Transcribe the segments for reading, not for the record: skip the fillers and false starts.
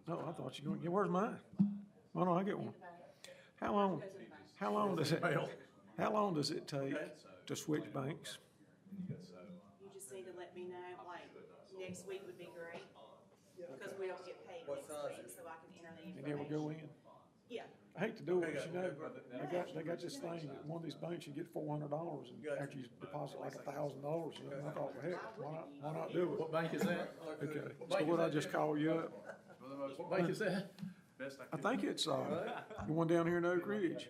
Oh, I thought you were going, yeah, where's mine? Oh, no, I get one. How long does it take to switch banks? You just need to let me know, like, next week would be great, because we don't get paid next week, so I can enter the And then we go information. in? Yeah, I hate to do it, but you know, they got this thing that one of these banks, you get $400, and after you deposit like $1,000, and I thought, well, heck, why not do it? What bank is that? Okay, so what, I just call you up? What bank is that? I think it's, the one down here in Oak Ridge.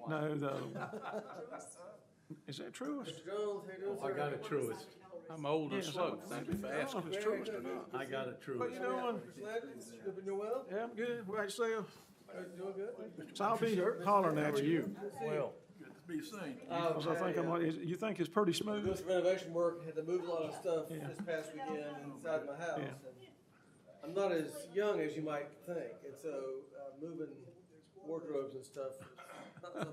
No, the, is that Truist? Jones, how you doing, I sir? got a Truist. I'm old and Yeah, slow. Thank you for I don't know asking. if it's Truist or not. I got a What Truist. you doing? Hope you're well. Yeah, I'm good. What about yourself? Doing good. So I'll be hollering at you. Well, good to be seen. Because I think you think it's pretty Doing smooth? some renovation work, had to move a lot of stuff this past weekend inside my house. Yeah. And I'm not as young as you might think, and so moving wardrobes and stuff.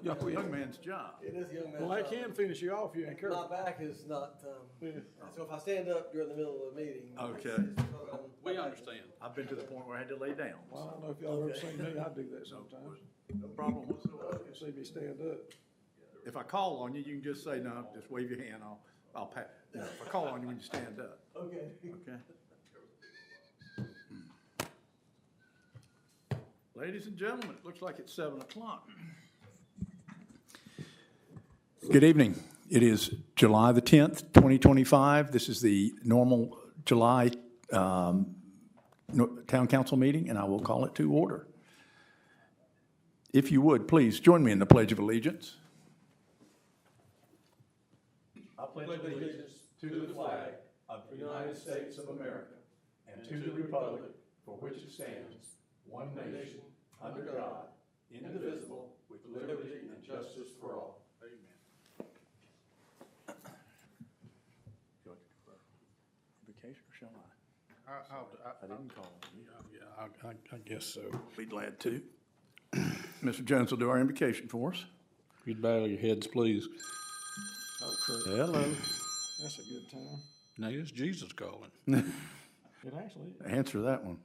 Yeah, well, Young man's job. It is a young man's Well, that job. can finish you off, you ain't My careful. back is not, Yeah. so if I stand up during the middle of a meeting. Okay. it's because I'm- We understand. I've been to the point where I had to lay down. Well, I don't know if y'all ever seen me, I do that sometimes. No problem whatsoever. You see me stand up. If I call on you, you can just say, no, just wave your hand, I'll pat. You know, if I call on you when you stand up, Okay. okay? Ladies and gentlemen, it looks like it's 7 o'clock. Good evening. It is July the 10th, 2025. This is the normal July Town Council meeting, and I will call it to order. If you would, please join me in the Pledge of Allegiance. I pledge allegiance to the flag of the United States of America and to the republic for which it stands, one nation, under God, indivisible, with liberty and justice for all. Amen. Vacation or shall I? I didn't call you. Yeah, I guess so. Be glad to. Mr. Jones will do our invocation for us. You'd bow your heads, please. Oh, Kurt, Hello. that's a good time. Now, it's Jesus calling. It actually is. Answer that one.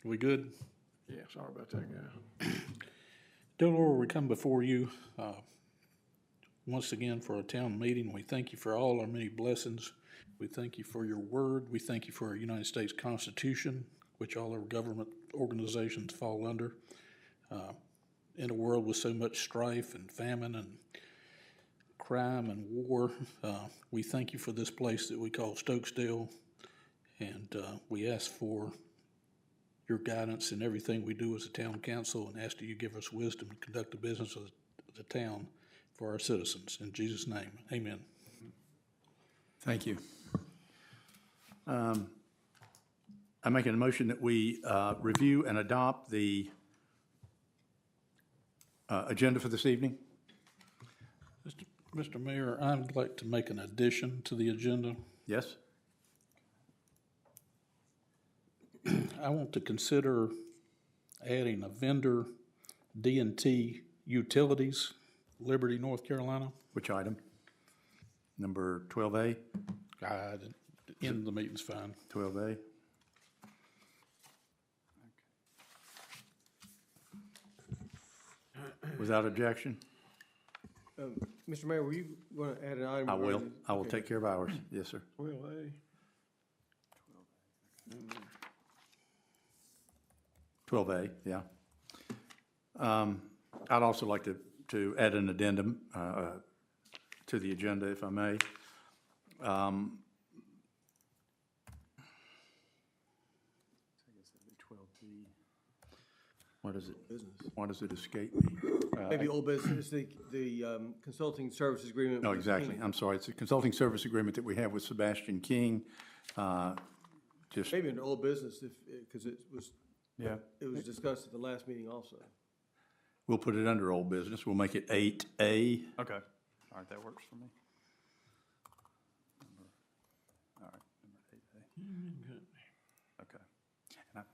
We good? Yeah, sorry about that, guy. Dear Lord, we come before you once again for a town meeting. We thank you for all our many blessings. We thank you for your word. We thank you for our United States Constitution, which all our government organizations fall under. In a world with so much strife and famine and crime and war, we thank you for this place that we call Stokesdale, and we ask for your guidance in everything we do as a town council, and ask that you give us wisdom to conduct the business of the town for our citizens. In Jesus' name, amen. Thank you. I'm making a motion that we review and adopt the agenda for this evening. Mr. Mayor, I'd like to make an addition to the agenda. Yes? I want to consider adding a vendor D&T Utilities, Liberty, North Carolina. Which item? Number 12A? End of the meeting's fine. 12A. Without objection? Mr. Mayor, were you going to add an item? I will. regarding- I will okay. take care of ours. Yes, sir. 12A. 12A, yeah. I'd also like to add an addendum to the agenda, if I may. Why does it escape me? Maybe old business, the consulting services agreement. No, with exactly. King. I'm sorry. It's a consulting service agreement that we have with Sebastian King. Just, Maybe an old business, because yeah, it was discussed at the last meeting also. we'll put it under old business. We'll make it 8A. Okay, all right, that works for me. All right, number 8A. Okay. And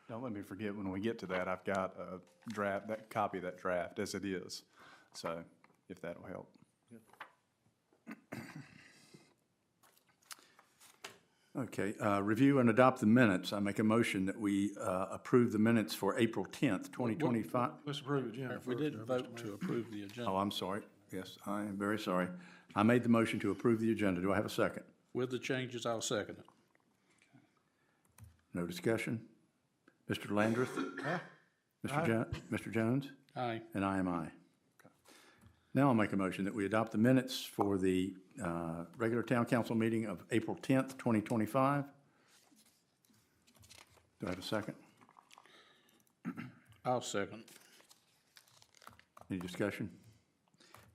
don't let me forget, when we get to that, I've got a draft, that copy of that draft as it is, so if that'll help. Okay, review and adopt the minutes. I make a motion that we approve the minutes for April 10th, 2025. Let's approve it, Jim. We didn't vote to approve the Oh, agenda I'm sorry. Yes, I am very sorry. I made the motion to approve the agenda. Do I have a second? with the changes. I'll second it. No discussion? Mr. Landrith? Mr. Jones? Aye. And I am aye. Now I'll make a motion that we adopt the minutes for the regular town council meeting of April 10th, 2025. Do I have a second? I'll second. Any discussion?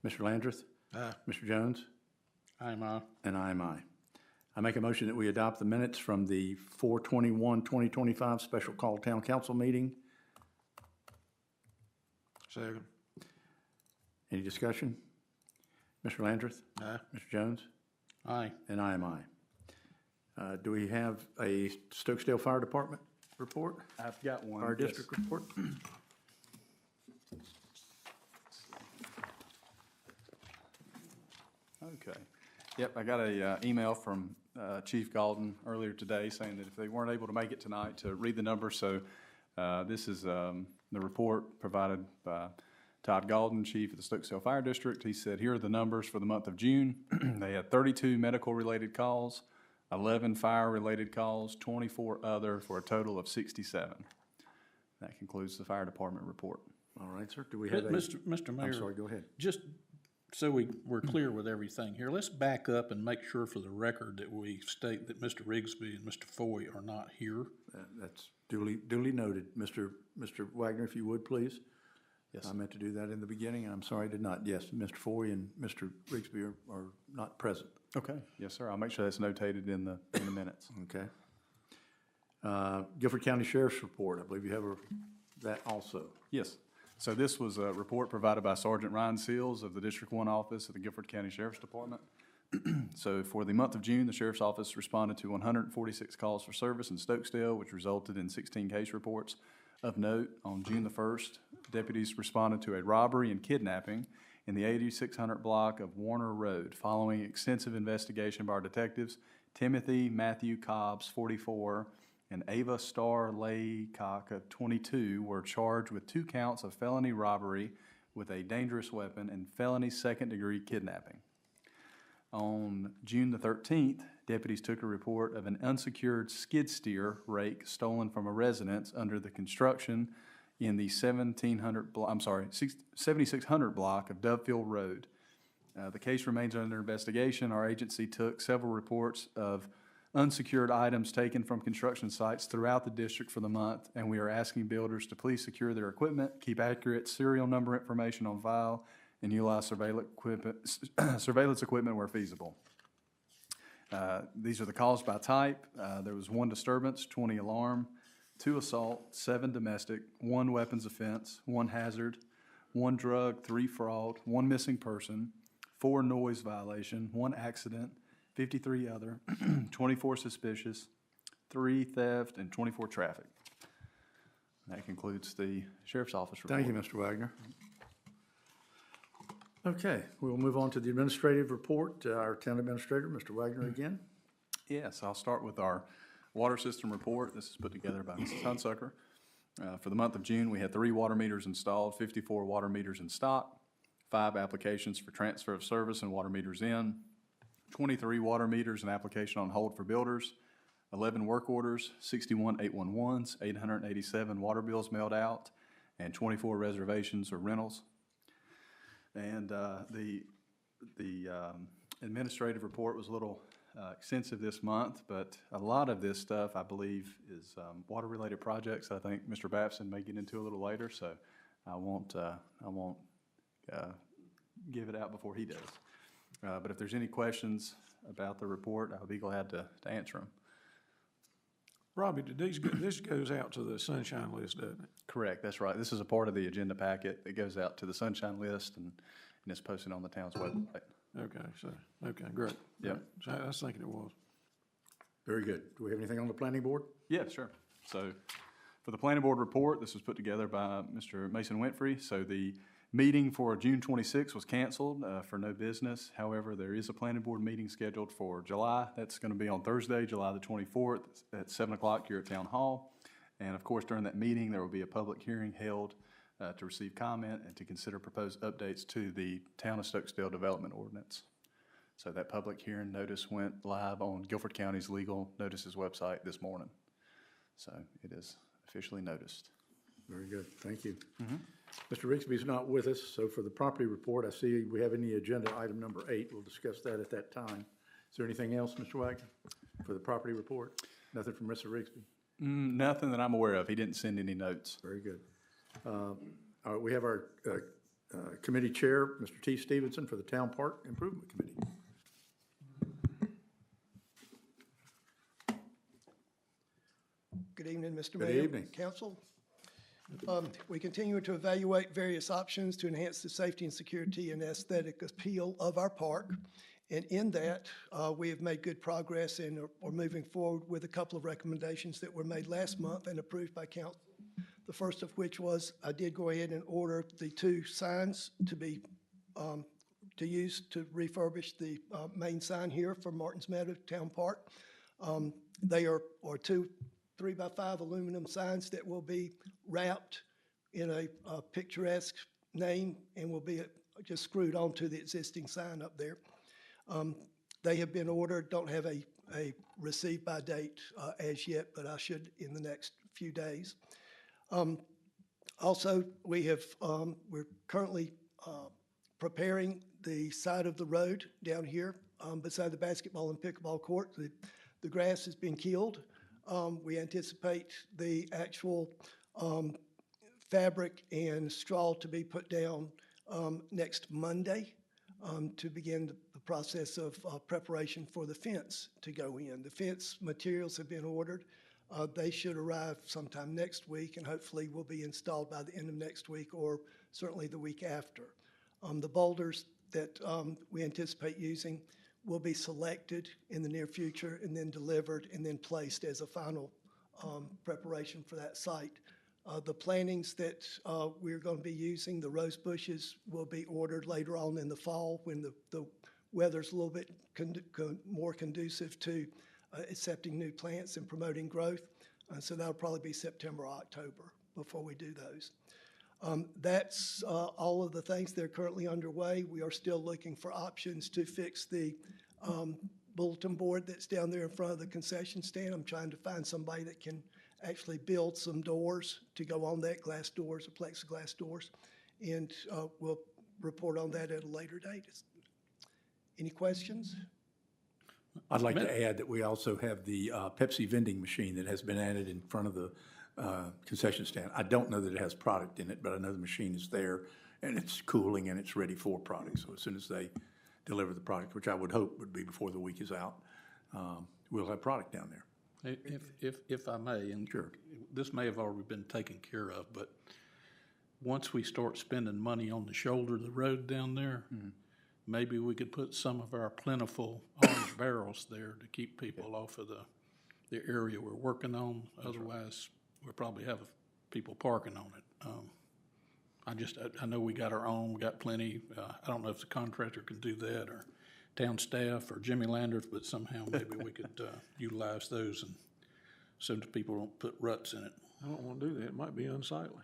Mr. Landrith? Aye. Mr. Jones? I'm aye. And I am aye. I make a motion that we adopt the minutes from the 4/21/2025 special call town council meeting. Second. Any discussion? Mr. Landrith? Aye. Mr. Jones? Aye. And I am aye. Do we have a Stokesdale Fire Department report? I've got one. Fire yes. District report? Okay. Yep, I got a email from Chief Galton earlier today saying that if they weren't able to make it tonight to read the numbers, so this is the report provided by Todd Galton, Chief of the Stokesdale Fire District. He said, here are the numbers for the month of June. They had 32 medical-related calls, 11 fire-related calls, 24 other, for a total of 67. That concludes the fire department report. All right, sir. Do we have a? Mr. Mayor. I'm sorry, go ahead. Just so we're clear with everything here, let's back up and make sure for the record that we state that Mr. Rigsby and Mr. Foy are not here. That's duly noted. Mr. Wagner, if you would, please. Yes. I meant to do that in the beginning, and I'm sorry I did not. Yes, Mr. Foy and Mr. Rigsby are not present. Okay. Yes, sir. I'll make sure that's notated in the minutes. Okay. Guilford County Sheriff's Report. I believe you have that also. Yes. So this was a report provided by Sergeant Ryan Seals of the District 1 Office of the Guilford County Sheriff's Department. So for the month of June, the Sheriff's Office responded to 146 calls for service in Stokesdale, which resulted in 16 case reports. Of note, on June the 1st, deputies responded to a robbery and kidnapping in the 8600 block of Warner Road. Following extensive investigation by our detectives, Timothy Matthew Cobbs, 44, and Ava Starr Laycock of 22 were charged with 2 counts of felony robbery with a dangerous weapon and felony second-degree kidnapping. On June the 13th, deputies took a report of an unsecured skid steer rake stolen from a residence under the construction in the 7600 block of Dovefield Road. The case remains under investigation. Our agency took several reports of unsecured items taken from construction sites throughout the district for the month, and we are asking builders to please secure their equipment, keep accurate serial number information on file, and utilize surveillance equipment where feasible. These are the calls by type. There was 1 disturbance, 20 alarm, 2 assault, 7 domestic, 1 weapons offense, 1 hazard, 1 drug, 3 fraud, 1 missing person, 4 noise violation, 1 accident, 53 other, 24 suspicious, 3 theft, and 24 traffic. That concludes the Sheriff's Office report. Thank you, Mr. Wagner. Okay, we will move on to the administrative report. Our town administrator, Mr. Wagner again. Yes, I'll start with our water system report. This is put together by Mrs. Hunsucker. For the month of June, we had 3 water meters installed, 54 water meters in stock, 5 applications for transfer of service and water meters in, 23 water meters and application on hold for builders, 11 work orders, 61 811s, 887 water bills mailed out, and 24 reservations or rentals. And the administrative report was a little extensive this month, but a lot of this stuff, I believe, is water-related projects I think Mr. Babson may get into a little later, so I won't give it out before he does. But if there's any questions about the report, I'll be glad to answer them. Robbie, this goes out to the sunshine list, doesn't it? Correct, that's right. This is a part of the agenda packet that goes out to the sunshine list and it's posted on the town's website. Okay, great. Yep. So I was thinking it was. Very good. Do we have anything on the planning board? Yeah, sure. So for the planning board report, this was put together by Mr. Mason Winfrey. So the Meeting for June 26th was canceled for no business. However, there is a planning board meeting scheduled for July. That's going to be on Thursday, July the 24th at 7 o'clock here at Town Hall. And of course, during that meeting, there will be a public hearing held to receive comment and to consider proposed updates to the Town of Stokesdale Development Ordinance. So that public hearing notice went live on Guilford County's legal notices website this morning. So it is officially noticed. Very good, thank you. Mr. Rigsby's not with us, so for the property report, I see we have any agenda item number 8. We'll discuss that at that time. Is there anything else, Mr. Wagner, for the property report? Nothing from Mr. Rigsby? Nothing that I'm aware of. He didn't send any notes. Very good. All right, we have our committee chair, Mr. T. Stevenson, for the Town Park Improvement Committee. Good evening, Mr. Good Mayor. evening. Council. We continue to evaluate various options to enhance the safety and security and aesthetic appeal of our park. And in that, we have made good progress and are moving forward with a couple of recommendations that were made last month and approved by council. The first of which was I did go ahead and order the 2 signs to be to use to refurbish the main sign here for Martins Meadow Town Park. They are 2 3x5 aluminum signs that will be wrapped in a picturesque name and will be just screwed onto the existing sign up there. They have been ordered, don't have a receive by date as yet, but I should in the next few days. Also, we're currently preparing the side of the road down here beside the basketball and pickleball court. The grass has been killed. We anticipate the actual fabric and straw to be put down next Monday to begin the process of preparation for the fence to go in. The fence materials have been ordered. They should arrive sometime next week and hopefully will be installed by the end of next week or certainly the week after. The boulders that we anticipate using will be selected in the near future and then delivered and then placed as a final preparation for that site. The plantings that we're going to be using, the rose bushes, will be ordered later on in the fall when the weather's a little bit more conducive to accepting new plants and promoting growth. So that'll probably be September or October before we do those. That's all of the things that are currently underway. We are still looking for options to fix the bulletin board that's down there in front of the concession stand. I'm trying to find somebody that can actually build some doors to go on that, glass doors or plexiglass doors, and we'll report on that at a later date. Any questions? I'd like to add that we also have the Pepsi vending machine that has been added in front of the concession stand. I don't know that it has product in it, but I know the machine is there and it's cooling and it's ready for product. So as soon as they deliver the product, which I would hope would be before the week is out, we'll have product down there. If I may, and Sure. this may have already been taken care of, but once we start spending money on the shoulder of the road down there, maybe we could put some of our plentiful orange barrels there to keep people off of the area we're working on. Otherwise, we'll probably have people parking on it. I know we got our own, we got plenty. I don't know if the contractor can do that or town staff or Jimmy Landers, but somehow maybe we could utilize those and so that people don't put ruts in it. I don't want to do that. It might be unsightly.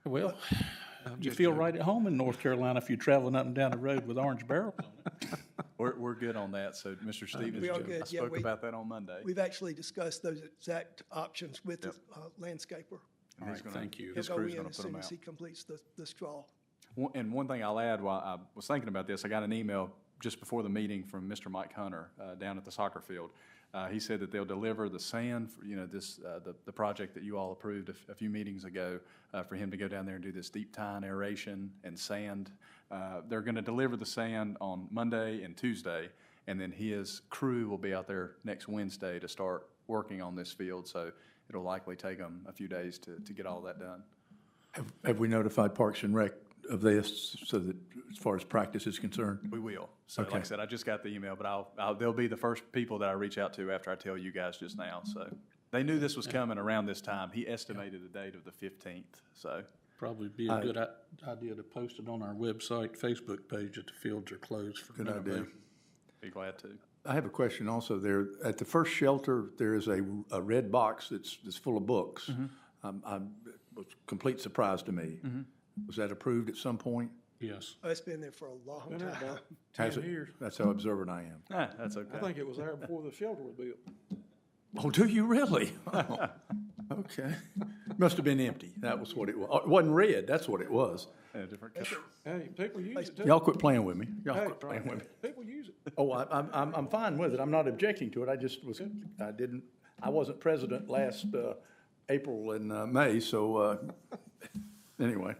Well, you feel right at home in North Carolina if you're traveling up and down the road with orange barrels on it. We're good on that. So Mr. Stevens, We are good. I spoke about that on Monday. We've actually discussed those exact options with the landscaper. All right, thank you. His He'll go crew's in gonna as put them soon as out. he completes the straw. And one thing I'll add, while I was thinking about this, I got an email just before the meeting from Mr. Mike Hunter down at the soccer field. He said that they'll deliver the sand for, the project that you all approved a few meetings ago for him to go down there and do this deep tine aeration and sand. They're going to deliver the sand on Monday and Tuesday, and then his crew will be out there next Wednesday to start working on this field. So it'll likely take them a few days to get all that done. Have we notified Parks and Rec of this so that as far as practice is concerned? We will. So Okay. like I said, I just got the email, but they'll be the first people that I reach out to after I tell you guys just now. So they knew this was coming around this time. He estimated the date of the 15th. So Probably be a good idea to post it on our website, Facebook page, that the fields are closed for Good idea. renovation. Be glad to. I have a question also there. At the first shelter, there is a red box that's full of books. It was a complete surprise to me. Was that approved at some point? Yes. Oh, it's been there for a long Been there time. about Has 10 it? years. That's how observant I am. That's okay. I think it was there before the shelter was built. Oh, do you really? Oh, okay. Must have been empty. That was what it was. Oh, it wasn't red. That's what it was. Yeah, different. Hey, people use it too. Y'all quit playing with me. Y'all Hey, quit playing with me. people use it. Oh, I'm fine with it. I'm not objecting to it. I wasn't president last April and May, so anyway,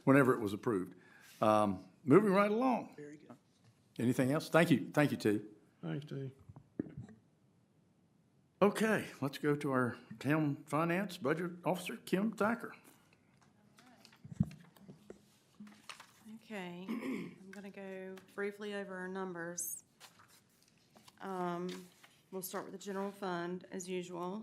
whenever it was approved. Moving right along. Very good. Anything else? Thank you, T. Thanks, T. Okay, let's go to our town finance budget officer, Kim Thacker. Okay, I'm gonna go briefly over our numbers. We'll start with the general fund as usual.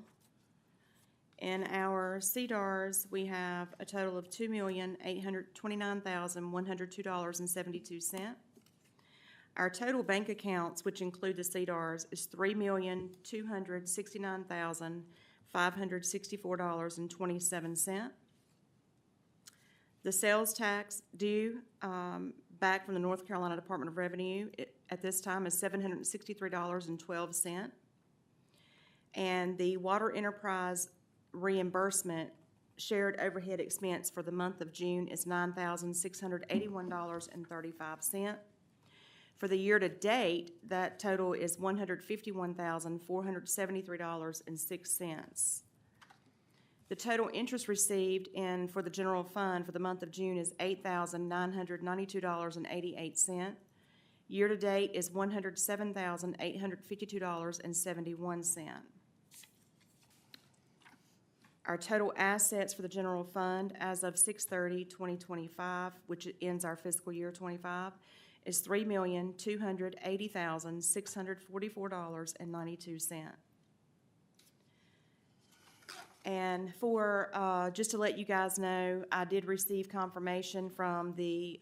In our CDARS, we have a total of $2,829,102.72. Our total bank accounts, which include the CDARS, is $3,269,564.27. The sales tax due back from the North Carolina Department of Revenue at this time is $763.12. And the water enterprise reimbursement shared overhead expense for the month of June is $9,681.35. For the year to date, that total is $151,473.06. The total interest received for the general fund for the month of June is $8,992.88. Year to date is $107,852.71. Our total assets for the general fund as of 6/30/2025, which ends our fiscal year 25, is $3,280,644.92. And for, just to let you guys know, I did receive confirmation from the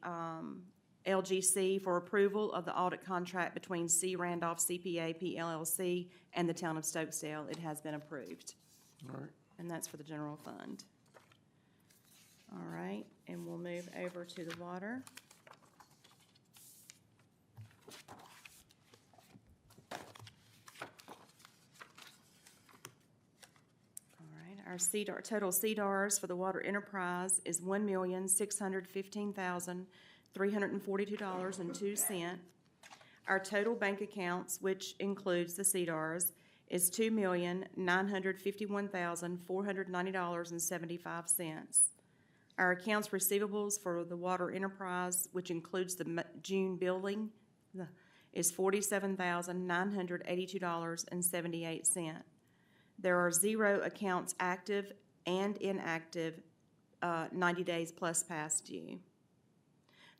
LGC for approval of the audit contract between C. Randolph CPA PLLC and the town of Stokesdale. It has been approved. All right. And that's for the general fund. All right, and we'll move over to the water. Our total CDARS for the water enterprise is $1,615,342.02. Our total bank accounts, which includes the CDARS, is $2,951,490.75. Our accounts receivables for the water enterprise, which includes the June billing, is $47,982.78. There are 0 accounts active and inactive 90 days plus past due.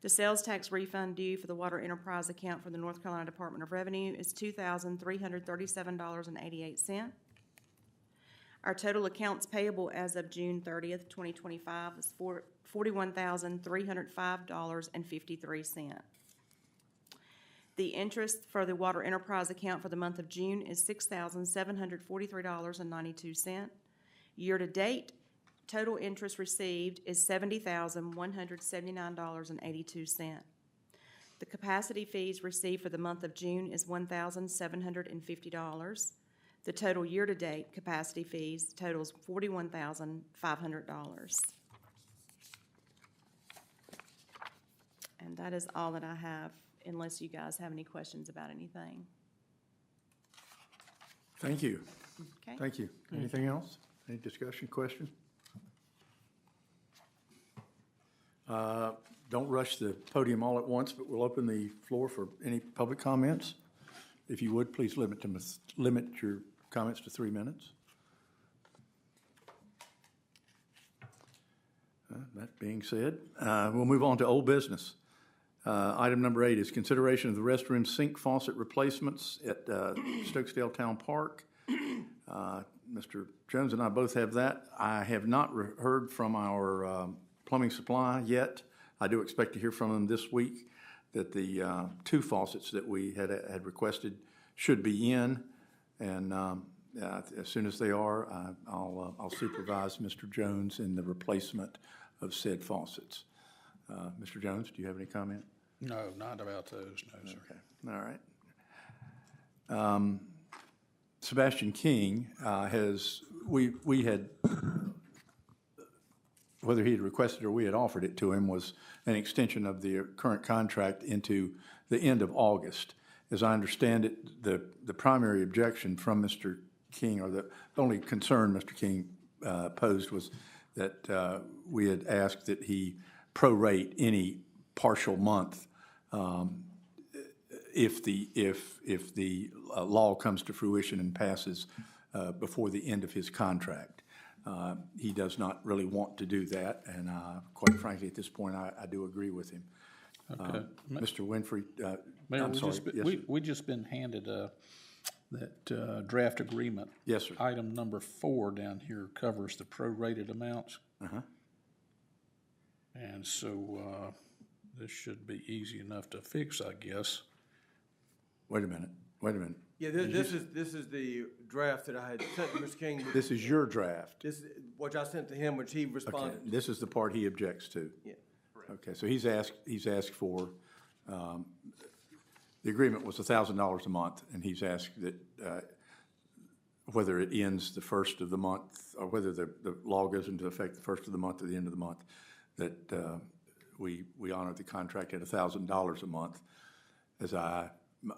The sales tax refund due for the water enterprise account for the North Carolina Department of Revenue is $2,337.88. Our total accounts payable as of June 30th, 2025 is $41,305.53. The interest for the water enterprise account for the month of June is $6,743.92. Year to date, total interest received is $70,179.82. The capacity fees received for the month of June is $1,750. The total year to date capacity fees totals $41,500. And that is all that I have, unless you guys have any questions about anything. Thank you. Okay. Thank you. Anything else? Any discussion, question? Don't rush the podium all at once, but we'll open the floor for any public comments. If you would, please limit your comments to 3 minutes. That being said, we'll move on to old business. Item number 8 is consideration of the restroom sink faucet replacements at Stokesdale Town Park. Mr. Jones and I both have that. I have not heard from our plumbing supply yet. I do expect to hear from them this week that the 2 faucets that we had requested should be in. And as soon as they are, I'll supervise Mr. Jones in the replacement of said faucets. Mr. Jones, do you have any comment? No, not about those, no, sir. Okay, all right. Sebastian King we had, whether he had requested or we had offered it to him, was an extension of the current contract into the end of August. As I understand it, the primary objection from Mr. King, or the only concern Mr. King posed, was that we had asked that he prorate any partial month if the law comes to fruition and passes before the end of his contract. He does not really want to do that, and quite frankly, at this point, I do agree with him. Okay. Mr. Winfrey, Mayor, I'm sorry. Yes, sir. we just been handed that draft agreement. Yes, sir. Item number 4 down here covers the prorated amounts. Uh-huh. And so this should be easy enough to fix, I guess. Wait a minute. Yeah, this is the draft that I had sent to Mr. King. This is your draft. This is which I sent to him, which he Okay, responded. this is the part he objects to. Yeah. Okay, so he's asked for, the agreement was $1,000 a month, and he's asked that, whether it ends the first of the month, or whether the law goes into effect the first of the month or the end of the month, that we honor the contract at $1,000 a month.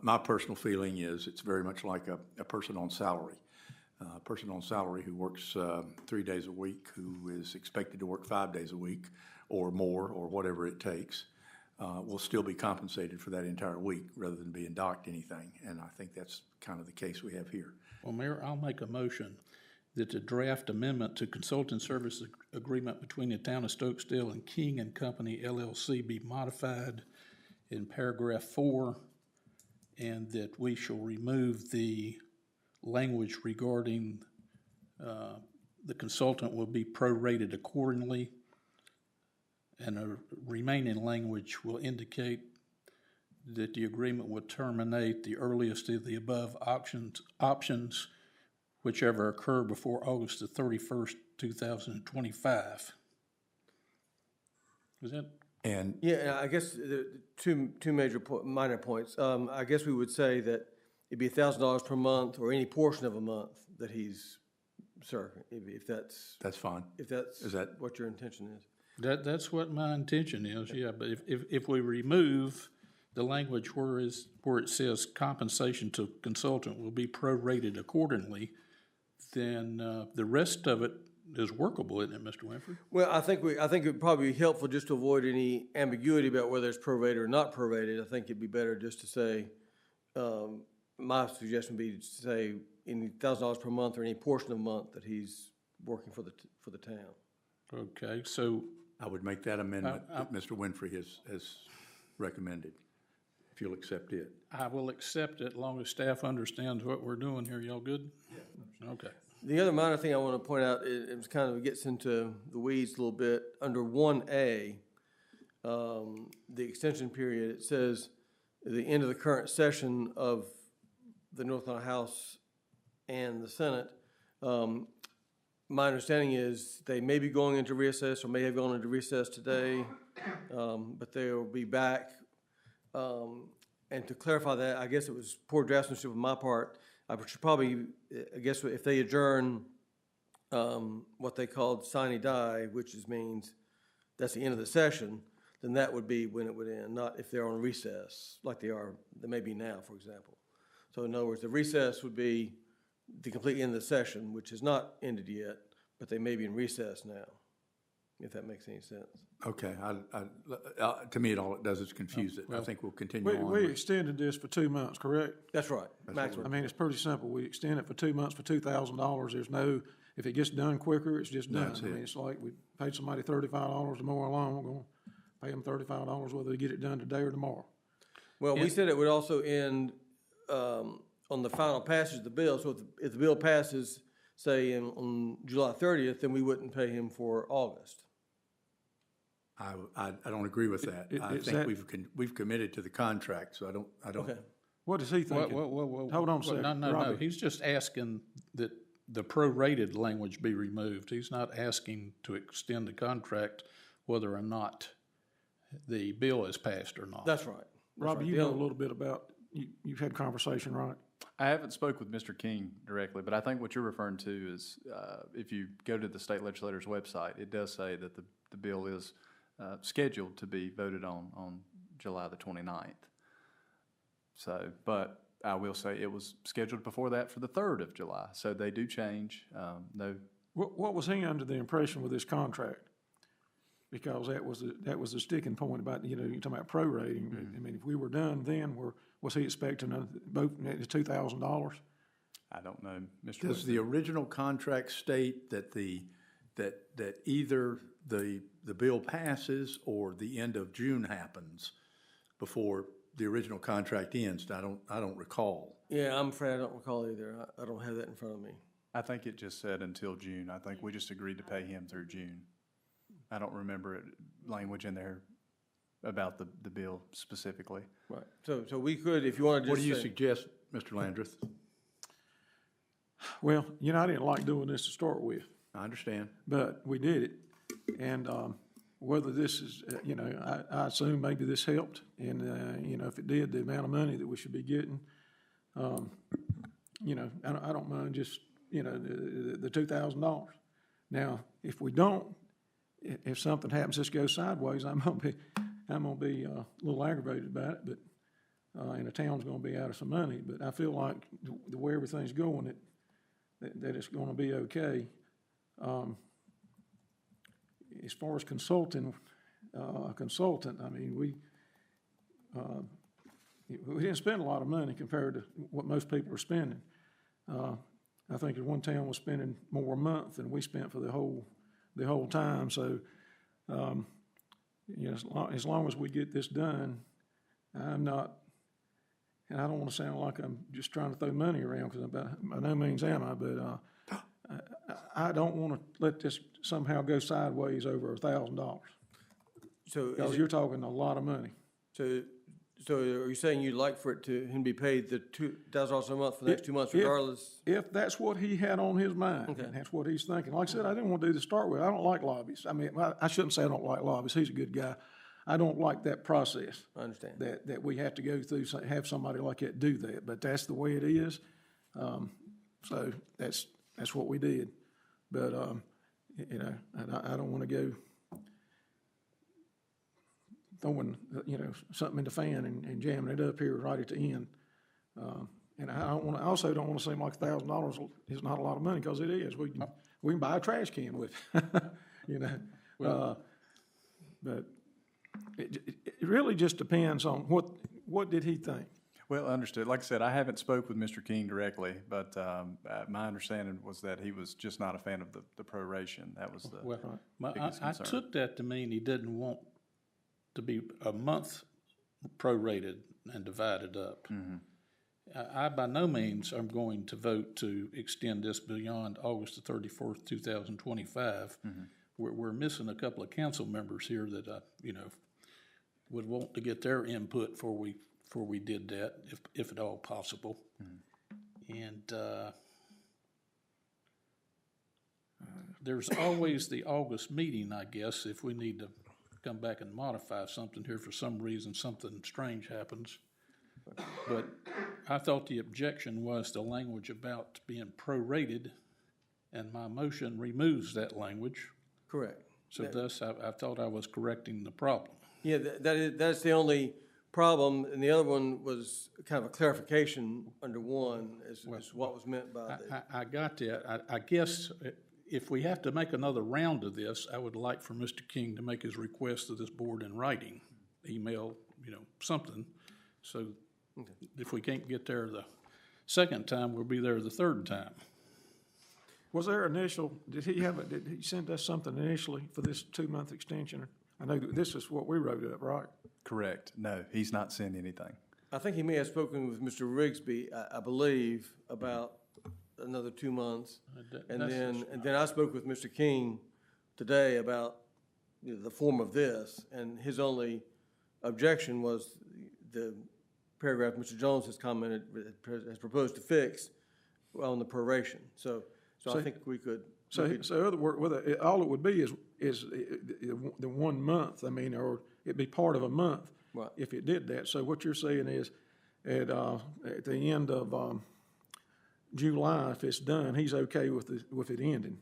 My personal feeling is it's very much like a person on salary. A person on salary who works 3 days a week, who is expected to work 5 days a week or more, or whatever it takes, will still be compensated for that entire week rather than being docked anything. And I think that's kind of the case we have here. Well, Mayor, I'll make a motion that the draft amendment to consulting service agreement between the town of Stokesdale and King and Company LLC be modified in paragraph 4, and that we shall remove the language regarding the consultant will be prorated accordingly, and the remaining language will indicate that the agreement will terminate the earliest of the above options whichever occur before August the 31st, 2025. Is that? And Yeah, I guess the two major minor points. I guess we would say that it'd be $1,000 per month, or any portion of a month that he's serving, if that's fine. if that's Is that what your intention is. That's what my intention is, yeah, but if we remove the language where it says compensation to consultant will be prorated accordingly, then the rest of it is workable, isn't it, Mr. Winfrey? Well, I think it would probably be helpful just to avoid any ambiguity about whether it's prorated or not prorated. I think it'd be better just to say, my suggestion would be to say any $1,000 per month or any portion of a month that he's working for the town. Okay, so I would make that amendment that Mr. Winfrey has recommended, if you'll accept it. I will accept it, as long as staff understands what we're doing here. Y'all good? Yeah. Okay. The other minor thing I want to point out, it kind of gets into the weeds a little bit. Under 1A, the extension period, it says at the end of the current session of the North Carolina House and the Senate. My understanding is they may be going into recess, or may have gone into recess today, but they will be back. And to clarify that, I guess it was poor draftsmanship on my part. I should probably, I guess, if they adjourn what they called sine die, which means that's the end of the session, then that would be when it would end, not if they're on recess, like they may be now, for example. So in other words, the recess would be the complete end of the session, which is not ended yet, but they may be in recess now, if that makes any sense. Okay, to me, all it does is confuse it. I think we'll continue on. We extended this for 2 months, correct? That's right, maximum. I mean, it's pretty simple. We extend it for 2 months for $2,000. There's no, if it gets done quicker, it's just done. That's I it. mean, it's like we paid somebody $35 to mow our lawn, we're gonna pay them $35 whether they get it done today or tomorrow. Well, we said it would also end on the final passage of the bill. So if the bill passes, say, on July 30th, then we wouldn't pay him for August. I don't agree with that. I is think that- we've committed to the contract, so I don't. Okay. What is he thinking? Hold on a second. No, Robbie. he's just asking that the prorated language be removed. He's not asking to extend the contract whether or not the bill is passed or not. That's right. That's Robbie, right. you The know a other- little bit about, you've had conversation, right? I haven't spoke with Mr. King directly, but I think what you're referring to is, if you go to the state legislator's website, it does say that the bill is scheduled to be voted on July the 29th. So, but I will say it was scheduled before that for the 3rd of July, so they do change. No, What was he under the impression with this contract? Because that was the sticking point about, you're talking about prorating. I mean, if we were done then, was he expecting both $2,000? I don't know, Mr. Does the original contract state that that either the bill passes or the end of June happens before the original contract ends? I don't recall. Yeah, I'm afraid I don't recall either. I don't have that in front of me. I think it just said until June. I think we just agreed to pay him through June. I don't remember language in there about the bill specifically. Right. So we could, if you want to What just do you say- suggest, Mr. Landreth? Well, I didn't like doing this to start with, I understand. but we did it. And whether this is, I assume maybe this helped. And, if it did, the amount of money that we should be getting, I don't mind just, the $2,000. Now, if we don't, if something happens, this goes sideways, I'm gonna be a little aggravated about it, but, and the town's gonna be out of some money. But I feel like the way everything's going, that it's gonna be okay. As far as consultant, I mean, we didn't spend a lot of money compared to what most people are spending. I think one town was spending more a month than we spent for the whole time. So, as long as we get this done, I'm not, and I don't want to sound like I'm just trying to throw money around, because by no means am I, but I don't want to let this somehow go sideways over $1,000, So is because it- you're talking a lot of money. So are you saying you'd like for it to him be paid the $2,000 a month for the next 2 months If- regardless? If that's what he had on his mind, Okay. and that's what he's thinking. Like I said, I didn't want to do this to start with. I don't like lobbyists. I mean, I shouldn't say I don't like lobbyists. He's a good guy. I don't like that process. I understand. That we have to go through, have somebody like that do that, but that's the way it is. So that's what we did. But, and I don't want to go throwing, something in the fan and jamming it up here right at the end. And I also don't want to seem like $1,000 is not a lot of money, because it is. We can buy a trash can with it, but it really just depends on what did he think? Well, understood. Like I said, I haven't spoke with Mr. King directly, but my understanding was that he was just not a fan of the proration. That was the Well, biggest I concern. took that to mean he didn't want to be a month prorated and divided up. I by no means am going to vote to extend this beyond August the 34th, 2025. We're missing a couple of council members here that, would want to get their input before we did that, if at all possible. And there's always the August meeting, I guess, if we need to come back and modify something here for some reason, something strange happens. But I thought the objection was the language about being prorated, and my motion removes that language. Correct. So thus, I thought I was correcting the problem. Yeah, that's the only problem, and the other one was kind of a clarification under one is what was meant by the. I got that. I guess if we have to make another round of this, I would like for Mr. King to make his request to this board in writing, email, something. So if we can't get there the second time, we'll be there the third time. Was there did he send us something initially for this 2-month extension? I know that this is what we wrote up, right? Correct. No, he's not sent anything. I think he may have spoken with Mr. Rigsby, I believe, about another 2 months. And then I spoke with Mr. King today about the form of this, and his only objection was the paragraph Mr. Jones has commented, has proposed to fix on the proration. So I think we could. So other word, all it would be is the 1 month, I mean, or it'd be part of a month. Right. If it did that. So what you're saying is, at the end of, July, if it's done, he's okay with it ending.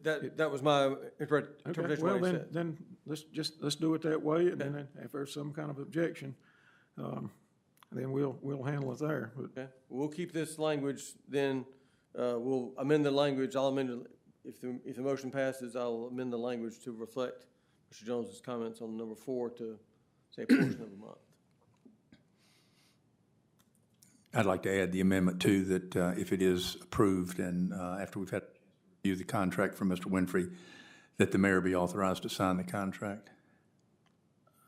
That was my interpretation Okay, of well, what he said. then, let's do it that way, and then if there's some kind of objection, then we'll handle it there. But Okay, we'll keep this language, then, we'll amend the language, I'll amend it, if the motion passes, I'll amend the language to reflect Mr. Jones's comments on number 4 to say a portion of the month. I'd like to add the amendment too, that if it is approved and after we've had to review the contract from Mr. Winfrey, that the mayor be authorized to sign the contract.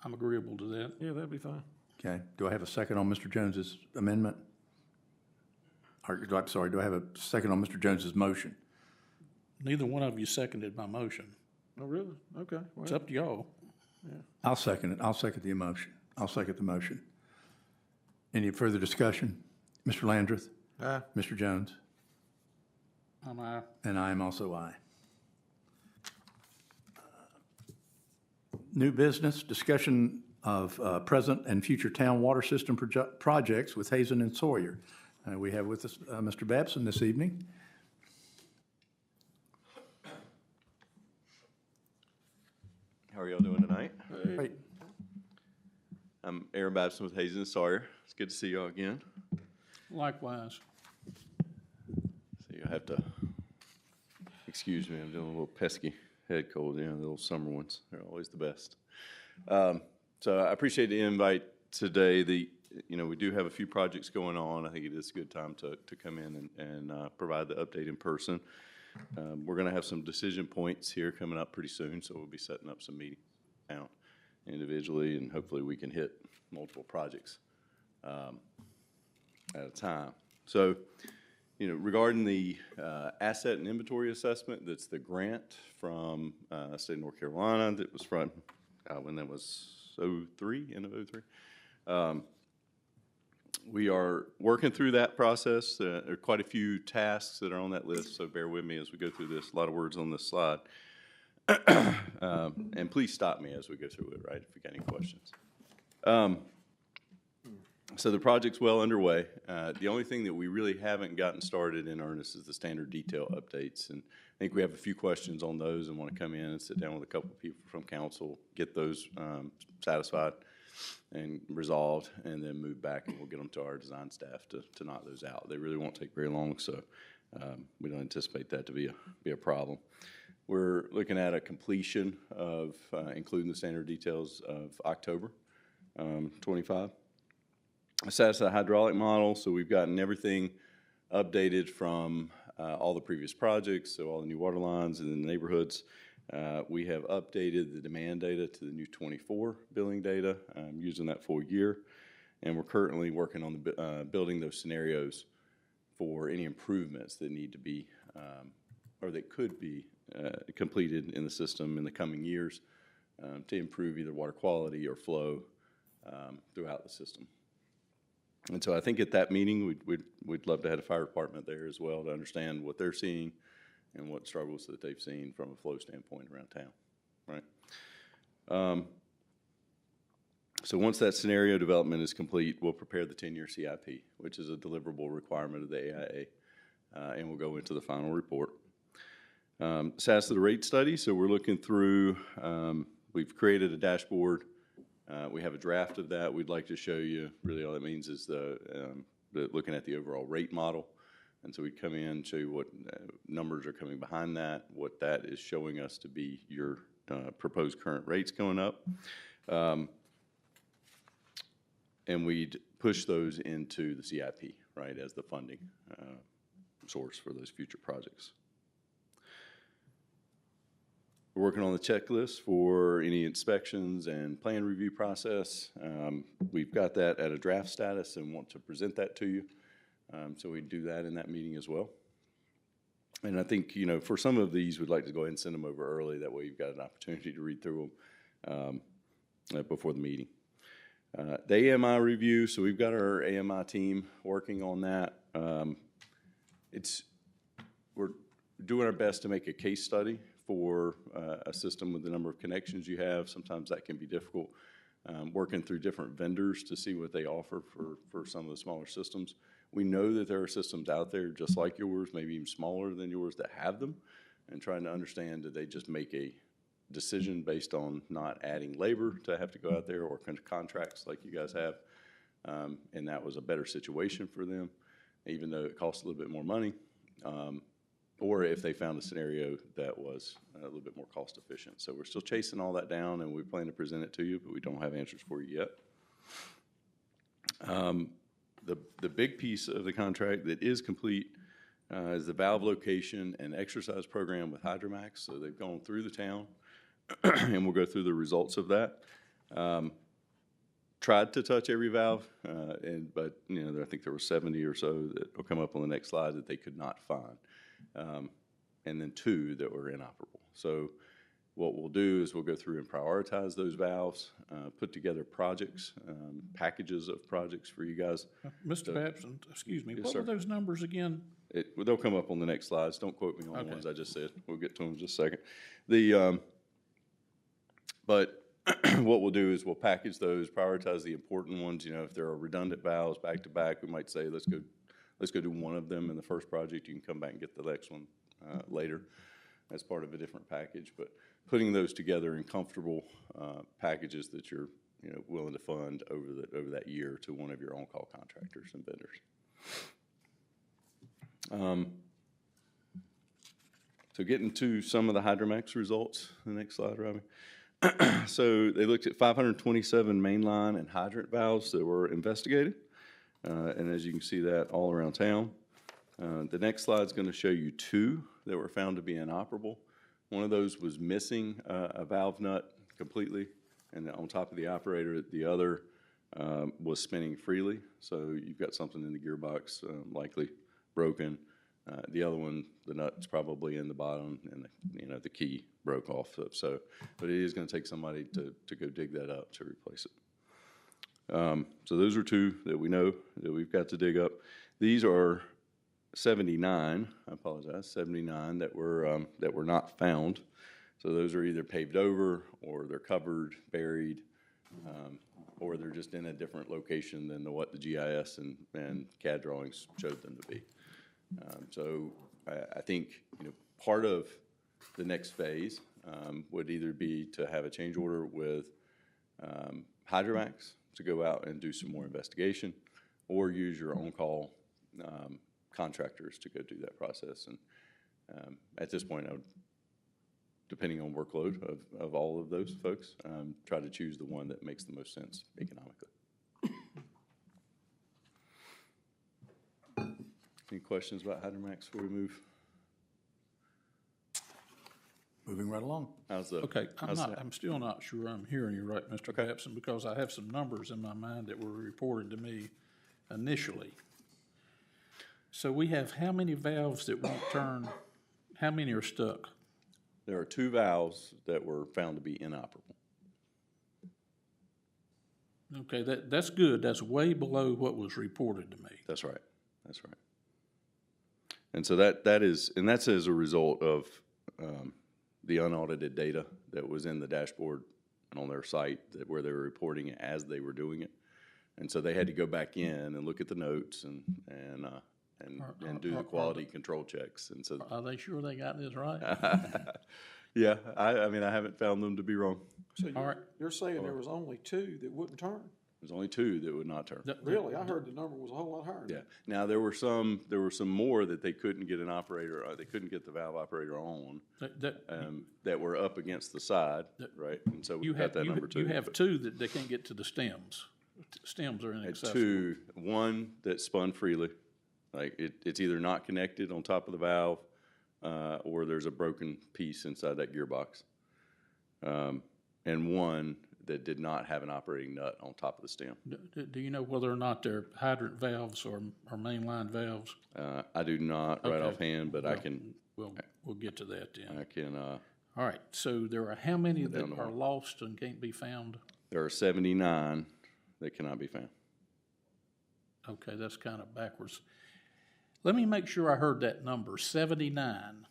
I'm agreeable to that. yeah, that'd be fine. Okay. Do I have a second on Mr. Jones's amendment? Or, I'm sorry, do I have a second on Mr. Jones's motion? Neither one of you seconded my motion. Oh, really? Okay. It's Well, up to y'all. I'll second it. I'll second the motion. I'll second the motion. Any further discussion? Mr. Landreth? aye. Mr. Jones? I'm aye. And I am also aye. New business, discussion of present and future town water system projects with Hazen and Sawyer. We have with us Mr. Babson this evening. How are y'all doing tonight? Great. I'm Aaron Babson with Hazen and Sawyer. It's good to see y'all again. Likewise. So you'll have to excuse me. I'm dealing with a little pesky head cold. You know, the little summer ones. They're always the best. So I appreciate the invite today. We do have a few projects going on. I think it is a good time to come in and provide the update in person. We're going to have some decision points here coming up pretty soon, so we'll be setting up some meetings out individually, and hopefully we can hit multiple projects at a time. So, regarding the asset and inventory assessment, that's the grant from state of North Carolina that was from, when that was end of 03. We are working through that process. There are quite a few tasks that are on that list, so bear with me as we go through this. A lot of words on this slide. And please stop me as we go through it, right, if you got any questions. So the project's well underway. The only thing that we really haven't gotten started in earnest is the standard detail updates. And I think we have a few questions on those and want to come in and sit down with a couple of people from council, get those satisfied and resolved, and then move back, and we'll get them to our design staff to knock those out. They really won't take very long, so we don't anticipate that to be a problem. We're looking at a completion of, including the standard details, of October 25. Assess the hydraulic model, so we've gotten everything updated from all the previous projects, so all the new water lines in the neighborhoods. We have updated the demand data to the new 24 billing data, using that full year. And we're currently working on building those scenarios for any improvements that need to be, or that could be completed in the system in the coming years to improve either water quality or flow throughout the system. And so I think at that meeting, we'd love to have a fire department there as well to understand what they're seeing and what struggles that they've seen from a flow standpoint around town, right? So once that scenario development is complete, we'll prepare the 10-year CIP, which is a deliverable requirement of the AIA, and we'll go into the final report. SAS of the rate study, so we're looking through, we've created a dashboard. We have a draft of that. We'd like to show you, really all that means is looking at the overall rate model. And so we'd come in, show you what numbers are coming behind that, what that is showing us to be your proposed current rates going up. And we'd push those into the CIP, right, as the funding source for those future projects. We're working on the checklist for any inspections and plan review process. We've got that at a draft status and want to present that to you. So we do that in that meeting as well. And I think, for some of these, we'd like to go ahead and send them over early. That way you've got an opportunity to read through them before the meeting. The AMI review, so we've got our AMI team working on that. We're doing our best to make a case study for a system with the number of connections you have. Sometimes that can be difficult. Working through different vendors to see what they offer for some of the smaller systems. We know that there are systems out there just like yours, maybe even smaller than yours, that have them, and trying to understand, did they just make a decision based on not adding labor to have to go out there, or contracts like you guys have, and that was a better situation for them, even though it costs a little bit more money, or if they found a scenario that was a little bit more cost efficient. So we're still chasing all that down, and we plan to present it to you, but we don't have answers for you yet. The big piece of the contract that is complete is the valve location and exercise program with Hydromax. So they've gone through the town, and we'll go through the results of that. Tried to touch every valve, but you know, I think there were 70 or so that will come up on the next slide that they could not find, and then 2 that were inoperable. So what we'll do is we'll go through and prioritize those valves, put together projects, packages of projects for you guys. Mr. Babson, excuse me, Yes, what sir. were those numbers again? They'll come up on the next slides. Don't quote me on Okay. the ones I just said. We'll get to them in just a second. But what we'll do is we'll package those, prioritize the important ones. You know, if there are redundant valves back to back, we might say, let's go do one of them in the first project. You can come back and get the next one later as part of a different package. But putting those together in comfortable packages that you're willing to fund over that year to one of your on-call contractors and vendors. So getting to some of the Hydromax results, the next slide, Robbie. So they looked at 527 mainline and hydrant valves that were investigated. And as you can see that all around town. The next slide is going to show you 2 that were found to be inoperable. One of those was missing a valve nut completely, and on top of the operator, the other was spinning freely. So you've got something in the gearbox, likely broken. The other one, the nut's probably in the bottom, and the key broke off. So, but it is going to take somebody to go dig that up to replace it. So those are 2 that we know that we've got to dig up. These are 79. I apologize, 79 that were not found. So those are either paved over, or they're covered, buried, or they're just in a different location than what the GIS and CAD drawings showed them to be. So I think part of the next phase would either be to have a change order with Hydromax to go out and do some more investigation, or use your on-call contractors to go do that process. And at this point, I would, depending on workload of all of those folks, try to choose the one that makes the most sense economically. Any questions about Hydromax before we move? Moving right along. How's the? Okay, how's the- I'm still not sure I'm hearing you right, Mr. Okay. Babson, because I have some numbers in my mind that were reported to me initially. So we have how many valves that won't turn, how many are stuck? There are 2 valves that were found to be inoperable. Okay, that's good. That's way below what was reported to me. That's right. That's right. And so that's as a result of the unaudited data that was in the dashboard and on their site where they were reporting it as they were doing it. And so they had to go back in and look at the notes and do the quality control checks. And so, Are they sure they got this right? yeah, I mean, I haven't found them to be wrong. So All right. you're saying there was only 2 that wouldn't turn? There's only 2 that would not turn. Really? I heard the number was a whole lot higher. Yeah. Now, there were some more that they couldn't get an operator, they couldn't get the valve operator on, that were up against the side, right? And so You we've got have, that number too. you have 2 that they can't get to the stems. Stems are Had inaccessible. 2, one that spun freely, like it's either not connected on top of the valve, or there's a broken piece inside that gearbox. And one that did not have an operating nut on top of the stem. Do you know whether or not they're hydrant valves or mainline valves? I do not right Okay. offhand, but I can, We'll get to that then. I can, All right, so there are how many that Down the are one. lost and can't be found? There are 79 that cannot be found. Okay, that's kind of backwards. Let me make sure I heard that number, 79.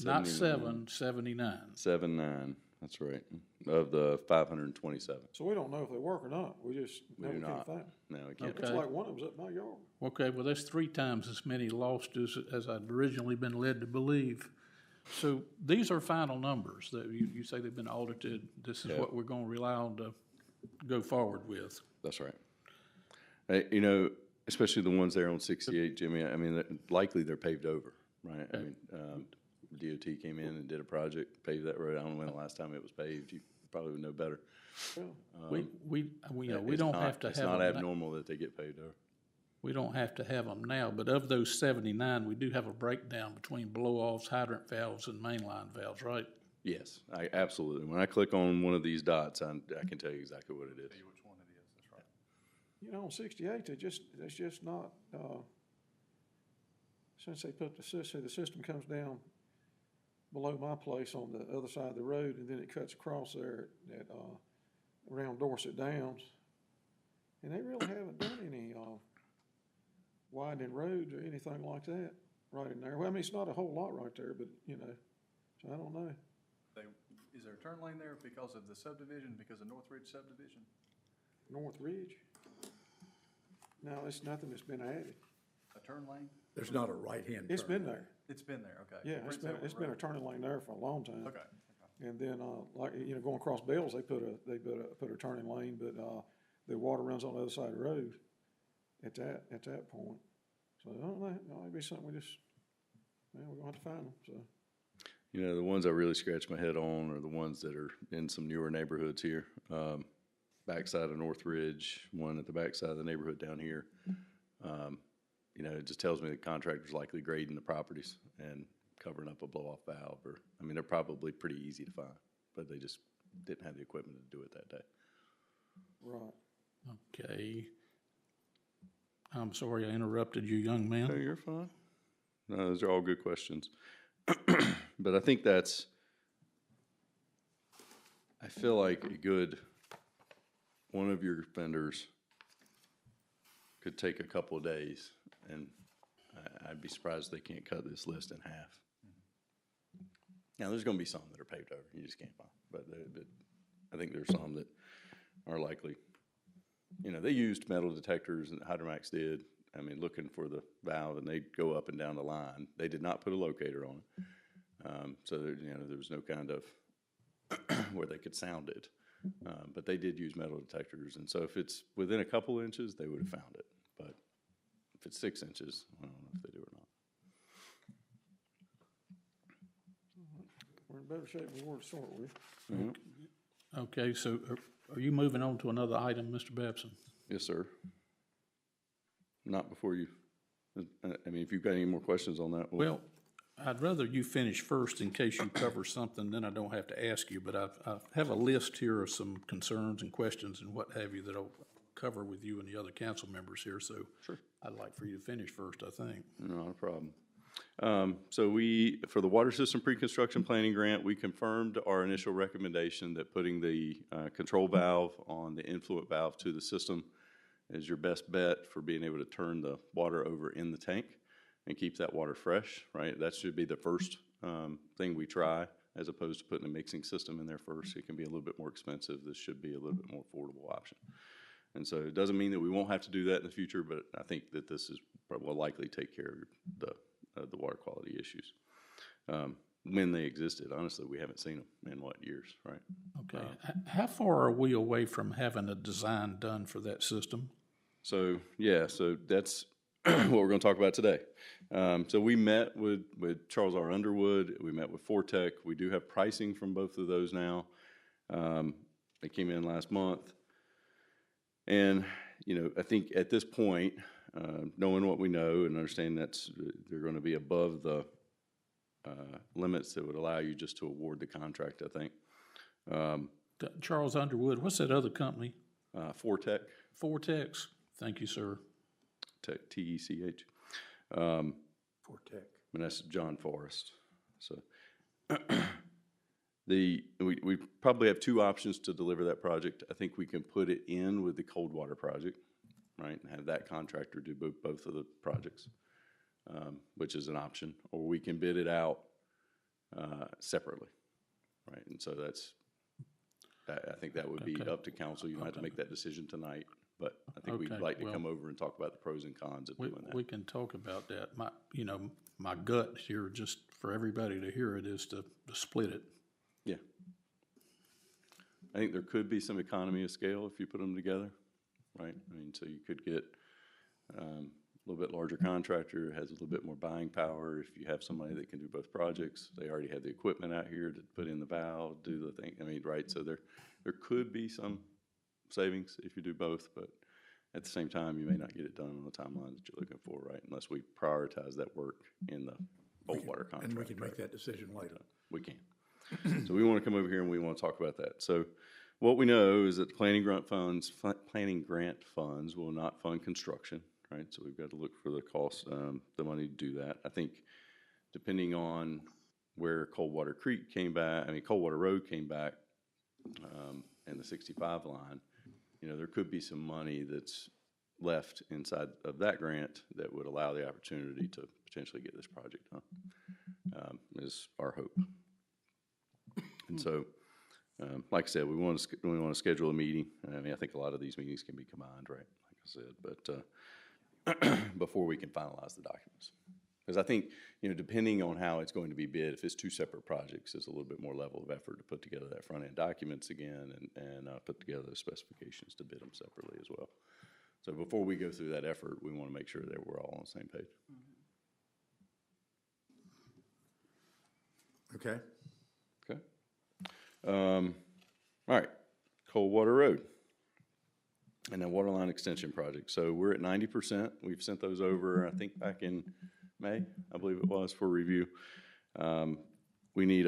Not 79. 79. 79, that's right, of the 527. So we don't know if they work or not, we just We know do we can't not. find them. No, we can't. Looks Okay. like one of them's up my yard. Okay, well, that's 3 times as many lost as I'd originally been led to believe. So these are final numbers that you say they've been audited. This is Yeah. what we're gonna rely on to go forward with. That's right. You know, especially the ones there on 68, Jimmy, I mean, likely they're paved over, right? I mean, DOT came in and did a project, paved that road. I don't know when the last time it was paved. You probably would know better. We you know, we It's don't not- have to have It's not them. abnormal that they get paved over. We don't have to have them now, but of those 79, we do have a breakdown between blow-offs, hydrant valves, and mainline valves, right? Yes, absolutely. When I click on one of these dots, I can tell you exactly what it is. Which one it is, that's right. You know, on 68, that's just not, since they put the system comes down below my place on the other side of the road, and then it cuts across there at, around Dorset Downs. And they really haven't done any, widening roads or anything like that right in there. Well, I mean, it's not a whole lot right there, but, you know, so I don't know. Is there a turn lane there because of the subdivision, because of North Ridge subdivision? North Ridge? No, it's nothing that's been added. A turn lane? There's not a right-hand turn. It's been there. It's been there, okay. Yeah, it's been a turning lane there for a long time. Okay. And then, like, you know, going across Bells, they put a turning lane, but, the water runs on the other side of the road at that point. So I don't know, it might be something we just, man, we're gonna have to find them, so. You know, the ones I really scratch my head on are the ones that are in some newer neighborhoods here. Backside of North Ridge, one at the backside of the neighborhood down here. You know, it just tells me the contractor's likely grading the properties and covering up a blow-off valve, or, I mean, they're probably pretty easy to find, but they just didn't have the equipment to do it that day. Right. Okay. I'm sorry I interrupted you, young No, man. you're fine. No, those are all good questions. But I think I feel like a good, one of your vendors could take a couple of days, and I'd be surprised they can't cut this list in half. Now, there's gonna be some that are paved over, you just can't find, but I think there's some that are likely. You know, they used metal detectors, and Hydromax did, I mean, looking for the valve, and they'd go up and down the line. They did not put a locator on it. So there, you know, there was no kind of where they could sound it. But they did use metal detectors, and so if it's within a couple inches, they would have found it. But if it's 6 inches, I don't know if they do or not. We're in better shape than we were to start with. Okay, so are you moving on to another item, Mr. Babson? Yes, sir. Not before you, I mean, if you've got any more questions on that. Well, I'd rather you finish first in case you cover something, then I don't have to ask you, but I have a list here of some concerns and questions and what have you that I'll cover with you and the other council members here, so. Sure. I'd like for you to finish first, I think. Not a problem. So for the water system pre-construction planning grant, we confirmed our initial recommendation that putting the control valve on the influent valve to the system is your best bet for being able to turn the water over in the tank and keep that water fresh, right? That should be the first thing we try, as opposed to putting a mixing system in there first. It can be a little bit more expensive. This should be a little bit more affordable option. And so it doesn't mean that we won't have to do that in the future, but I think that this will likely take care of the water quality issues. When they existed, honestly, we haven't seen them in what years, right? Okay. How far are we away from having a design done for that system? So, yeah, so that's what we're going to talk about today. So we met with Charles R. Underwood. We met with Fortec. We do have pricing from both of those now. They came in last month. And, you know, I think at this point, knowing what we know and understanding they're going to be above the limits that would allow you just to award the contract, I think. Charles Underwood, what's that other company? Fortec. Vortex. Thank you, sir. T-E-C-H. For tech. And that's John Forrest. So We probably have two options to deliver that project. I think we can put it in with the cold water project, right, and have that contractor do both of the projects, which is an option, or we can bid it out separately, right? And so I think that would be Okay. up to council. You don't have to make that decision tonight, but I think we'd Okay, like to well, come over and talk about the pros and cons of doing that. We can talk about that. My gut here, just for everybody to hear it, is to split it. Yeah. I think there could be some economy of scale if you put them together, right? I mean, so you could get a little bit larger contractor, has a little bit more buying power. If you have somebody that can do both projects, they already have the equipment out here to put in the valve, do the thing. I mean, right? So there could be some savings if you do both, but at the same time, you may not get it done on the timeline that you're looking for, right? Unless we prioritize that work in the cold water contract. And we can make right? that decision later. We can. So we want to come over here and we want to talk about that. So what we know is that the planning grant funds will not fund construction, right? So we've got to look for the cost, the money to do that. I think depending on where Coldwater Road came back, and the 65 line, there could be some money that's left inside of that grant that would allow the opportunity to potentially get this project done, is our hope. And so, like I said, we want to schedule a meeting. I mean, I think a lot of these meetings can be combined, right? Like I said, but before we can finalize the documents, because I think depending on how it's going to be bid, if it's two separate projects, there's a little bit more level of effort to put together that front end documents again and put together the specifications to bid them separately as well. So before we go through that effort, we want to make sure that we're all on the same page. Okay? Okay. All right, Coldwater Road and then waterline extension project. So we're at 90%. We've sent those over, I think, back in May, I believe it was, for review. We need,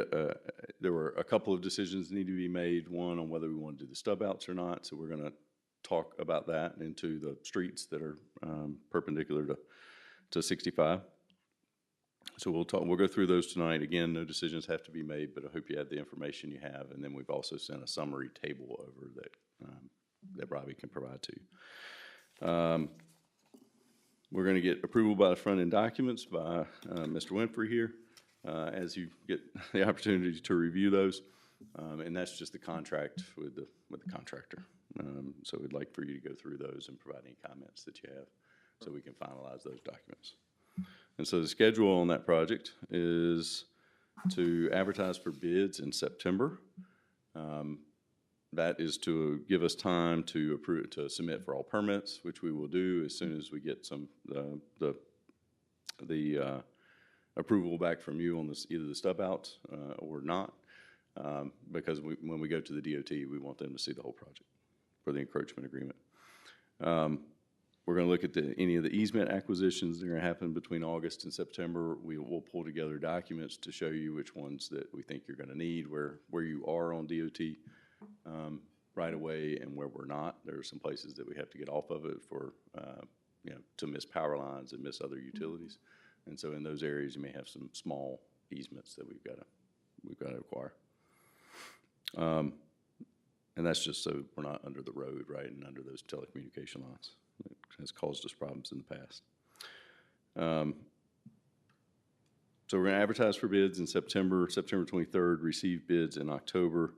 there were a couple of decisions that need to be made, one on whether we want to do the stub outs or not. So we're going to talk about that into the streets that are perpendicular to 65. So we'll go through those tonight. Again, no decisions have to be made, but I hope you have the information you have. And then we've also sent a summary table over that Robbie can provide to you. We're going to get approval by the front end documents by Mr. Winfrey here as you get the opportunity to review those. And that's just the contract with the contractor. So we'd like for you to go through those and provide any comments that you have so we can finalize those documents. And so the schedule on that project is to advertise for bids in September. That is to give us time to submit for all permits, which we will do as soon as we get some the approval back from you on this, either the stub outs or not, because when we go to the DOT, we want them to see the whole project for the encroachment agreement. We're going to look at any of the easement acquisitions that are going to happen between August and September. We'll pull together documents to show you which ones that we think you're going to need, where you are on DOT right away and where we're not. There are some places that we have to get off of it for, to miss power lines and miss other utilities. And so in those areas, you may have some small easements that we've got to acquire. And that's just so we're not under the road, right, and under those telecommunication lines. It has caused us problems in the past. So we're going to advertise for bids in September 23rd, receive bids in October.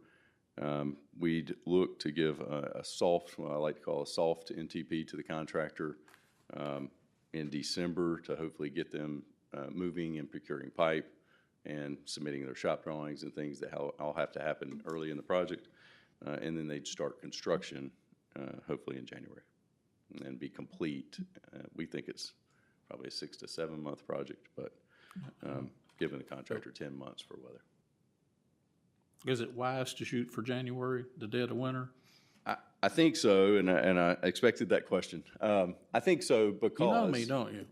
We'd look to give a soft, what I like to call a soft NTP to the contractor in December to hopefully get them moving and procuring pipe and submitting their shop drawings and things that all have to happen early in the project. And then they'd start construction hopefully in January and be complete. We think it's probably a 6 to 7 month project, but giving the contractor 10 months for weather. Is it wise to shoot for January, the dead of winter? I think so, and I expected that question. I think so because You know me, don't you?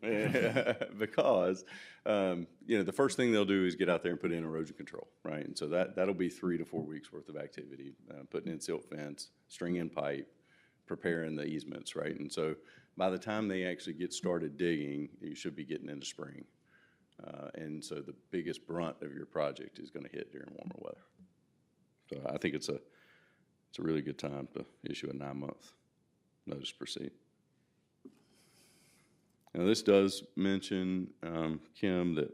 because the first thing they'll do is get out there and put in erosion control, right? And so that'll be 3 to 4 weeks worth of activity, putting in silt fence, stringing pipe, preparing the easements, right? And so by the time they actually get started digging, you should be getting into spring. And so the biggest brunt of your project is going to hit during warmer weather. So I think it's a really good time to issue a 9-month notice to proceed. Now, this does mention, Kim, that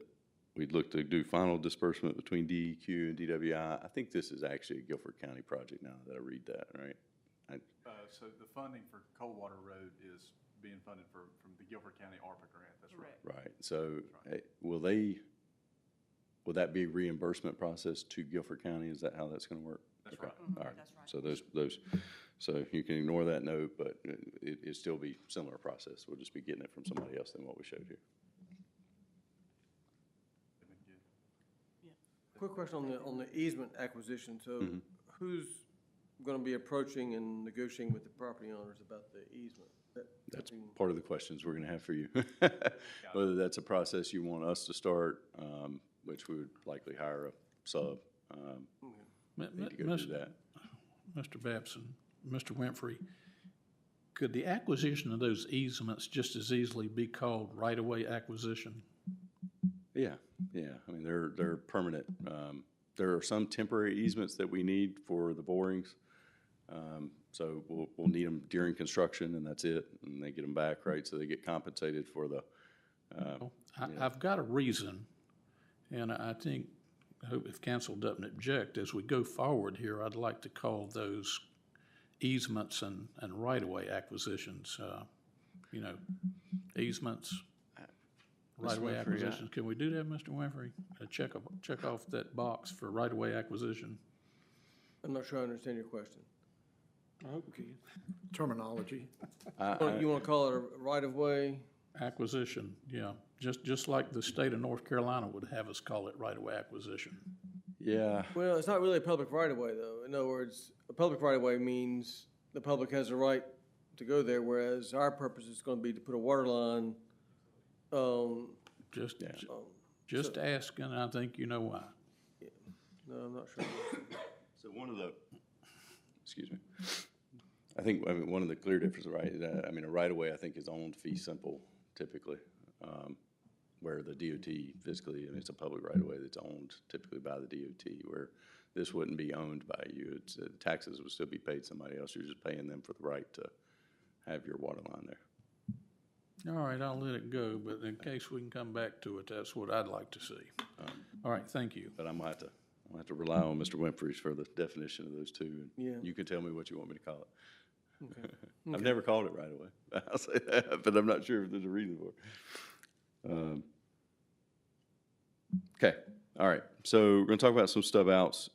we'd look to do final disbursement between DEQ and DWI. I think this is actually a Guilford County project now that I read that, right? So the funding for Coldwater Road is being funded from the Guilford County ARPA grant, that's right. Right, so will that be a reimbursement process to Guilford County? Is that how that's gonna work? That's Okay. right. All right, That's right. so so you can ignore that note, but it'd still be similar process. We'll just be getting it from somebody else than what we showed here. Quick question on the easement acquisition. So who's going to be approaching and negotiating with the property owners about the easement? That's part of the questions we're gonna have for you. Whether that's a process you want us to start, which we would likely hire a sub, need to go through that. Mr. Babson, Mr. Winfrey, could the acquisition of those easements just as easily be called right-of-way acquisition? Yeah, I mean, they're permanent. There are some temporary easements that we need for the borings. So we'll need them during construction, and that's it, and they get them back, right? So they get compensated for the, I've got a reason, and I think, I hope if council doesn't object, as we go forward here, I'd like to call those easements and right-of-way acquisitions, easements, right-of-way Winfrey, acquisitions. Can we do that, Mr. Winfrey? Check off that box for right-of-way acquisition. I'm not sure I understand your question. Okay. Terminology. You want to call it a right-of-way? Acquisition, yeah, just like the state of North Carolina would have us call it right-of-way acquisition. yeah. Well, it's not really a public right-of-way, though. In other words, a public right-of-way means the public has a right to go there, whereas our purpose is going to be to put a water line. Just asking, I think you know why. No, I'm not sure. So excuse me. I think, one of the clear differences, right, a right-of-way, I think, is owned fee simple typically, where the DOT physically, it's a public right-of-way that's owned typically by the DOT, where this wouldn't be owned by you. It's, taxes would still be paid somebody else. You're just paying them for the right to have your water line there. All right, I'll let it go, but in case we can come back to it, that's what I'd like to see. All right, thank you. But I'm gonna have to rely on Mr. Winfrey's for the definition of those two. And Yeah. you can tell me what you want me to call it. Okay. I've never called it right away. I'll say that, but I'm not sure if there's a reason for it. Okay, all right. So we're gonna talk about some stub outs.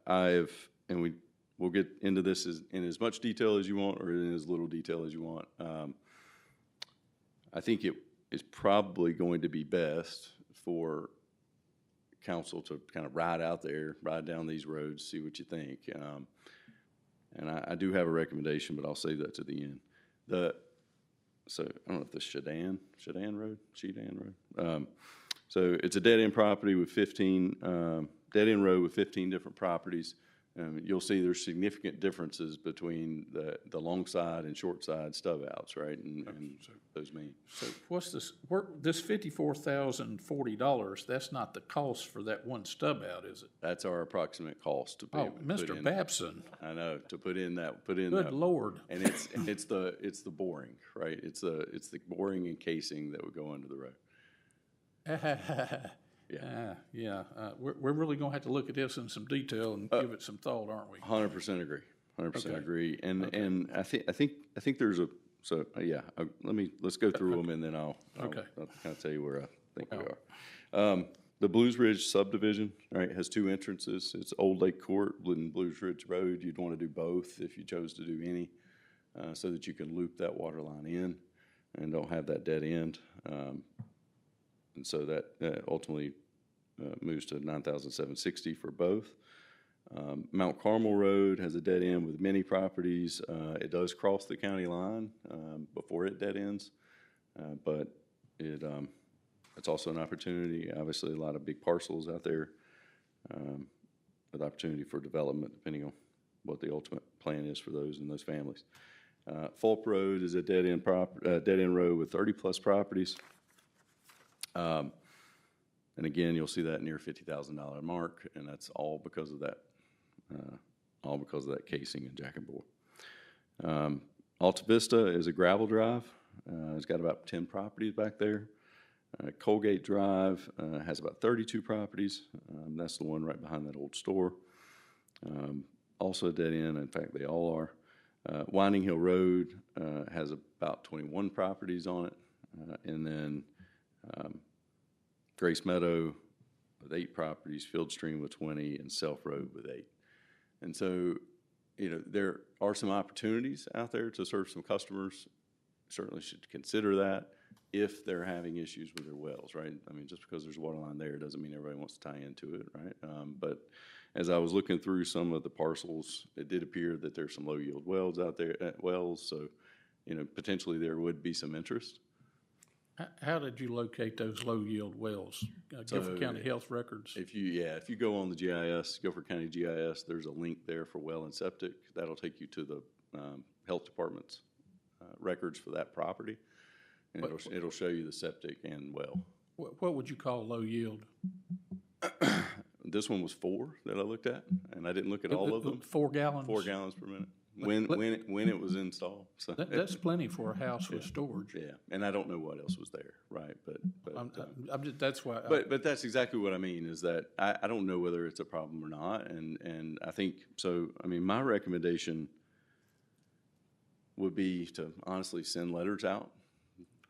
We'll get into this in as much detail as you want or in as little detail as you want. I think it is probably going to be best for council to kind of ride down these roads, see what you think. And I do have a recommendation, but I'll save that to the end. So I don't know if this Shedan Road. So it's a dead-end property with 15, dead-end road with 15 different properties. You'll see there's significant differences between the long side and short side stub outs, right? And those mean. So what's this, this $54,040, that's not the cost for that one stub out, is it? That's our approximate cost to pay. Oh, Mr. Babson. I know, to put in that. Good Lord. And it's the boring, right? It's the boring and casing that would go under the road. We're really gonna have to look at this in some detail and give it some thought, aren't we? 100% agree. 100% Okay. agree. And I think there's let's go through them and then I'll kind of tell you where I think we are. The Blues Ridge subdivision, right, has two entrances. It's Old Lake Court and Blues Ridge Road. You'd want to do both if you chose to do any, so that you can loop that water line in and don't have that dead end. And so that ultimately moves to $9,760 for both. Mount Carmel Road has a dead end with many properties. It does cross the county line before it dead ends, but it's also an opportunity. Obviously, a lot of big parcels out there with opportunity for development, depending on what the ultimate plan is for those and those families. Fulp Road is a dead end road with 30-plus properties. And again, you'll see that near $50,000 mark, and that's all because of that all because of that casing and jack and bore. Alta Vista is a gravel drive. It's got about 10 properties back there. Colgate Drive has about 32 properties. That's the one right behind that old store. Also a dead end. In fact, they all are. Winding Hill Road has about 21 properties on it. And then Grace Meadow with 8 properties, Field Stream with 20, and Self Road with 8. And so, there are some opportunities out there to serve some customers. Certainly should consider that if they're having issues with their wells, right? I mean, just because there's a water line there doesn't mean everybody wants to tie into it, right? But as I was looking through some of the parcels, it did appear that there's some low-yield wells out there, so, potentially there would be some interest. How did you locate those low-yield wells? Guilford County Health Records? If you go on the GIS, Guilford County GIS, there's a link there for well and septic. That'll take you to the health department's records for that property, and it'll show you the septic and well. What would you call low yield? This one was 4 that I looked at, and I didn't look at all of them. 4 gallons? 4 gallons per minute. When it was installed. So that's plenty for a house with storage. Yeah, and I don't know what else was there, right? But I'm just, that's why. But that's exactly what I mean, is that I don't know whether it's a problem or not, and I think so. I mean, my recommendation would be to honestly send letters out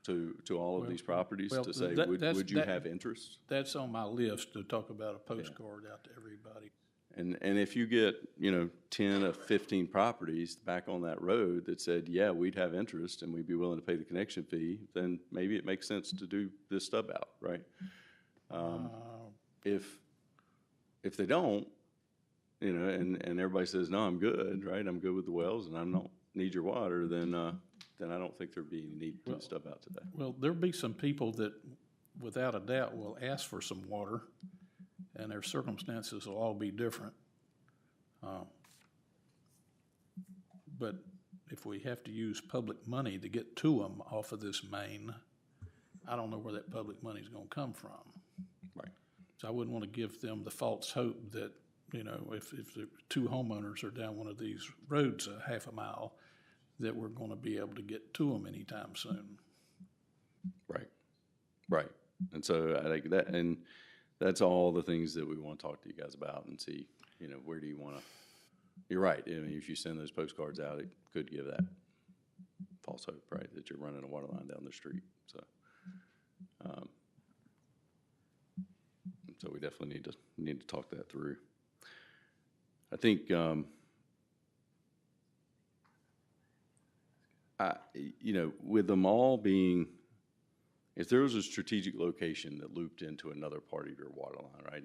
to all of these properties to say, would you have interest? That's on my list, to talk about a postcard out to everybody. And if you get, 10 of 15 properties back on that road that said, yeah, we'd have interest and we'd be willing to pay the connection fee, then maybe it makes sense to do this stub out, right? If they don't, and everybody says, no, I'm good, right? I'm good with the wells and I don't need your water, then I don't think there'd be any need to stub out today. Well, there'll be some people that, without a doubt, will ask for some water, and their circumstances will all be different. But if we have to use public money to get to them off of this main, I don't know where that public money is going to come from. Right. So I wouldn't want to give them the false hope that, if the 2 homeowners are down one of these roads a half a mile, that we're going to be able to get to them anytime soon. Right. And so I think that, and that's all the things that we want to talk to you guys about and see, where do you want to, you're right. I mean, if you send those postcards out, it could give that false hope, right, that you're running a water line down the street. So we definitely need to talk that through. I think, with them all being, if there was a strategic location that looped into another part of your water line, right,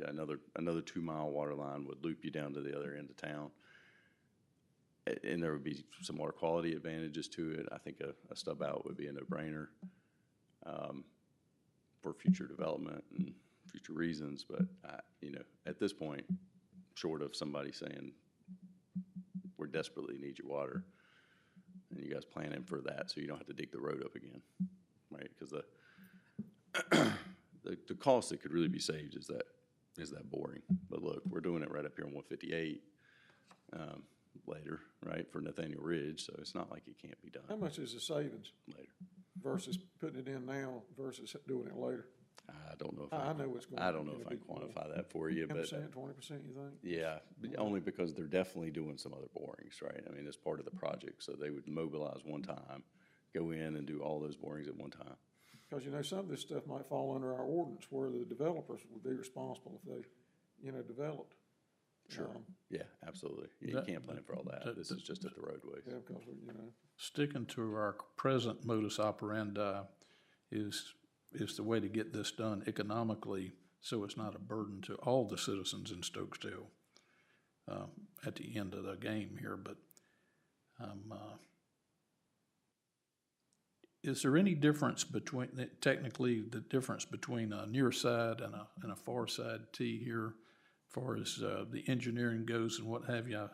another 2-mile water line would loop you down to the other end of town, and there would be some water quality advantages to it, I think a stub out would be a no-brainer for future development and future reasons. But, at this point, short of somebody saying, we desperately need your water, and you guys planning for that so you don't have to dig the road up again, right? Because the cost that could really be saved is that boring. But look, we're doing it right up here on 158 later, right, for Nathaniel Ridge, so it's not like it can't be done. How much is the savings Later. versus putting it in now versus doing it later? I don't know if I know it's going to. I don't know if I can quantify that for you, but 10%, 20%, you think? yeah, only because they're definitely doing some other borings, right? I mean, it's part of the project, so they would mobilize one time, go in and do all those borings at one time. Because, some of this stuff might fall under our ordinance where the developers would be responsible if they, developed. Sure. Yeah, absolutely. Yeah, you can't plan for all that. This is just at the roadways. Yeah, because, Sticking to our present modus operandi is the way to get this done economically, so it's not a burden to all the citizens in Stokesdale at the end of the game here. But is there any difference between, technically, the difference between a near side and a far side T here, as far as the engineering goes and what have you?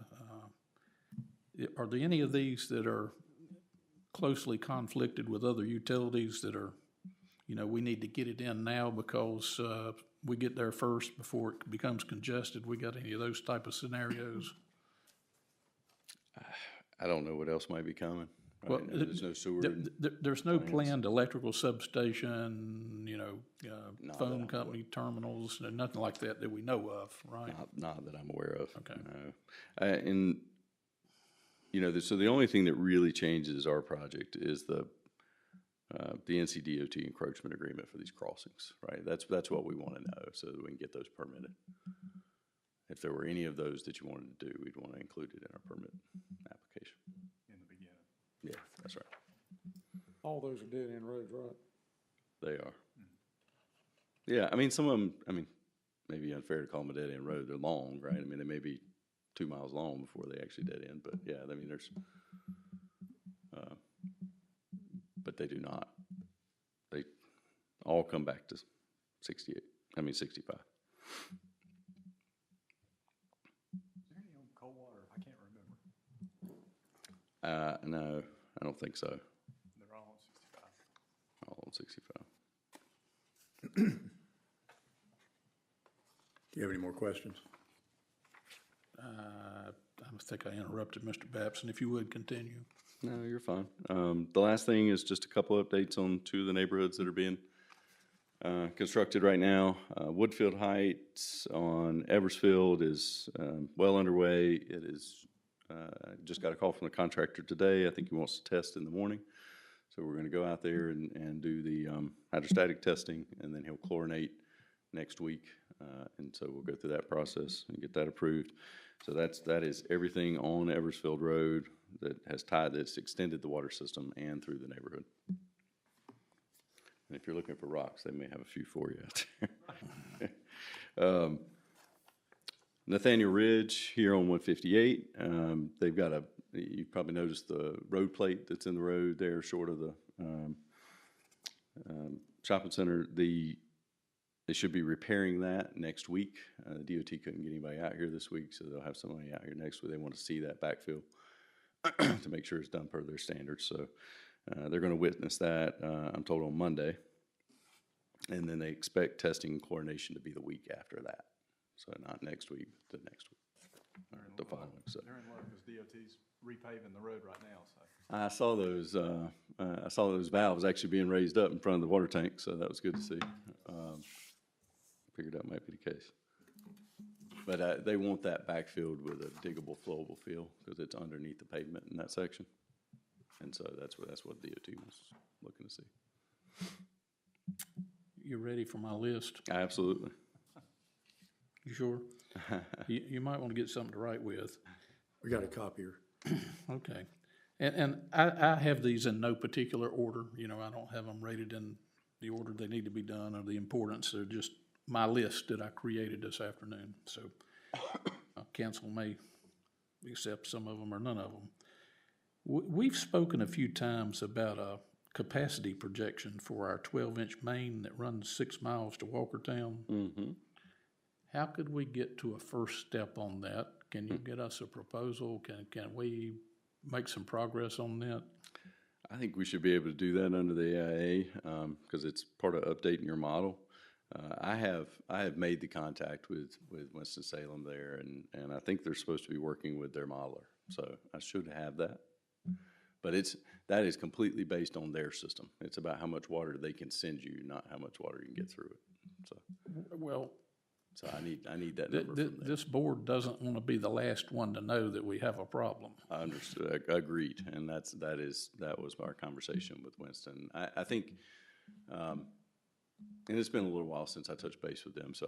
Are there any of these that are closely conflicted with other utilities that are, we need to get it in now because we get there first before it becomes congested? We got any of those type of scenarios? I don't know what else might be coming. Well, Right now, there's no sewer. There's no plans. planned electrical substation, Not that phone I'm company terminals, nothing like that we know of, right? Not that I'm aware of. Okay. No. And, so the only thing that really changes our project is the NCDOT encroachment agreement for these crossings, right? That's what we want to know so that we can get those permitted. If there were any of those that you wanted to do, we'd want to include it in our permit application. In the beginning. Yeah, that's right. All those are dead-end roads, right? They are. Yeah, I mean, some of them, maybe unfair to call them a dead-end road. They're long, right? I mean, they may be 2 miles long before they actually dead end, but yeah, I mean, but they do not. They all come back to 65. Is there any on Coldwater? I can't remember. No, I don't think so. They're all on 65. All on 65. Do you have any more questions? I think I interrupted Mr. Babson. If you would continue. No, you're fine. The last thing is just a couple of updates on 2 of the neighborhoods that are being constructed right now. Woodfield Heights on Eversfield is well underway. It is, just got a call from the contractor today. I think he wants to test in the morning. So we're going to go out there and do the hydrostatic testing, and then he'll chlorinate next week. And so we'll go through that process and get that approved. So that is everything on Eversfield Road that's extended the water system and through the neighborhood. And if you're looking for rocks, they may have a few for you out there. Nathaniel Ridge here on 158. They've got you probably noticed the road plate that's in the road there short of the shopping center. They should be repairing that next week. The DOT couldn't get anybody out here this week, so they'll have somebody out here next week. They want to see that backfill to make sure it's done per their standards. So they're going to witness that, I'm told, on Monday. And then they expect testing and chlorination to be the week after that. So not next week, but the next week, or the following. So They're in luck because DOT's repaving the road right now, so. I saw those valves actually being raised up in front of the water tank, so that was good to see. Figured that might be the case. But they want that backfilled with a diggable, flowable fill because it's underneath the pavement in that section. And so that's what DOT was looking to see. You ready for my list? Absolutely. You sure? You might want to get something to write with. We got a copier. Okay. And I have these in no particular order. I don't have them rated in the order they need to be done or the importance. They're just my list that I created this afternoon. So council may accept some of them or none of them. We've spoken a few times about a capacity projection for our 12-inch main that runs 6 miles to Walkertown. Mm-hmm. How could we get to a first step on that? Can you get us a proposal? Can we make some progress on that? I think we should be able to do that under the AIA because it's part of updating your model. I have made the contact with Winston-Salem there, and I think they're supposed to be working with their modeler. So I should have that. But that is completely based on their system. It's about how much water they can send you, not how much water you can get through it. So I need that number from them. This board doesn't want to be the last one to know that we have a problem. I understood. Agreed. And that was our conversation with Winston. I think, and it's been a little while since I touched base with them, so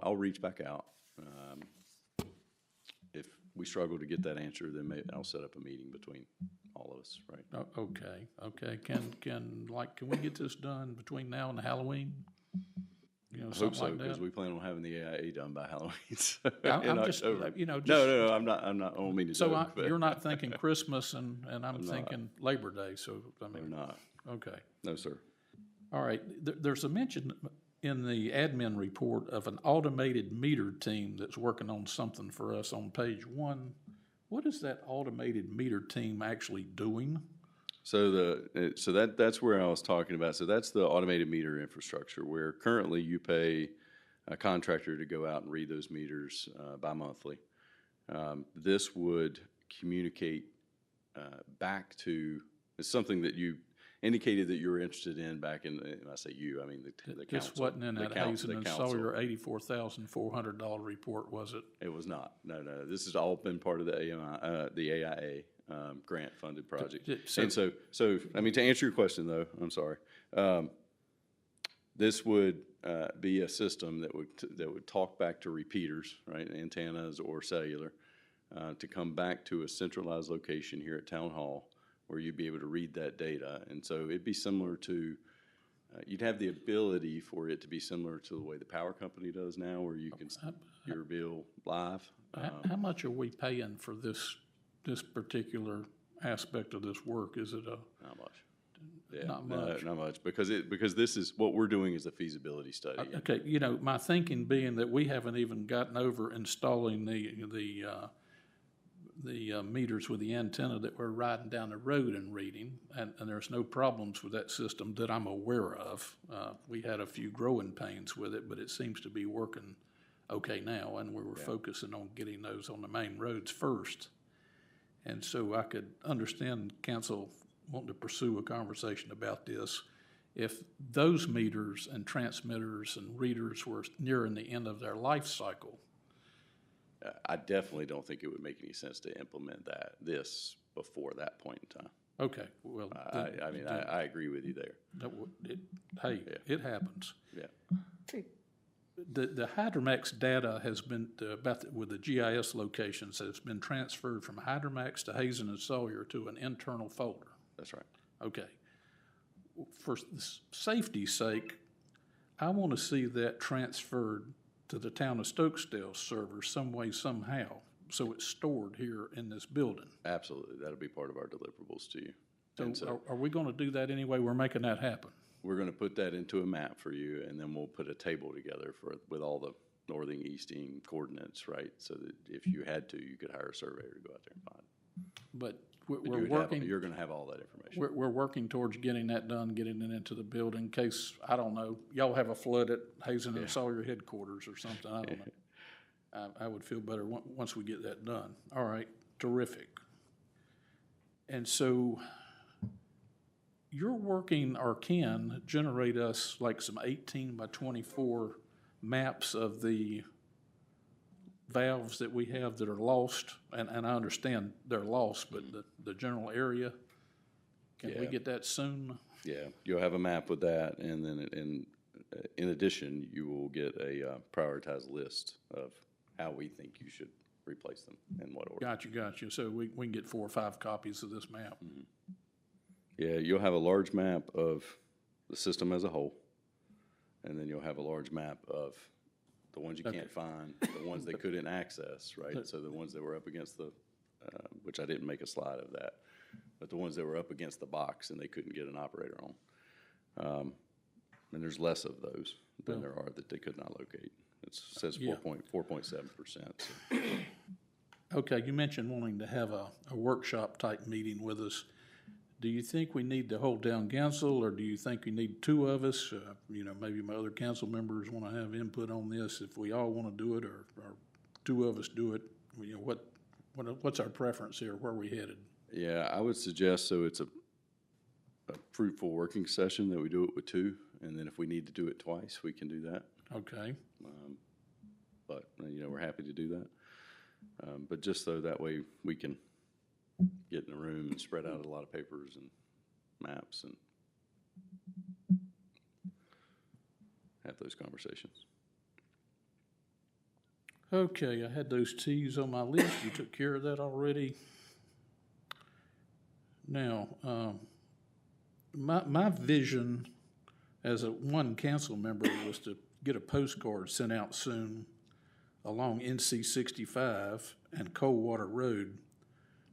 I'll reach back out. If we struggle to get that answer, then maybe I'll set up a meeting between all of us, right? Okay. Can we get this done between now and Halloween? I hope so, like because we plan on having the AIA done by Halloween. So I'm in just, October. No, I'm not. I don't mean to. So joke, but you're not thinking Christmas, and I'm I'm thinking Labor Day. So They're not. Okay. No, sir. All right. There's a mention in the admin report of an automated meter team that's working on something for us on page 1. What is that automated meter team actually doing? So that's where I was talking about. So that's the automated meter infrastructure, where currently you pay a contractor to go out and read those meters bi-monthly. This would communicate back to, it's something that you indicated that you were interested in back in, and I say you, I mean the council. This wasn't in the that coun- Hazen the and council. Sawyer $84,400 report, was it? It was not. No. This has all been part of the AIA grant-funded project. And so, I mean, to answer your question, though, I'm sorry. This would be a system that would talk back to repeaters, right, antennas or cellular, to come back to a centralized location here at Town Hall where you'd be able to read that data. And so it'd be similar to, you'd have the ability for it to be similar to the way the power company does now, where you can your bill live. How much are we paying for this particular aspect of this work? Is it Not much. Yeah, Not no, much. not much, because this is, what we're doing is a feasibility study. okay, you know, my thinking being that we haven't even gotten over installing the meters with the antenna that we're riding down the road and reading, and there's no problems with that system that I'm aware of. We had a few growing pains with it, but it seems to be working okay now, and we were focusing on getting those on the main roads first. And so I could understand council wanting to pursue a conversation about this. If those meters and transmitters and readers were nearing the end of their life cycle, I definitely don't think it would make any sense to implement this before that point in time. okay, well. I agree with you there. Hey, it happens. Yeah. The Hydromax data has been, with the GIS locations, has been transferred from Hydromax to Hazen and Sawyer to an internal folder. That's right. Okay. For safety's sake, I want to see that transferred to the town of Stokesdale server some way, somehow, so it's stored here in this building. Absolutely. That'll be part of our deliverables to you. So are we going to do that anyway? We're making that happen. We're going to put that into a map for you, and then we'll put a table together with all the northing, easting coordinates, right? So that if you had to, you could hire a surveyor to go out there and find it. But But we're working. you're going to have all that information. We're working towards getting that done, getting it into the building, in case, I don't know, y'all have a flood at Hazen and Sawyer headquarters or something, I don't know. I would feel better once we get that done. All right, terrific. And so you're working, or can generate us like some 18 by 24 maps of the valves that we have that are lost, and I understand they're lost, but the general area, can we Yeah. get that soon? Yeah, you'll have a map with that, and then in addition, you will get a prioritized list of how we think you should replace them, in what order. Got you. So we can get 4 or 5 copies of this map. Yeah, you'll have a large map of the system as a whole, and then you'll have a large map of the ones you can't find, the ones they couldn't access, right? So the ones that were up against the, which I didn't make a slide of that, but the ones that were up against the box and they couldn't get an operator on. And there's less of those than there are that they could not locate. It says 4.7%. So. Okay, you mentioned wanting to have a workshop type meeting with us. Do you think we need to hold down council, or do you think we need 2 of us? Maybe my other council members want to have input on this, if we all want to do it, or 2 of us do it. What's our preference here? Where are we headed? Yeah, I would suggest, so it's a fruitful working session, that we do it with 2, and then if we need to do it twice, we can do that. Okay. But, we're happy to do that. But just so that way we can get in a room and spread out a lot of papers and maps and have those conversations. Okay, I had those T's on my list. You took care of that already. Now, my vision as one council member was to get a postcard sent out soon along NC 65 and Coldwater Road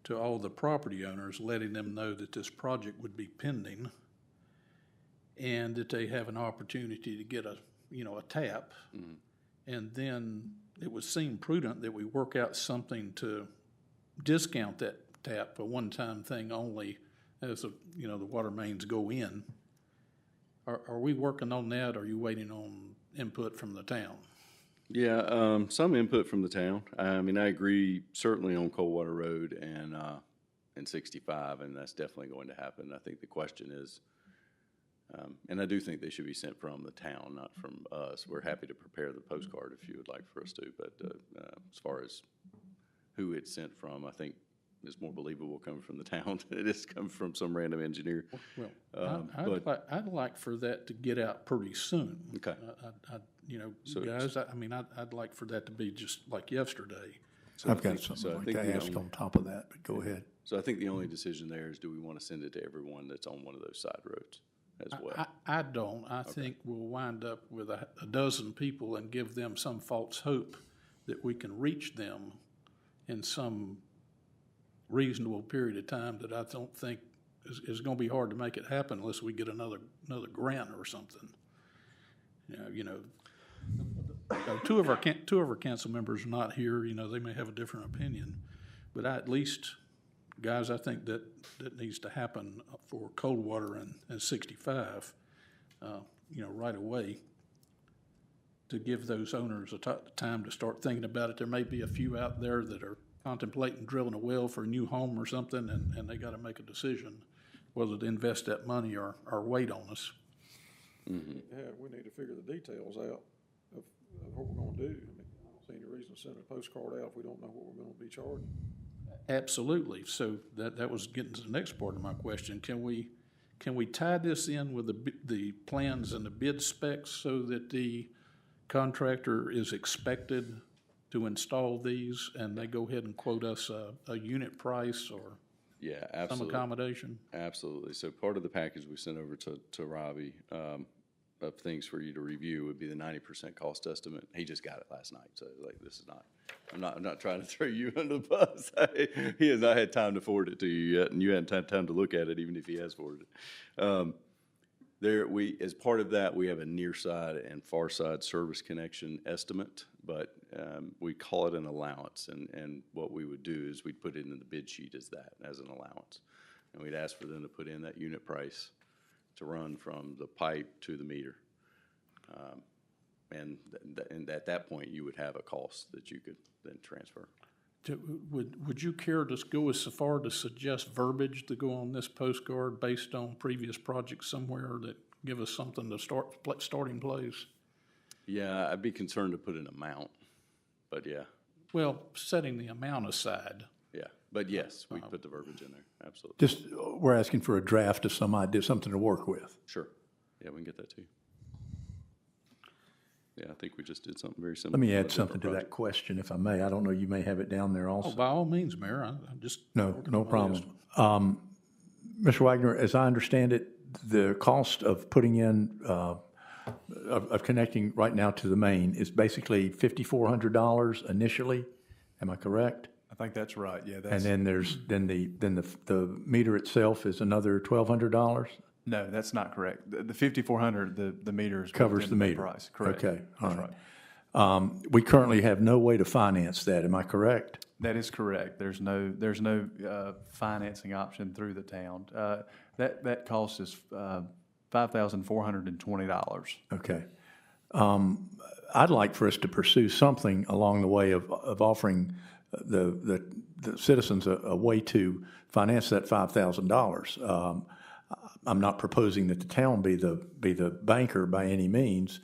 to all the property owners, letting them know that this project would be pending and that they have an opportunity to get a tap. Mm-hmm. And then it would seem prudent that we work out something to discount that tap, a one-time thing only, as the water mains go in. Are we working on that, or are you waiting on input from the town? Yeah, some input from the town. I mean, I agree certainly on Coldwater Road and 65, and that's definitely going to happen. I think the question is, and I do think they should be sent from the town, not from us. We're happy to prepare the postcard if you would like for us to, but as far as who it's sent from, I think it's more believable coming from the town than it is coming from some random engineer. Well, I'd like for that to get out pretty soon. Okay. You know, So- guys, I mean, I'd like for that to be just like yesterday. I've got so I something like think to the ask only- on top of that, but go ahead. So I think the only decision there is, do we want to send it to everyone that's on one of those side roads as well? I don't. I think we'll wind up with a dozen people and give them some false hope that we can reach them in some reasonable period of time that I don't think is going to be hard to make it happen unless we get another grant or something. Two of our council members are not here. You know, they may have a different opinion, but at least, guys, I think that needs to happen for Coldwater and 65. You know, right away, to give those owners time to start thinking about it. There may be a few out there that are contemplating drilling a well for a new home or something, and they got to make a decision whether to invest that money or wait on us. Yeah, we need to figure the details out of what we're gonna do. I mean, I don't see any reason to send a postcard out if we don't know what we're gonna be charging. Absolutely. So that was getting to the next part of my question. Can we tie this in with the plans and the bid specs so that the contractor is expected to install these and they go ahead and quote us a unit price or Yeah, some absolutely. accommodation? Absolutely. So part of the package we sent over to Robbie, of things for you to review would be the 90% cost estimate. He just got it last night, so like, this is not, I'm not trying to throw you under the bus. He has not had time to forward it to you yet, and you hadn't had time to look at it, even if he has forwarded it. As part of that, we have a near side and far side service connection estimate, but we call it an allowance, and what we would do is we'd put it in the bid sheet as an allowance. And we'd ask for them to put in that unit price to run from the pipe to the meter. And at that point, you would have a cost that you could then transfer. Would you care to go so far to suggest verbiage to go on this postcard based on previous projects somewhere that give us something to starting place? Yeah, I'd be concerned to put an amount, but yeah, Well, setting the amount aside. yeah. But yes, we put the verbiage in there, absolutely. Just, we're asking for a draft of some idea, something to work with. Sure. Yeah, we can get that too. Yeah, I think we just did something very similar. Let me to a add different something to project. that question, if I may. I don't know, you may have it down there Oh, also. by all means, Mayor, I'm just. No, working no on my problem. list. Mr. Wagner, as I understand it, the cost of putting in, of connecting right now to the main is basically $5,400 initially. Am I correct? I think that's right, yeah. And That's, then the meter itself is another $1,200? no, that's not correct. The 5,400, the meter is. Covers within the meter? Price, correct. Okay, all That's right. We currently have no way to finance that, am I correct? That is correct. There's no financing option through the town. That cost is $5,420. Okay. I'd like for us to pursue something along the way of offering the citizens a way to finance that $5,000. I'm not proposing that the town be the banker by any means,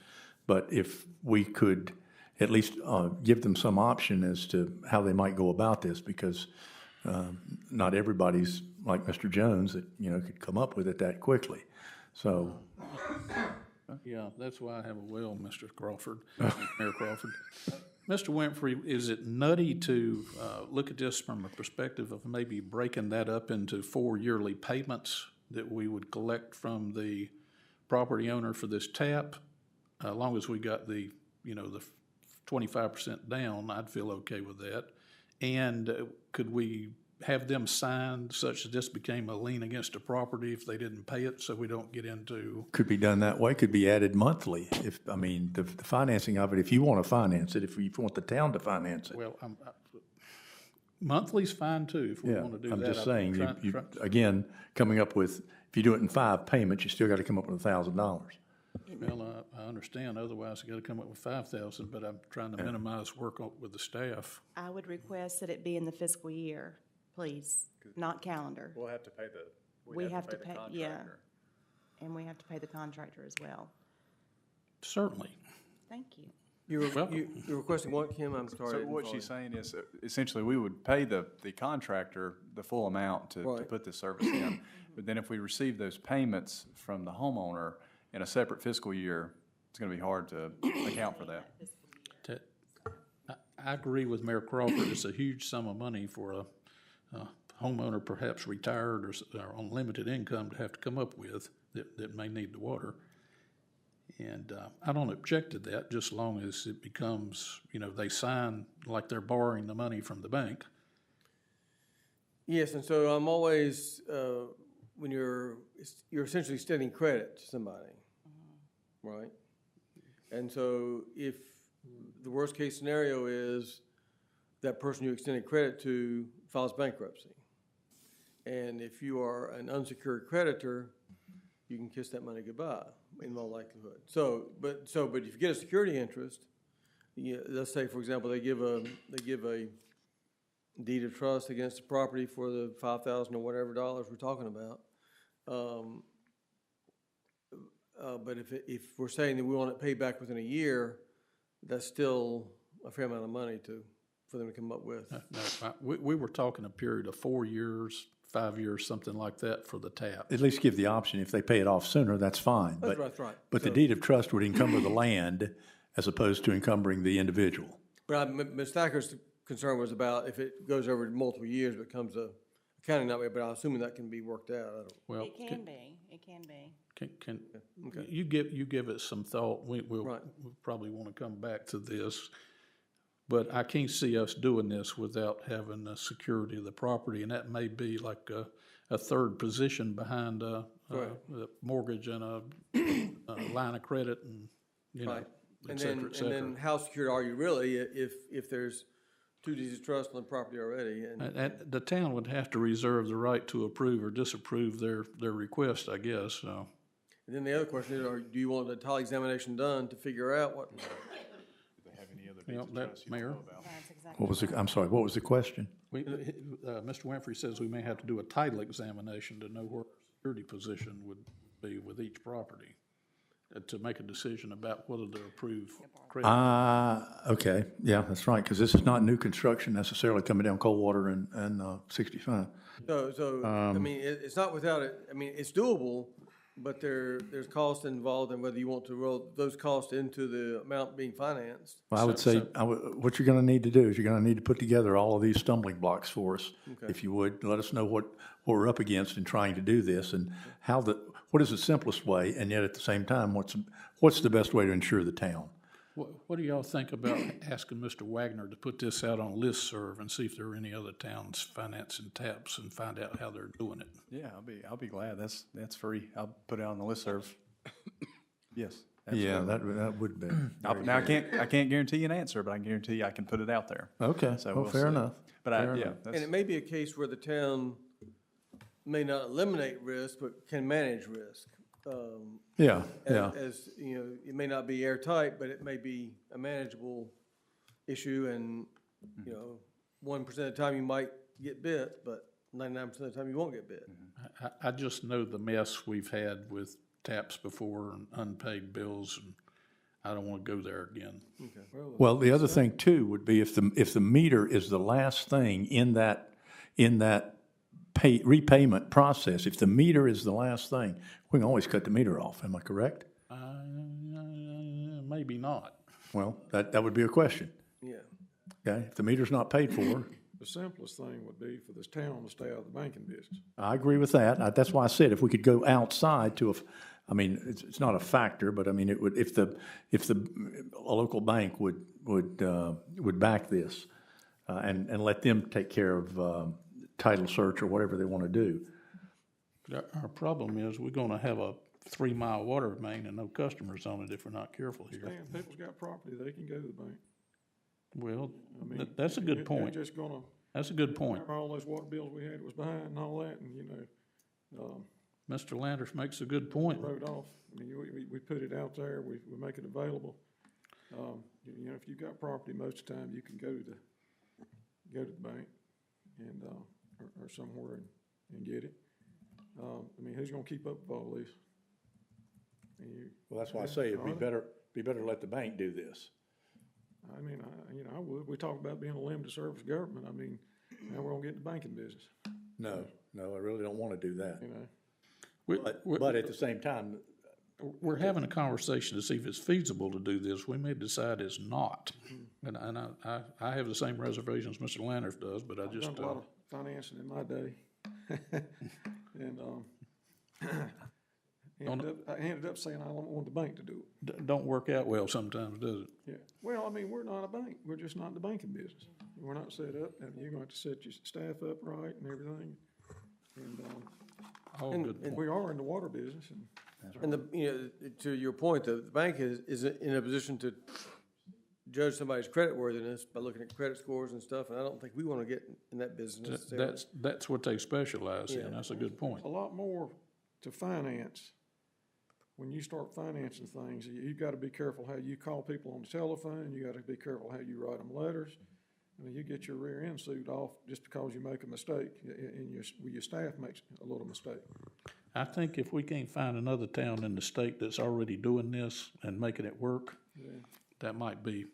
but if we could at least give them some option as to how they might go about this, because not everybody's like Mr. Jones that, could come up with it that quickly. So, Yeah, that's why I have a will, Mr. Crawford, Mayor Crawford. Mr. Winfrey, is it nutty to look at this from a perspective of maybe breaking that up into 4 yearly payments that we would collect from the property owner for this tap? As long as we got the 25% down, I'd feel okay with that. And could we have them signed such that this became a lien against the property if they didn't pay it, so we don't get into? could be done that way, could be added monthly. The financing of it, if you want to finance it, if you want the town to finance it. Well, monthly's fine too, if we Yeah, want to do that. I'm just I'm saying, trying- again, coming up with, if you do it in 5 payments, you still got to come up with $1,000. Well, I understand, otherwise I gotta come up with 5,000, but I'm trying to minimize work with the staff. I would request that it be in the fiscal year, please, not calendar. We'll have to pay We have to pay, yeah. And we have to pay the contractor as well. Certainly. Thank you. You're requesting what, Kim? I'm sorry. I So didn't what follow she's you. saying is essentially we would pay the contractor the full amount to Right. put this service in. But then if we receive those payments from the homeowner in a separate fiscal year, it's gonna be hard to account for that. I agree with Mayor Crawford, it's a huge sum of money for a homeowner perhaps retired or on limited income to have to come up with that may need the water. And I don't object to that, just as long as it becomes, they sign like they're borrowing the money from the bank. Yes, and so I'm always, when you're essentially extending credit to somebody, right? And so if the worst-case scenario is that person you extended credit to files bankruptcy, and if you are an unsecured creditor, you can kiss that money goodbye in all likelihood. But if you get a security interest, let's say, for example, they give a deed of trust against the property for the $5,000 or whatever dollars we're talking about. But if we're saying that we want it paid back within a year, that's still a fair amount of money for them to come up with. No, we were talking a period of 4 years, 5 years, something like that for the tap. At least give the option. If they pay it off sooner, that's fine. That's right. But the deed of trust would encumber the land as opposed to encumbering the individual. But Ms. Thacker's concern was about if it goes over multiple years, it becomes a accounting nightmare, but I'm assuming that can be worked out. Well, It can be. Can you give it some thought? We'll Right. probably want to come back to this. But I can't see us doing this without having the security of the property, and that may be like a third position behind a mortgage and a line of credit and, Right. et And cetera, et cetera. then how secured are you really if there's two deeds of trust on the property already? And the town would have to reserve the right to approve or disapprove their request, I guess, so. And then the other question is, do you want the title examination done to figure out what? Mayor, That's exactly. What was I'm sorry, what was the question? Mr. Winfrey says we may have to do a title examination to know where our security position would be with each property to make a decision about whether to approve credit. Okay, yeah, that's right, because this is not new construction necessarily coming down Coldwater and 65. I mean, it's not without it, I mean, it's doable, but there's cost involved in whether you want to roll those costs into the amount being financed. Well, I would say, what you're gonna need to do is you're gonna need to put together all of these stumbling blocks for us. Okay. If you would, let us know what we're up against in trying to do this and what is the simplest way, and yet at the same time, what's the best way to insure the town? What do y'all think about asking Mr. Wagner to put this out on listserv and see if there are any other towns financing taps and find out how they're doing it? Yeah, I'll be glad. That's free. I'll put it on the listserv. Yes. Yeah, absolutely. that would be. Now, I can't guarantee you an answer, but I can guarantee you I can put it out there. Okay, So well, we'll fair see. enough. But Fair yeah, enough. And it may be a case where the town may not eliminate risk, but can manage risk. Yeah, yeah. As, it may not be airtight, but it may be a manageable issue, and, 1% of the time you might get bit, but 99% of the time you won't get bit. I just know the mess we've had with taps before and unpaid bills, and I don't want to go there again. Well, the other thing too would be if the meter is the last thing in that repayment process, if the meter is the last thing, we can always cut the meter off. Am I correct? Maybe not. Well, that would be a question. Yeah. Okay, if the meter's not paid for, The simplest thing would be for this town to stay out of the banking business. I agree with that. That's why I said if we could go outside to I mean, it's not a factor, but I mean, it would, if a local bank would back this, and let them take care of, title search or whatever they want to do. Our problem is we're gonna have a 3-mile water main and no customers on it if we're not careful here. Stan, people's got property, they can go to the bank. Well, I mean, that's a good they're point. just gonna, That's a good point. remember all those water bills we had was behind and all that, and Mr. Landers makes a good point. Wrote off. I mean, we put it out there, we make it available. You know, if you've got property, most of the time, you can go to the bank and, or somewhere and get it. I mean, who's gonna keep up with all this? Well, that's why I say it'd be better to let the bank do this. I mean, I would. We talk about being a limited service government. I mean, now we're gonna get in the banking business, No, I really don't want to do that. you know? But at the same time, We're having a conversation to see if it's feasible to do this. We may decide it's not. And I have the same reservations Mr. Landers does, but I I've just, done a lot of financing in my day. And, I ended up saying I don't want the bank to do it. don't work out well sometimes, does it? Yeah, well, I mean, we're not a bank, we're just not in the banking business. We're not set up, and you're gonna have to set your staff up right and everything. And, All And- good points. we are in the water business, and And to your point, the bank is in a position to judge somebody's creditworthiness by looking at credit scores and stuff, and I don't think we want to get in that business necessarily. That's what they specialize in. Yeah. That's a good point. a lot more to finance. When you start financing things, you've gotta be careful how you call people on the telephone, you gotta be careful how you write them letters. I mean, you get your rear end sued off just because you make a mistake, and your staff makes a little mistake. I think if we can't find another town in the state that's already doing this and making it work, Yeah. that might be.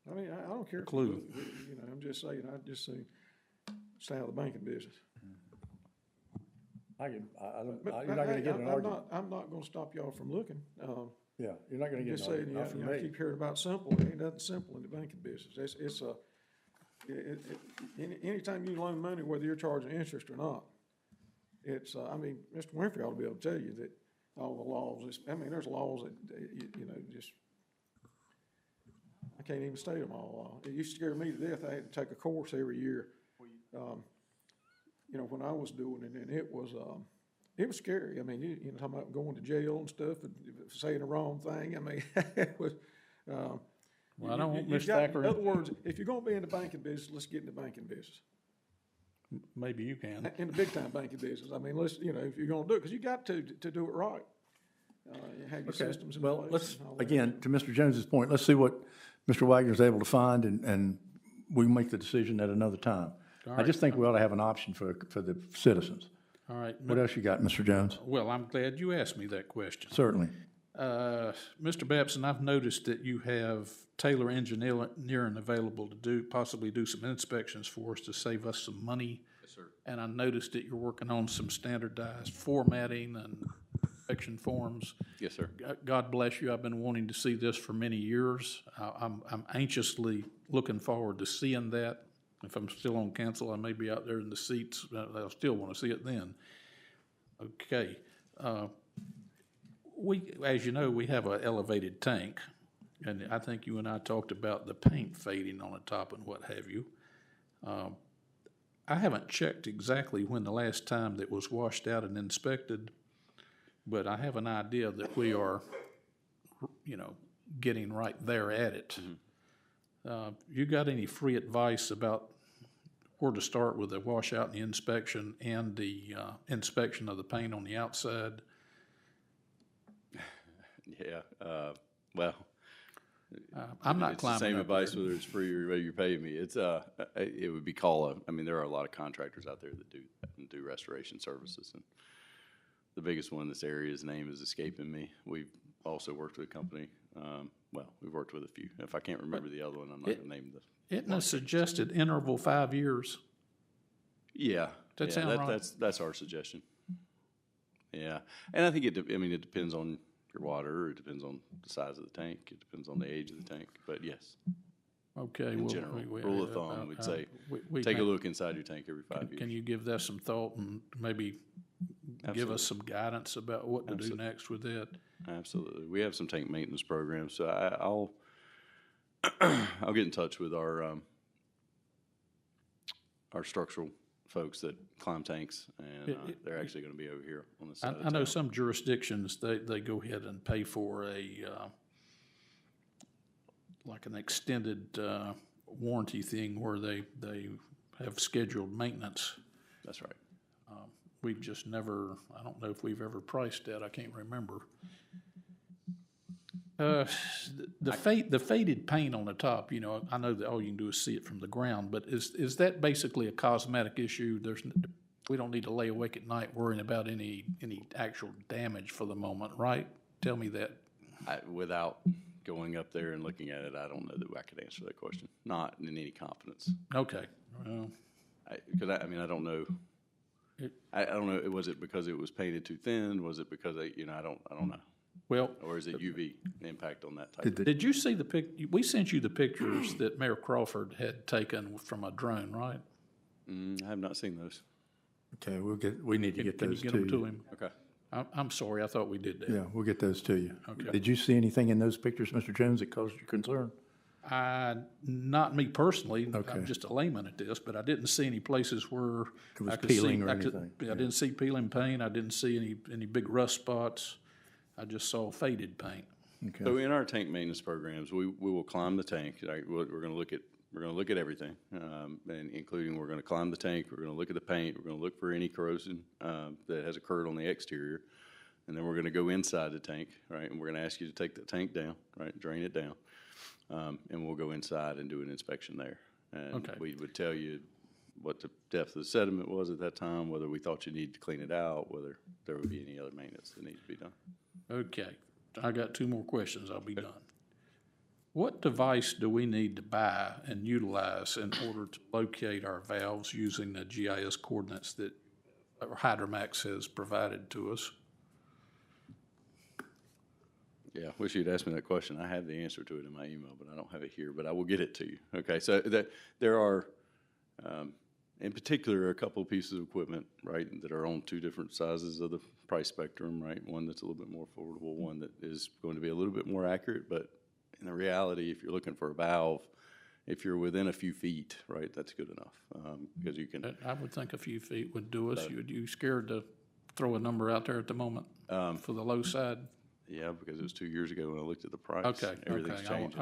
I mean, I don't care. if Clue. you do it, you know, I'm just saying, I'd just say, stay out of the banking business. you're But not gonna get an argument. I'm not gonna stop y'all from looking. Yeah, you're not gonna I'm get just an saying, argument, not from you know, I me. keep hearing about simple, there ain't nothing simple in the banking business. Anytime you loan money, whether you're charging interest or not, I mean, Mr. Winfrey ought to be able to tell you that all the laws, there's laws that, you know, just, I can't even state them all. It used to scare me to death. I had to take a course every year. You know, when I was doing it, and it was scary. I mean, you know, talking about going to jail and stuff, and saying the wrong thing. I mean, it was, Well, I don't want you Ms. got- Thacker. In other words, if you're gonna be in the banking business, let's get in the banking business. Maybe you can. In the big-time banking business. I mean, let's, you know, if you're gonna do it, because you got to do it right. You have your systems in place. Well, let's, and all that. again, to Mr. Jones's point, let's see what Mr. Wagner's able to find, and we can make the decision at another time. I just think we ought to have an option for the citizens. All right. What else you got, Mr. Jones? Well, I'm glad you asked me that question. Certainly. Mr. Babson, I've noticed that you have Taylor Engineering available to possibly do some inspections for us to save us some money. Yes, sir. And I noticed that you're working on some standardized formatting and inspection forms. Yes, sir. God bless you. I've been wanting to see this for many years. I'm anxiously looking forward to seeing that. If I'm still on council, I may be out there in the seats. I'll still want to see it then. Okay. As you know, we have an elevated tank, and I think you and I talked about the paint fading on the top and what have you. I haven't checked exactly when the last time that was washed out and inspected, but I have an idea that we are, you know, getting right there at it. You got any free advice about where to start with the washout and the inspection and the inspection of the paint on the outside? Yeah, well. I'm not It's climbing the same up advice there. whether it's free or whether you're paying me. It would be I mean, there are a lot of contractors out there that do that and do restoration services. And the biggest one in this area's name is escaping me. We've also worked with a company, we've worked with a few. If I can't remember the other one, I'm not gonna name the. Isn't a suggested interval 5 years? Yeah. That yeah, sound right? That's our suggestion. Yeah, and I think it depends on your water, it depends on the size of the tank, it depends on the age of the tank, but yes, Okay. in well, general, we- rule of thumb, we'd say, we take a can- look inside your tank every 5 years. Can you give that some thought and maybe give Absolutely. us some guidance about what to do Absolutely. next with that? Absolutely. We have some tank maintenance programs, so I'll I'll get in touch with our structural folks that climb tanks, and they're actually going to be over here on the side of I know town. some jurisdictions, they go ahead and pay for like an extended warranty thing where they have scheduled maintenance. That's right. we've just never, I don't know if we've ever priced that, I can't remember. The faded paint on the top, you know, I know that all you can do is see it from the ground, but is that basically a cosmetic issue? We don't need to lay awake at night worrying about any actual damage for the moment, right? Tell me that. Without going up there and looking at it, I don't know that I could answer that question, not in any confidence. Okay, well, Because I don't know. I don't know, was it because it was painted too thin? Was it because, I don't know. well, Or is it UV impact on that type? did you see we sent you the pictures that Mayor Crawford had taken from a drone, right? I have not seen those. Okay, we need to get Can you those get to them to you. him? Okay. I'm sorry, I thought we did that. Yeah, we'll get those to you. Okay. Did you see anything in those pictures, Mr. Jones, that caused you concern? Not me personally, Okay. I'm just a layman at this, but I didn't see any places where It was I could see. peeling or anything, I yeah. didn't see peeling paint, I didn't see any big rust spots, I just saw faded paint. Okay. So in our tank maintenance programs, we will climb the tank, right? We're gonna look at everything, and including, we're gonna climb the tank, we're gonna look at the paint, we're gonna look for any corrosion, that has occurred on the exterior. And then we're gonna go inside the tank, right? And we're gonna ask you to take the tank down, right? Drain it down. And we'll go inside and do an inspection there. And Okay. we would tell you what the depth of the sediment was at that time, whether we thought you needed to clean it out, whether there would be any other maintenance that needs to be done. Okay, I got two more questions, I'll be done. What device do we need to buy and utilize in order to locate our valves using the GIS coordinates that Hydromax has provided to us? Yeah, wish you'd asked me that question. I have the answer to it in my email, but I don't have it here, but I will get it to you. Okay, so there are, in particular, a couple of pieces of equipment, right, that are on two different sizes of the price spectrum, right? One that's a little bit more affordable, one that is going to be a little bit more accurate, but in the reality, if you're looking for a valve, if you're within a few feet, right, that's good enough, because you can. I would think a few feet would do us. You scared to throw a number out there at the moment for the low side? Yeah, because it was 2 years ago when I looked at the price. Okay, Everything's okay. changing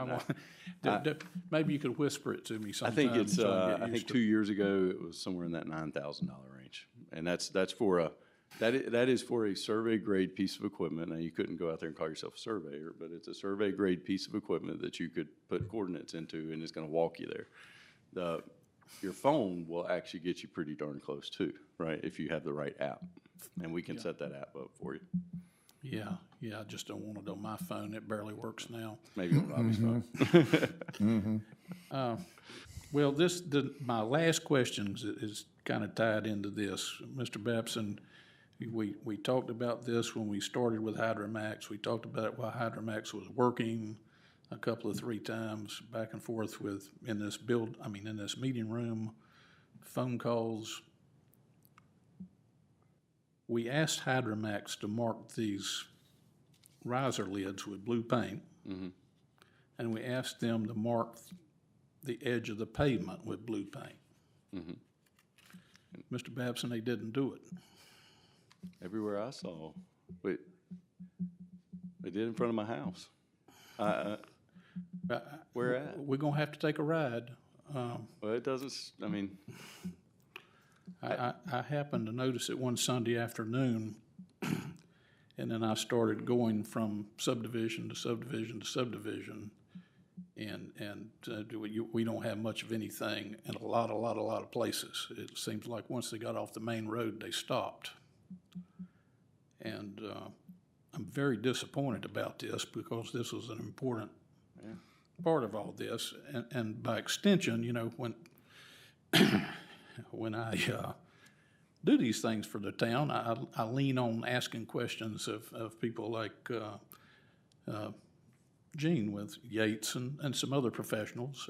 now. Maybe you could whisper it to me I sometime. think it's, so I I get think used to 2 years ago, it was somewhere in that $9,000 range. And that's for that is for a survey grade piece of equipment. Now, you couldn't go out there and call yourself a surveyor, but it's a survey grade piece of equipment that you could put coordinates into, and it's gonna walk you there. Your phone will actually get you pretty darn close too, right? If you have the right app, and we can set that app up for you. Yeah, I just don't want it on my phone. It barely works now. Maybe on Bobby's phone. Well, my last question is kind of tied into this. Mr. Babson, we talked about this when we started with Hydromax. We talked about it while Hydromax was working a couple of 3 times back and forth in this meeting room, phone calls. We asked Hydromax to mark these riser lids with blue paint, and we asked them to mark the edge of the pavement with blue paint. Mr. Babson, they didn't do it. Everywhere I saw, wait, they did in front of my house. Where at? We're gonna have to take a ride. Well, it doesn't, I happened to notice it one Sunday afternoon, and then I started going from subdivision to subdivision to subdivision, and we don't have much of anything in a lot of places. It seems like once they got off the main road, they stopped. And I'm very disappointed about this because this was an important part of all this, and by extension, you know, when I do these things for the town, I lean on asking questions of people like Gene with Yates and some other professionals,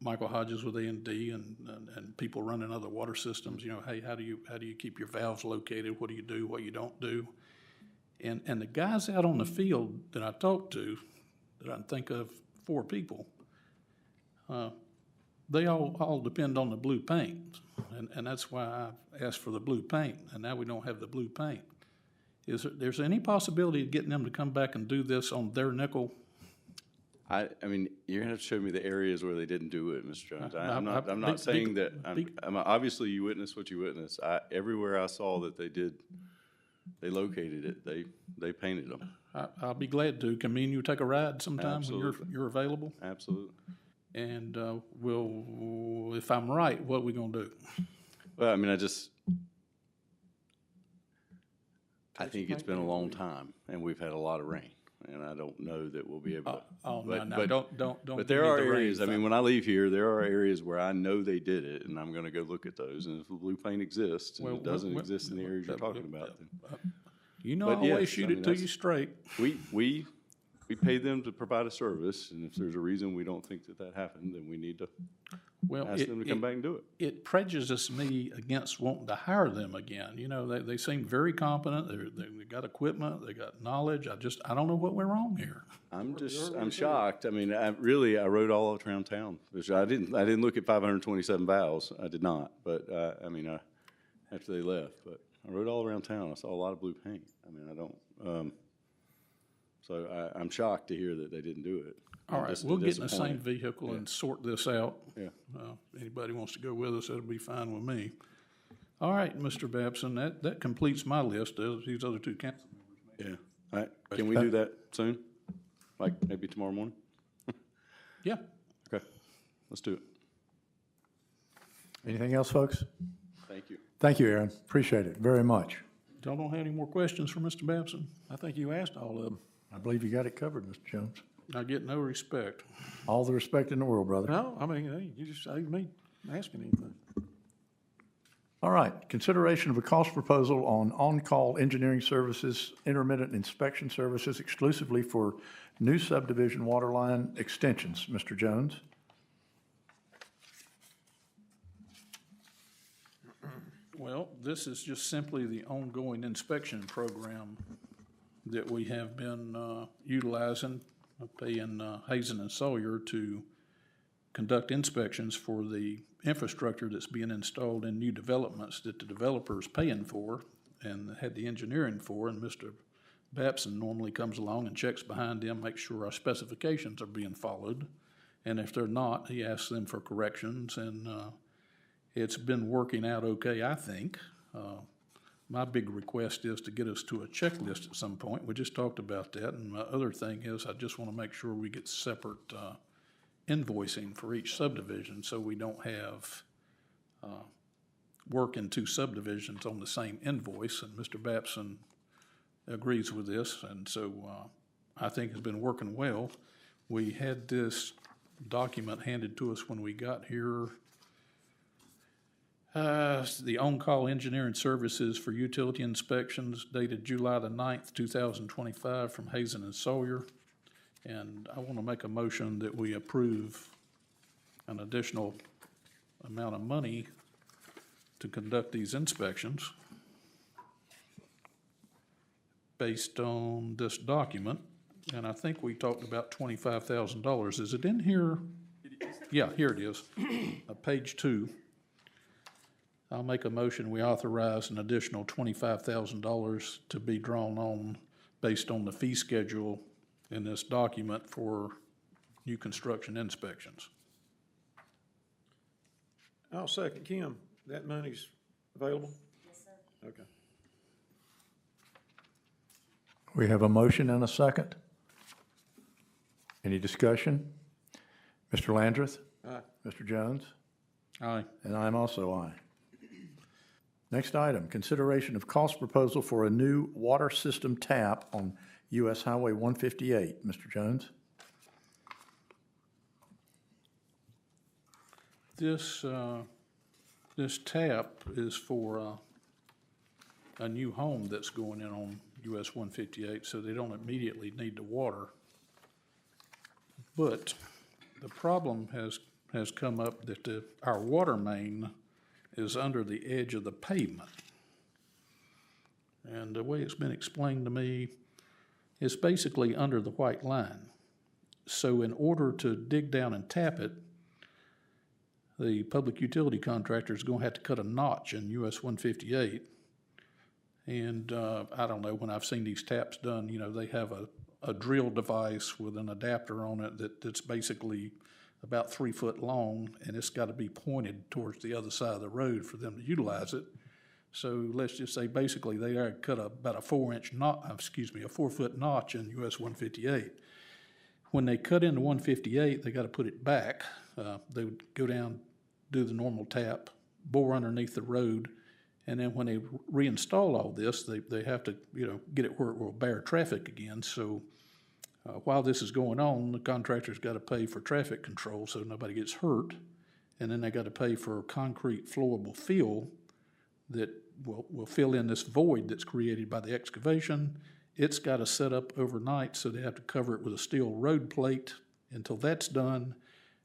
Michael Hodges with A&D and people running other water systems. You know, hey, how do you keep your valves located? What do you do? What you don't do? And the guys out on the field that I talk to, that I can think of 4 people, they all depend on the blue paint, and that's why I asked for the blue paint, and now we don't have the blue paint. There's any possibility of getting them to come back and do this on their nickel? I mean, you're gonna have to show me the areas where they didn't do it, Mr. Jones. I'm be- not saying that, be- obviously you witnessed what you witnessed. Everywhere I saw that they did, they located it, they painted them. I'll be glad to. Can me and you take a ride sometime when Absolutely. you're available? Absolutely. And we'll, if I'm right, what we gonna do? Well, I mean, I think it's been a long time, and we've had a lot of rain, and I don't know that we'll be able to. Oh, no, but- no, but- don't. But give there me are the rain areas, I thing. mean, when I leave here, there are areas where I know they did it, and I'm gonna go look at those, and if the blue paint exists, and Well, it doesn't well, exist in the areas you're talking about, then. You know, I but always yes, shoot I mean, it to that's- you straight. We pay them to provide a service, and if there's a reason we don't think that happened, then we need to Well, ask them to come back and do it. it prejudices me against wanting to hire them again. You know, they seem very competent. They got equipment, they got knowledge. I don't know what went wrong here. I'm shocked. I mean, I rode all around town, which I didn't look at 527 valves. I did not, but, after they left, but I rode all around town. I saw a lot of blue paint. I mean, I don't, so I'm shocked to hear that they didn't do it. All I'm right, just we'll get in the same disappointed. vehicle and sort this out. Yeah. Anybody wants to go with us, that'll be fine with me. All right, Mr. Babson, that completes my list of these other two council members. Yeah. All right. Can we do that soon? Like maybe tomorrow morning? Yeah, Okay. Let's do it. Anything else, folks? Thank you. Thank you, Aaron. Appreciate it very much. y'all don't have any more questions for Mr. Babson? I think you asked all of them. I believe you got it covered, Mr. Jones. I get no respect. All the respect in the world, brother. No, I mean, hey, you just saved me asking anything. All right, consideration of a cost proposal on on-call engineering services, intermittent inspection services exclusively for new subdivision water line extensions. Mr. Jones? Well, this is just simply the ongoing inspection program that we have been utilizing, paying Hazen and Sawyer to conduct inspections for the infrastructure that's being installed in new developments that the developer's paying for and had the engineering for, and Mr. Babson normally comes along and checks behind them, makes sure our specifications are being followed, and if they're not, he asks them for corrections, and it's been working out okay, I think. My big request is to get us to a checklist at some point. We just talked about that, and my other thing is I just want to make sure we get separate invoicing for each subdivision so we don't have work in two subdivisions on the same invoice, and Mr. Babson agrees with this, and so I think it's been working well. We had this document handed to us when we got here. The on-call engineering services for utility inspections dated July the 9th, 2025 from Hazen and Sawyer. And I want to make a motion that we approve an additional amount of money to conduct these inspections based on this document. And I think we talked about $25,000. Is it in here? Yeah, here it is, page 2. I'll make a motion, we authorize an additional $25,000 to be drawn on based on the fee schedule in this document for new construction inspections. I'll second. Kim, that money's available? Yes, sir. Okay. We have a motion and a second. Any discussion? Mr. Landreth? Aye. Mr. Jones? Aye. And I'm also aye. Next item, consideration of cost proposal for a new water system tap on US Highway 158. Mr. Jones? This tap is for a new home that's going in on US 158, so they don't immediately need the water. But the problem has come up that our water main is under the edge of the pavement. And the way it's been explained to me, it's basically under the white line. So in order to dig down and tap it, the public utility contractor is going to have to cut a notch in US 158. And I don't know, when I've seen these taps done, you know, they have a a drill device with an adapter on it that's basically about 3 foot long, and it's got to be pointed towards the other side of the road for them to utilize it. So let's just say basically they cut about a 4-foot notch in US 158. When they cut into 158, they got to put it back. They would go down, do the normal tap, bore underneath the road, and then when they reinstall all this, they have to, get it where it will bear traffic again. So while this is going on, the contractor's got to pay for traffic control so nobody gets hurt, and then they got to pay for concrete flowable fill that will fill in this void that's created by the excavation. It's got to set up overnight, so they have to cover it with a steel road plate until that's done.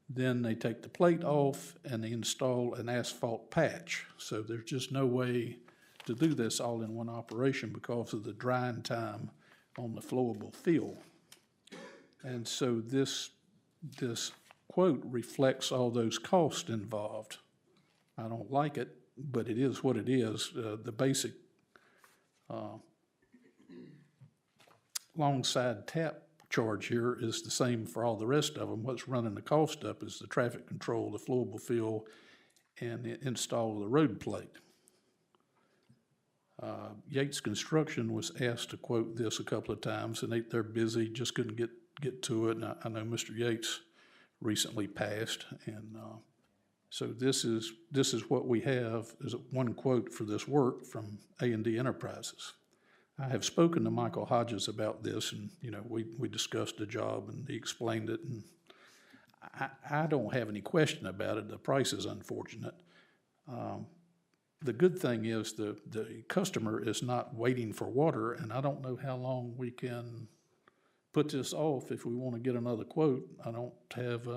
Then they take the plate off and they install an asphalt patch. So there's just no way to do this all in one operation because of the drying time on the flowable fill. And so this quote reflects all those costs involved. I don't like it, but it is what it is. The basic long side tap charge here is the same for all the rest of them. What's running the cost up is the traffic control, the flowable fill, and the install of the road plate. Yates Construction was asked to quote this a couple of times, and they're busy, just couldn't get to it. And I know Mr. Yates recently passed, and so this is what we have is one quote for this work from A&D Enterprises. I have spoken to Michael Hodges about this, and we discussed the job, and he explained it, and I don't have any question about it. The price is unfortunate. The good thing is the customer is not waiting for water, and I don't know how long we can put this off if we want to get another quote. I don't have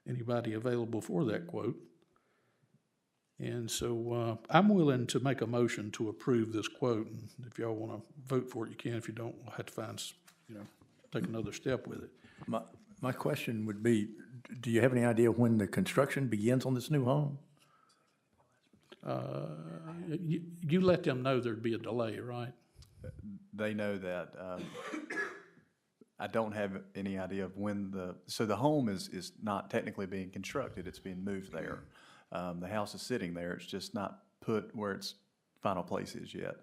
anybody available for that quote. And so I'm willing to make a motion to approve this quote, and if y'all want to vote for it, you can. If you don't, we'll have to find, take another step with it. My question would be, do you have any idea when the construction begins on this new home? You let them know there'd be a delay, right? They know that. I don't have any idea of when so the home is not technically being constructed, it's being moved there. The house is sitting there, it's just not put where its final place is yet.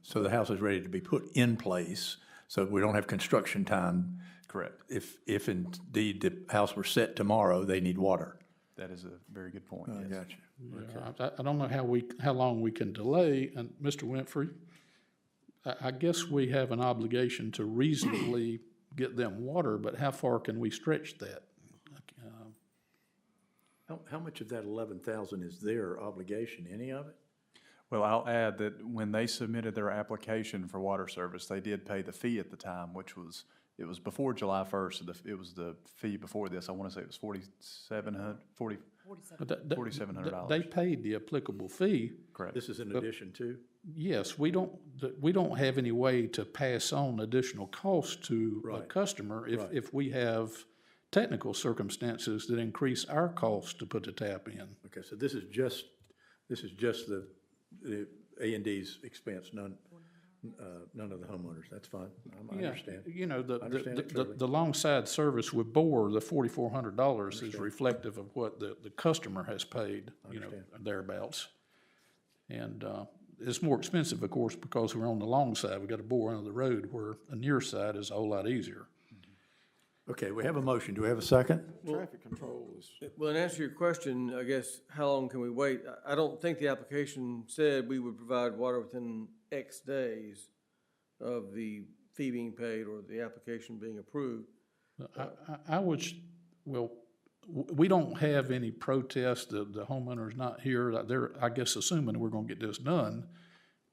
So the house is ready to be put in place, so we don't have construction time. Correct. If indeed the house were set tomorrow, they need water. That is a very good point, I yes. got you. Yeah, I don't know how long we can delay, and Mr. Winfrey, I guess we have an obligation to reasonably get them water, but how far can we stretch that? How much of that 11,000 is their obligation? Any of it? Well, I'll add that when they submitted their application for water service, they did pay the fee at the time, it was before July 1st, so it was the fee before this. I want to say it was $4,700. They paid the applicable fee. Correct. This is in addition to? Yes, we don't have any way to pass on additional costs to a customer if we have technical circumstances that increase our cost to put the tap in. Okay, so this is just the A&D's expense, none of the homeowners. That's fine. I understand. The long side service with bore, the $4,400 is reflective of what the customer has paid, thereabouts. And it's more expensive, of course, because we're on the long side. We've got to bore under the road, where a near side is a whole lot easier. Okay, we have a motion. Do we have a second? Traffic control is. Well, in answer to your question, I guess, how long can we wait? I don't think the application said we would provide water within X days of the fee being paid or the application being approved. We don't have any protest. The homeowner's not here. They're, I guess, assuming we're going to get this done.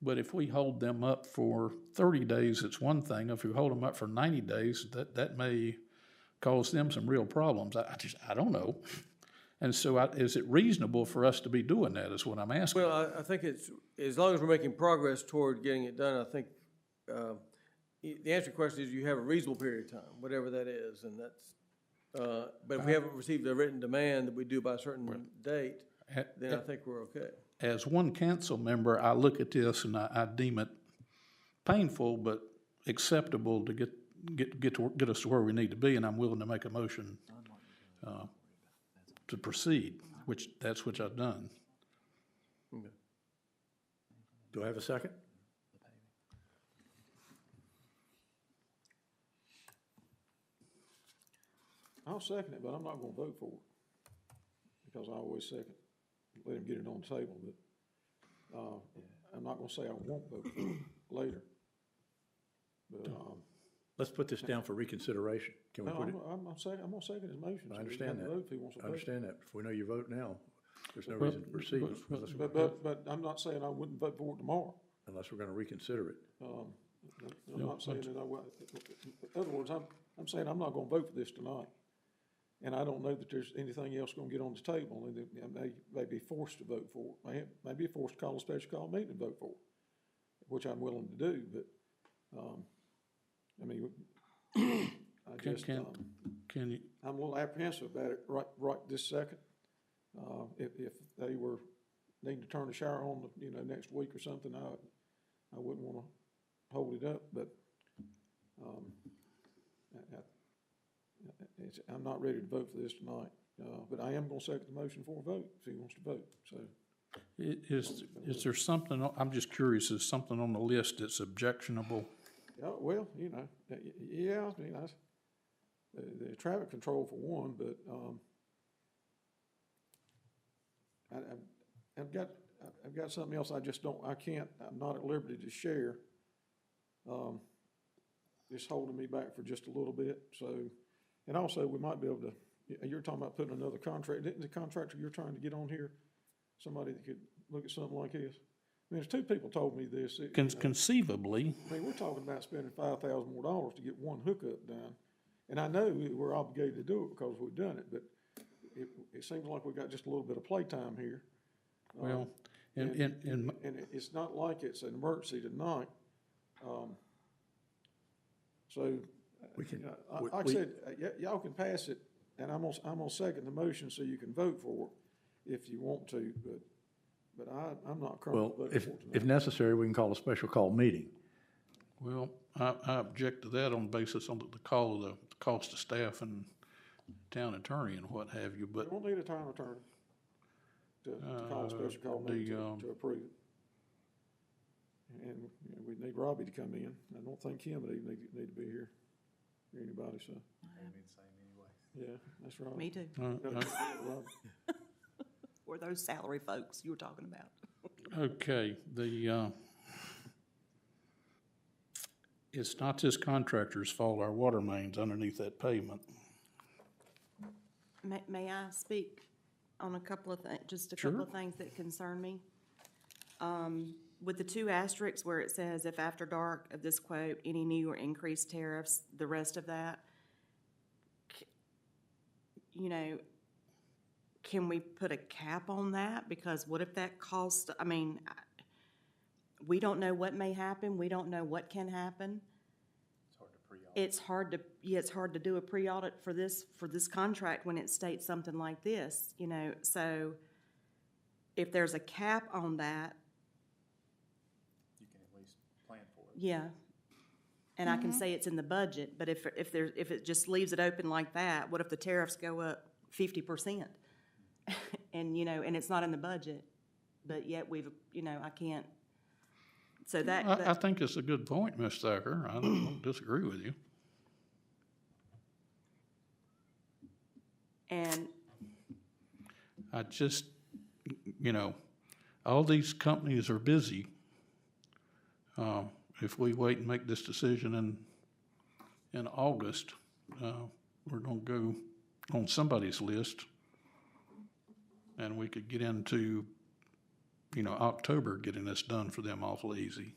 But if we hold them up for 30 days, it's one thing. If we hold them up for 90 days, that may cause them some real problems. I don't know. And so is it reasonable for us to be doing that is what I'm asking. Well, I think it's, as long as we're making progress toward getting it done, I think the answer to your question is you have a reasonable period of time, whatever that is, and that's, but if we haven't received a written demand that we do by a certain date, then I think we're okay. As one council member, I look at this and I deem it painful but acceptable to get us to where we need to be, and I'm willing to make a motion to proceed, which I've done. Do I have a second? I'll second it, but I'm not gonna vote for it, because I always second, let him get it on the table, but, I'm not gonna say I won't vote for it later. But, Let's put this down for reconsideration. Can we no, put it? I'm gonna second his motion. I so he can understand have that. to vote if he wants to I vote. understand that. If we know you vote now, there's no Well, reason to proceed But I'm not saying I wouldn't vote for it tomorrow. unless we're gonna reconsider it. I'm not saying that I would. In other words, I'm saying I'm not gonna vote for this tonight. And I don't know that there's anything else gonna get on the table, and that I may be forced to vote for it. May be forced to call a special call meeting and vote for it, which I'm willing to do, but, I mean, I just, Can you, I'm a little apprehensive about it right this second. If they were needing to turn the shower on, next week or something, I wouldn't wanna hold it up, but, I'm not ready to vote for this tonight. But I am gonna second the motion for a vote, if he wants to vote, so. is there something, I'm just curious, is something on the list that's objectionable? Yeah, well, yeah, I mean, the traffic control for one, but, I've got something else I'm not at liberty to share. It's holding me back for just a little bit, so, and also, we might be able to, you're talking about putting another contract, didn't the contractor you're trying to get on here, somebody that could look at something like this? I mean, there's two people told me this. Conceivably, I mean, we're talking about spending $5,000 more to get one hookup done. And I know we're obligated to do it because we've done it, but it seems like we got just a little bit of playtime here. well, And it's not like it's an emergency tonight. So, We can- like I said, y'all can pass it, and I'm gonna second the motion so you can vote for it if you want to, but I'm not Well, comfortable voting if, for it tonight. if necessary, we can call a special call meeting. well, I object to that on the basis of the cost of staff and town attorney and what have you, We but, won't need a town attorney to call a special call meeting to approve it. And we need Robbie to come in. I don't think Kim would even need to be here, or anybody, so. Yeah, that's right. Me too. Robbie. Or those salary folks you were talking about. okay, it's not this contractor's fault our water main's underneath that pavement. May I speak on a couple of just a couple of things that concern me? With the two asterisks where it says, if after dark of this quote, any new or increased tariffs, the rest of that, can we put a cap on that? Because what if that costs, we don't know what may happen, we don't know what can happen. It's hard to do a pre-audit for this contract when it states something like this, so if there's a cap on that. You can at least plan for it. Yeah, and I can say it's in the budget, but if it just leaves it open like that, what if the tariffs go up 50%? And, and it's not in the budget, but yet we've, I can't, so I think it's a good point, Ms. Thacker. I don't disagree with you. And I just, all these companies are busy. If we wait and make this decision in August, we're gonna go on somebody's list, and we could get into, October getting this done for them awful easy.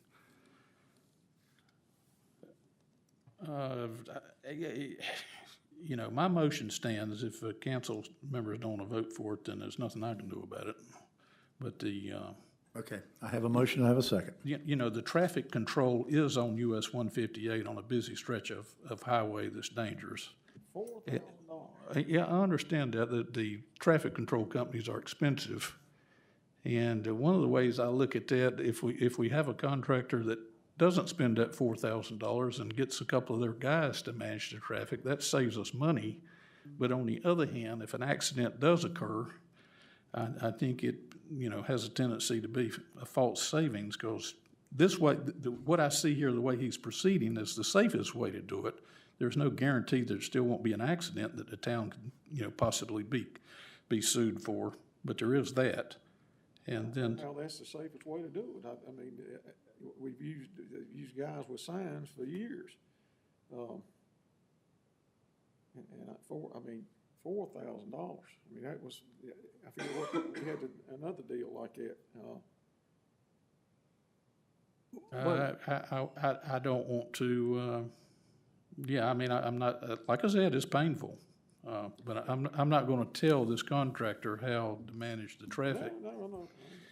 My motion stands. If council members don't want to vote for it, then there's nothing I can do about it. But Okay, I have a motion, I have a second. the traffic control is on US 158 on a busy stretch of highway that's dangerous. $4,000. Yeah, I understand that the traffic control companies are expensive. And one of the ways I look at that, if we have a contractor doesn't spend that $4,000 and gets a couple of their guys to manage the traffic, that saves us money. But on the other hand, if an accident does occur, I think it, has a tendency to be a false savings, because this way, what I see here, the way he's proceeding is the safest way to do it. There's no guarantee there still won't be an accident that the town can, possibly be sued for, but there is that. And then, Well, that's the safest way to do it. I mean, we've used guys with signs for years. $4,000. I mean, that was, I feel like we had another deal like that. I don't want to, I mean, I'm not, like I said, it's painful. But I'm not gonna tell this contractor how to manage the traffic. No,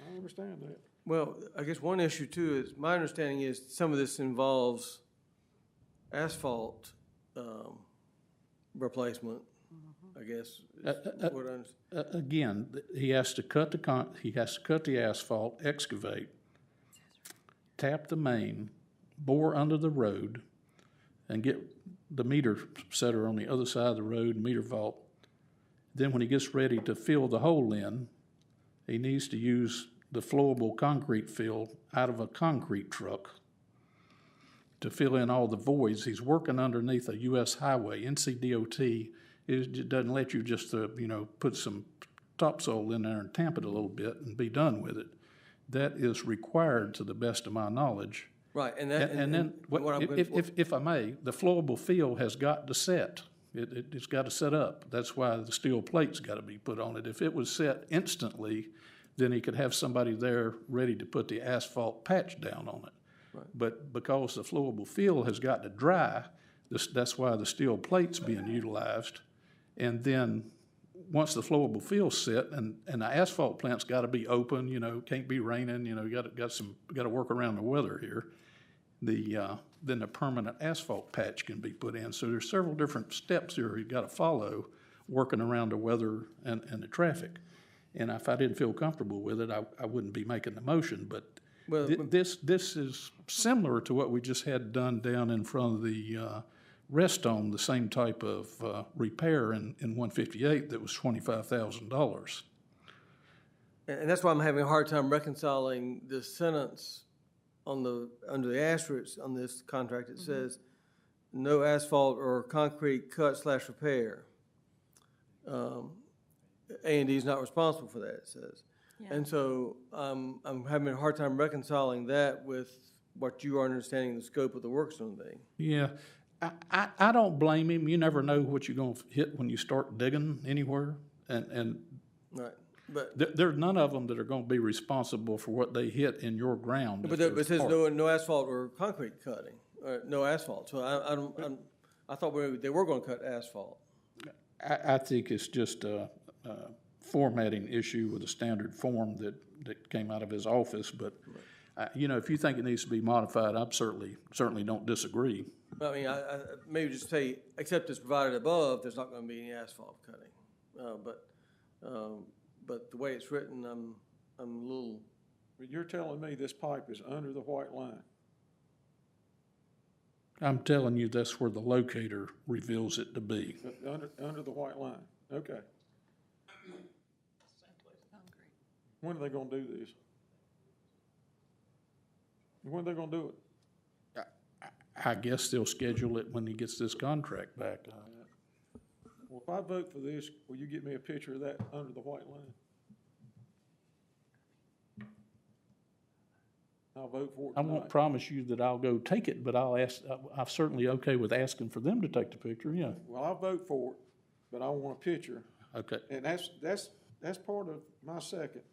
I understand that. Well, I guess one issue too is, my understanding is some of this involves asphalt, replacement, I guess. Is what I understand. Again, he has to cut the asphalt, excavate, tap the main, bore under the road, and get the meter setter on the other side of the road, meter vault. Then when he gets ready to fill the hole in, he needs to use the flowable concrete fill out of a concrete truck to fill in all the voids. He's working underneath a U.S. highway. NCDOT it doesn't let you just, put some topsoil in there and tamp it a little bit and be done with it. That is required, to the best of my knowledge. Right, If I may, the flowable fill has got to set. It's got to set up. That's why the steel plate's got to be put on it. If it was set instantly, then he could have somebody there ready to put the asphalt patch down on it. Right. But because the flowable fill has got to dry, that's why the steel plate's being utilized. And then once the flowable fill's set, and the asphalt plant's got to be open, can't be raining, got to work around the weather here. Then the permanent asphalt patch can be put in. So there's several different steps here you've got to follow, working around the weather and the traffic. And if I didn't feel comfortable with it, I wouldn't be making the motion. But this is similar to what we just had done down in front of the rest home, the same type of repair in 158 that was $25,000. And that's why I'm having a hard time reconciling this sentence under the asterisk on this contract. It says, no asphalt or concrete cut/repair. A&D is not responsible for that, it says. Yeah. And so I'm having a hard time reconciling that with what you are understanding the scope of the work's going to be. Yeah, I don't blame him. You never know what you're going to hit when you start digging anywhere. And Right. But there's none of them that are going to be responsible for what they hit in your ground. But it says no asphalt or concrete cutting, or no asphalt. So I thought they were going to cut asphalt. I think it's just a formatting issue with a standard form that came out of his office. But if you think it needs to be modified, I certainly don't disagree. I mean, I maybe just say, except as provided above, there's not going to be any asphalt cutting. But the way it's written, I'm a little. But you're telling me this pipe is under the white line? I'm telling you, that's where the locator reveals it to be. Under the white line, okay. When are they gonna do this? When are they gonna do it? I guess they'll schedule it when he gets this contract back. Well, if I vote for this, will you get me a picture of that under the white line? I'll vote for it I tonight. won't promise you that I'll go take it, but I'm certainly okay with asking for them to take the picture, yeah. Well, I'll vote for it, but I want a picture. Okay. And that's part of my second,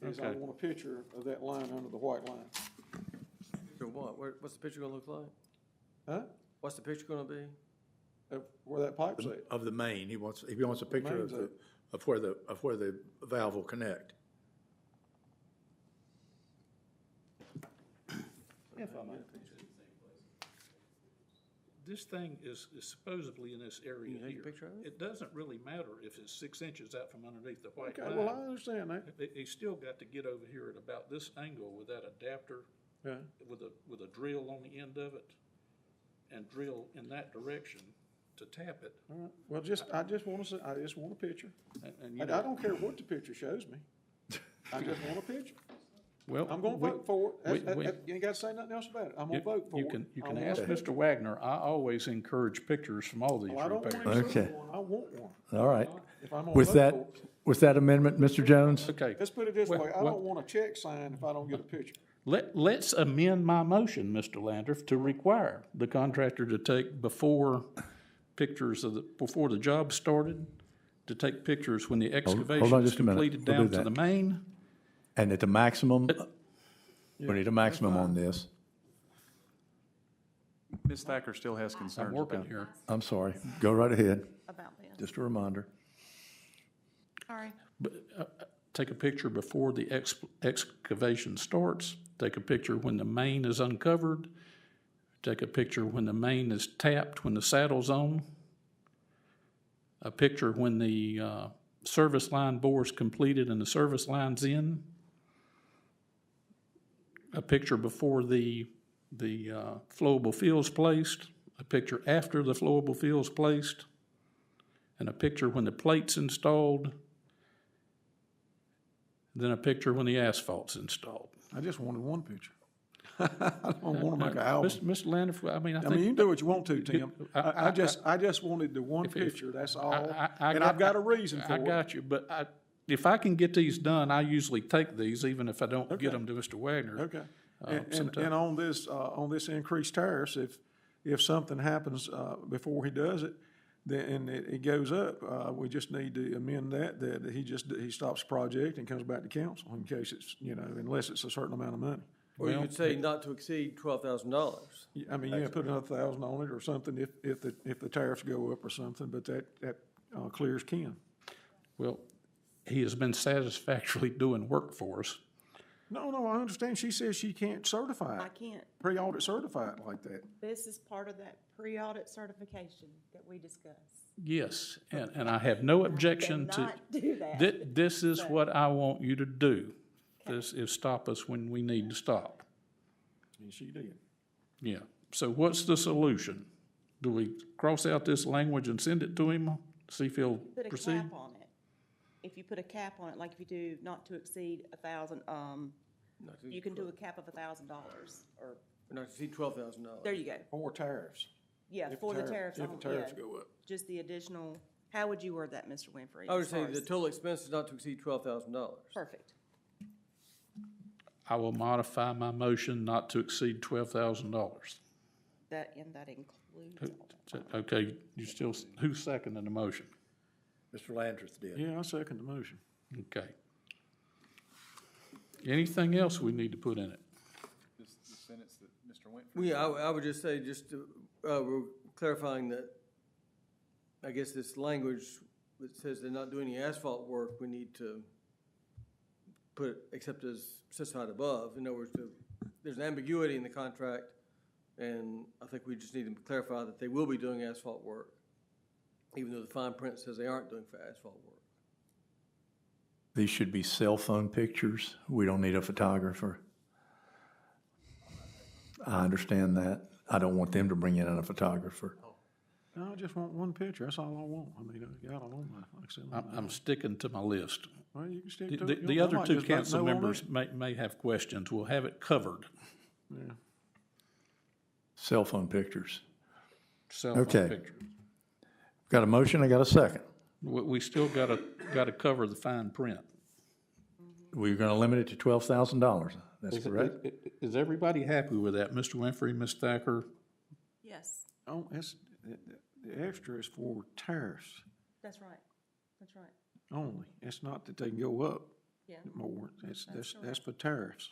is I Okay. want a picture of that line under the white line. Picture of what? What's the picture going to look like? Huh? What's the picture going to be? Of where that pipe's at. Of the main, he wants a picture Main's of where the valve will connect. This thing is supposedly in this area You take a here. picture of it? It doesn't really matter if it's 6 inches out from underneath the white Okay, line. well, I understand that. He's still got to get over here at about this angle with that adapter Yeah. with a drill on the end of it and drill in that direction to tap it. All right. Well, I just want a picture. And you I know, don't care what the picture shows me. I just want a picture. well, I'm gonna vote for it. we- You ain't gotta say nothing else about it. I'm gonna vote for you it. can, you I can want ask a Mr. picture. Wagner. I always encourage pictures from all these Well, I don't want repairs. him to Okay. show one. I want one. All right. If I'm gonna With vote that, for it. with that amendment, Mr. Jones? Okay. Let's put it this Well- way. I well- don't want a check signed if I don't get a picture. Let's amend my motion, Mr. Landriff, to require the contractor to take before pictures before the job started, to take pictures when the hold excavation on is just a minute. completed We'll do down to that. the main. And at the maximum, we need a maximum on this. Ms. Thacker still has I'm concerns working about. here. I'm sorry. Go right ahead. About this. Just a reminder. All right. Take a picture before the excavation starts, take a picture when the main is uncovered, take a picture when the main is tapped, when the saddle's on, a picture when the service line bore is completed and the service line's in, a picture before the flowable field's placed, a picture after the flowable field's placed, and a picture when the plate's installed, then a picture when the asphalt's installed. I just wanted one picture. I don't wanna make an album. Mr. Landriff, I mean, I I mean, you think, can do what you want to, Tim. I just wanted the one picture, that's all. And I've got a reason for I it. got you, but if I can get these done, I usually take these, even if I don't get them to Mr. Wagner. Okay. And on this increased tariffs, if something happens, before he does it, then it goes up, we just need to amend that he stops the project and comes back to council in case it's, unless it's a certain amount of money. Or you could say not to exceed $12,000. I mean, put another 1,000 on it or something if the tariffs go up or something, but that clears Ken. Well, he has been satisfactorily doing work for us. No, I understand. She says she can't certify I it, can't, pre-audit certify it like that. this is part of that pre-audit certification that we discussed. Yes, and I have no objection to. Cannot do that. This is what I want you to do. This is stop us when we need to stop. And she did. Yeah, so what's the solution? Do we cross out this language and send it to him, see if he'll Put a proceed? cap on it. If you put a cap on it, like if you do not to exceed 1,000, you can do a cap of $1,000 or, Not to exceed $12,000. there you go. Or tariffs. Yeah, If for the tariffs. If the on- tariffs yeah. go up. Just the additional, how would you word that, Mr. Winfrey? I would as say far the as- total expense is not to exceed $12,000. Perfect. I will modify my motion not to exceed $12,000. That includes all that. Okay, you still, who's seconding the motion? Mr. Landrith did. Yeah, I second the motion. Okay. Anything else we need to put in it? The sentence that Mr. Winfrey. Yeah, I would just say, we're clarifying that, I guess this language that says they're not doing any asphalt work, we need to put, except as specified above. In other words, there's an ambiguity in the contract, and I think we just need to clarify that they will be doing asphalt work, even though the fine print says they aren't doing asphalt work. These should be cell phone pictures. We don't need a photographer. I understand that. I don't want them to bring in a photographer. No, I just want one picture, that's all I want. I mean, I got it on my, like I said. I'm sticking to my list. Well, you can stick to The it. the I other might two just vote council no on members it. may have questions. We'll have it covered. Yeah. Cell phone pictures. Cell phone Okay. pictures. Got a motion, I got a second. We still gotta cover the fine print. We're gonna limit it to $12,000. That's correct? Is everybody happy with that? Mr. Winfrey, Ms. Thacker? Yes, Oh, the extra is for tariffs that's right. That's right. only. It's not that they can go up Yeah. more. That's for tariffs.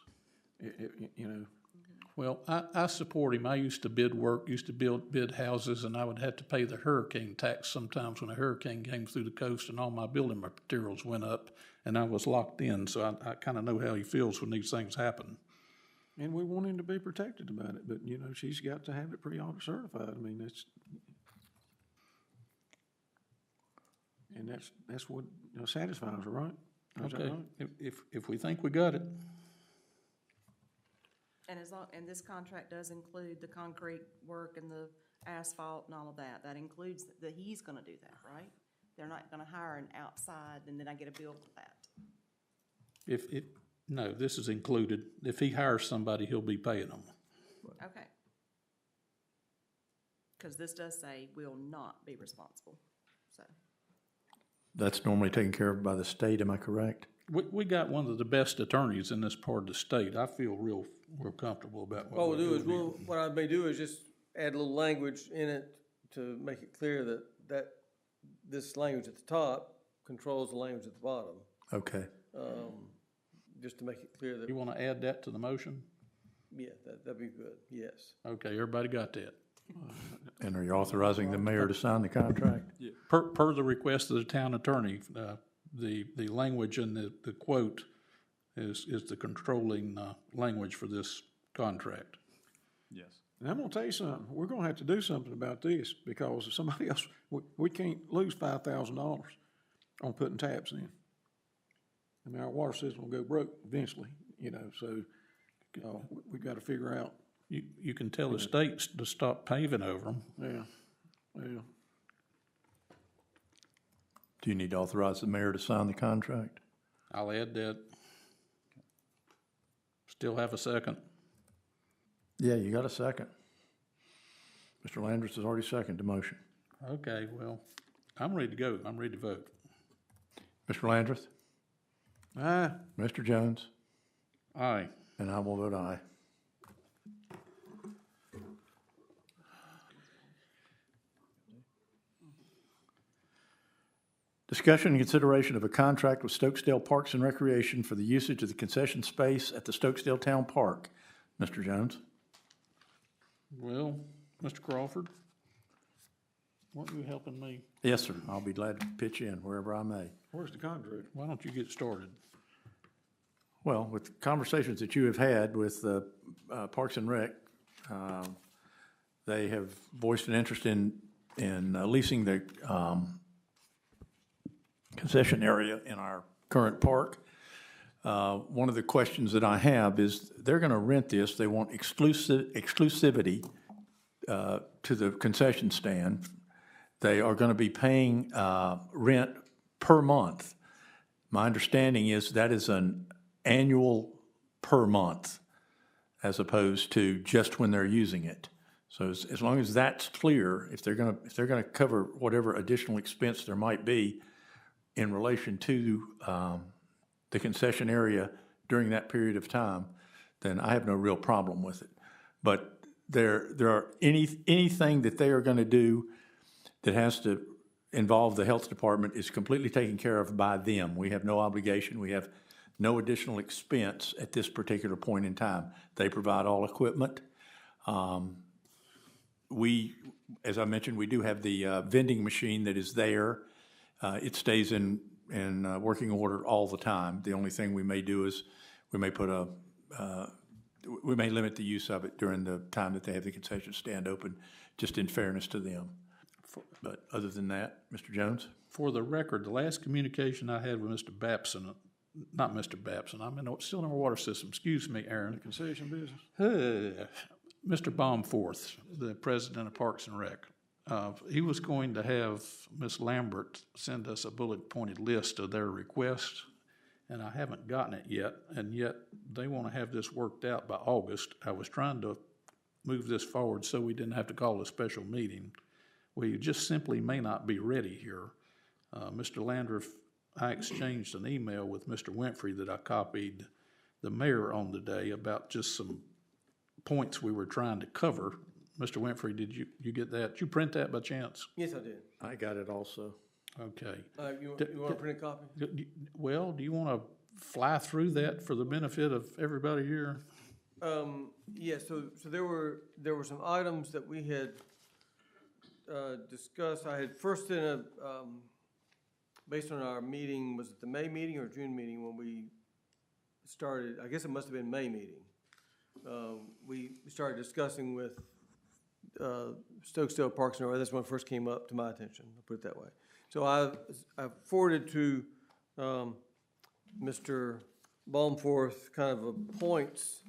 Well, I support him. I used to bid work, used to bid houses, and I would have to pay the hurricane tax sometimes when a hurricane came through the coast and all my building materials went up, and I was locked in, so I kind of know how he feels when these things happen. And we want him to be protected about it, but, she's got to have it pre-audit certified. I mean, that's what satisfies her, right? Is that Okay, right? if we think we got it. And and this contract does include the concrete work and the asphalt and all of that. That includes that he's gonna do that, right? They're not gonna hire an outside and then I get a bill for that. No, this is included. If he hires somebody, he'll be paying them. Okay. Because this does say will not be responsible, so. That's normally taken care of by the state, am I correct? We got one of the best attorneys in this part of the state. I feel real comfortable about what What we're we'll do is, doing here. what I may do is just add a little language in it to make it clear that this language at the top controls the language at the bottom. Okay. Just to make it clear that, You want to add that to the motion? yeah, that'd be good, yes. Okay, everybody got that? And are you authorizing the mayor to sign the contract? Per the request of the town attorney, the language in the quote is the controlling language for this contract. Yes. And I'm gonna tell you something, we're gonna have to do something about this, because if somebody else, we can't lose $5,000 on putting taps in. I mean, our water system will go broke eventually, you know, so, we've gotta figure out, You can tell the states to stop paving over them. yeah. Do you need to authorize the mayor to sign the contract? I'll add that. Still have a second? Yeah, you got a second. Mr. Landris has already seconded the motion. Okay, well, I'm ready to go. I'm ready to vote. Mr. Landrith? Aye. Mr. Jones? Aye. And I will vote aye. Discussion and consideration of a contract with Stokesdale Parks and Recreation for the usage of the concession space at the Stokesdale Town Park. Mr. Jones? Well, Mr. Crawford, weren't you helping me? Yes, sir. I'll be glad to pitch in wherever I may. Where's the contract? Why don't you get started? Well, with the conversations that you have had with Parks and Rec, they have voiced an interest in leasing the concession area in our current park. One of the questions that I have is they're going to rent this. They want exclusivity to the concession stand. They are going to be paying rent per month. My understanding is that is an annual per month as opposed to just when they're using it. So as long as that's clear, if they're going to cover whatever additional expense there might be in relation to the concession area during that period of time, then I have no real problem with it. But there are anything that they are going to do that has to involve the health department is completely taken care of by them. We have no obligation. We have no additional expense at this particular point in time. They provide all equipment. We, as I mentioned, we do have the vending machine that is there. It stays in working order all the time. The only thing we may do is we may we may limit the use of it during the time that they have the concession stand open, just in fairness to them. But other than that, Mr. Jones? For the record, the last communication I had with Mr. Babson, not Mr. Babson, I'm still in our water system, excuse me, Aaron. Concession business? Mr. Baumforth, the president of Parks and Rec, he was going to have Ms. Lambert send us a bullet-pointed list of their requests, and I haven't gotten it yet, and yet they want to have this worked out by August. I was trying to move this forward so we didn't have to call a special meeting. We just simply may not be ready here. Mr. Landrith, I exchanged an email with Mr. Winfrey that I copied the mayor on today about just some points we were trying to cover. Mr. Winfrey, did you get that? Did you print that by chance? Yes, I did. I got it also. Okay. You want to print a copy? Well, do you want to fly through that for the benefit of everybody here? Yeah, so there were some items that we had discussed. I had first based on our meeting, was it the May meeting or June meeting when we started? I guess it must have been May meeting. We started discussing with Stokesdale Parks and Rec. That's when it first came up to my attention, I'll put it that way. So I forwarded to Mr. Baumforth kind of a points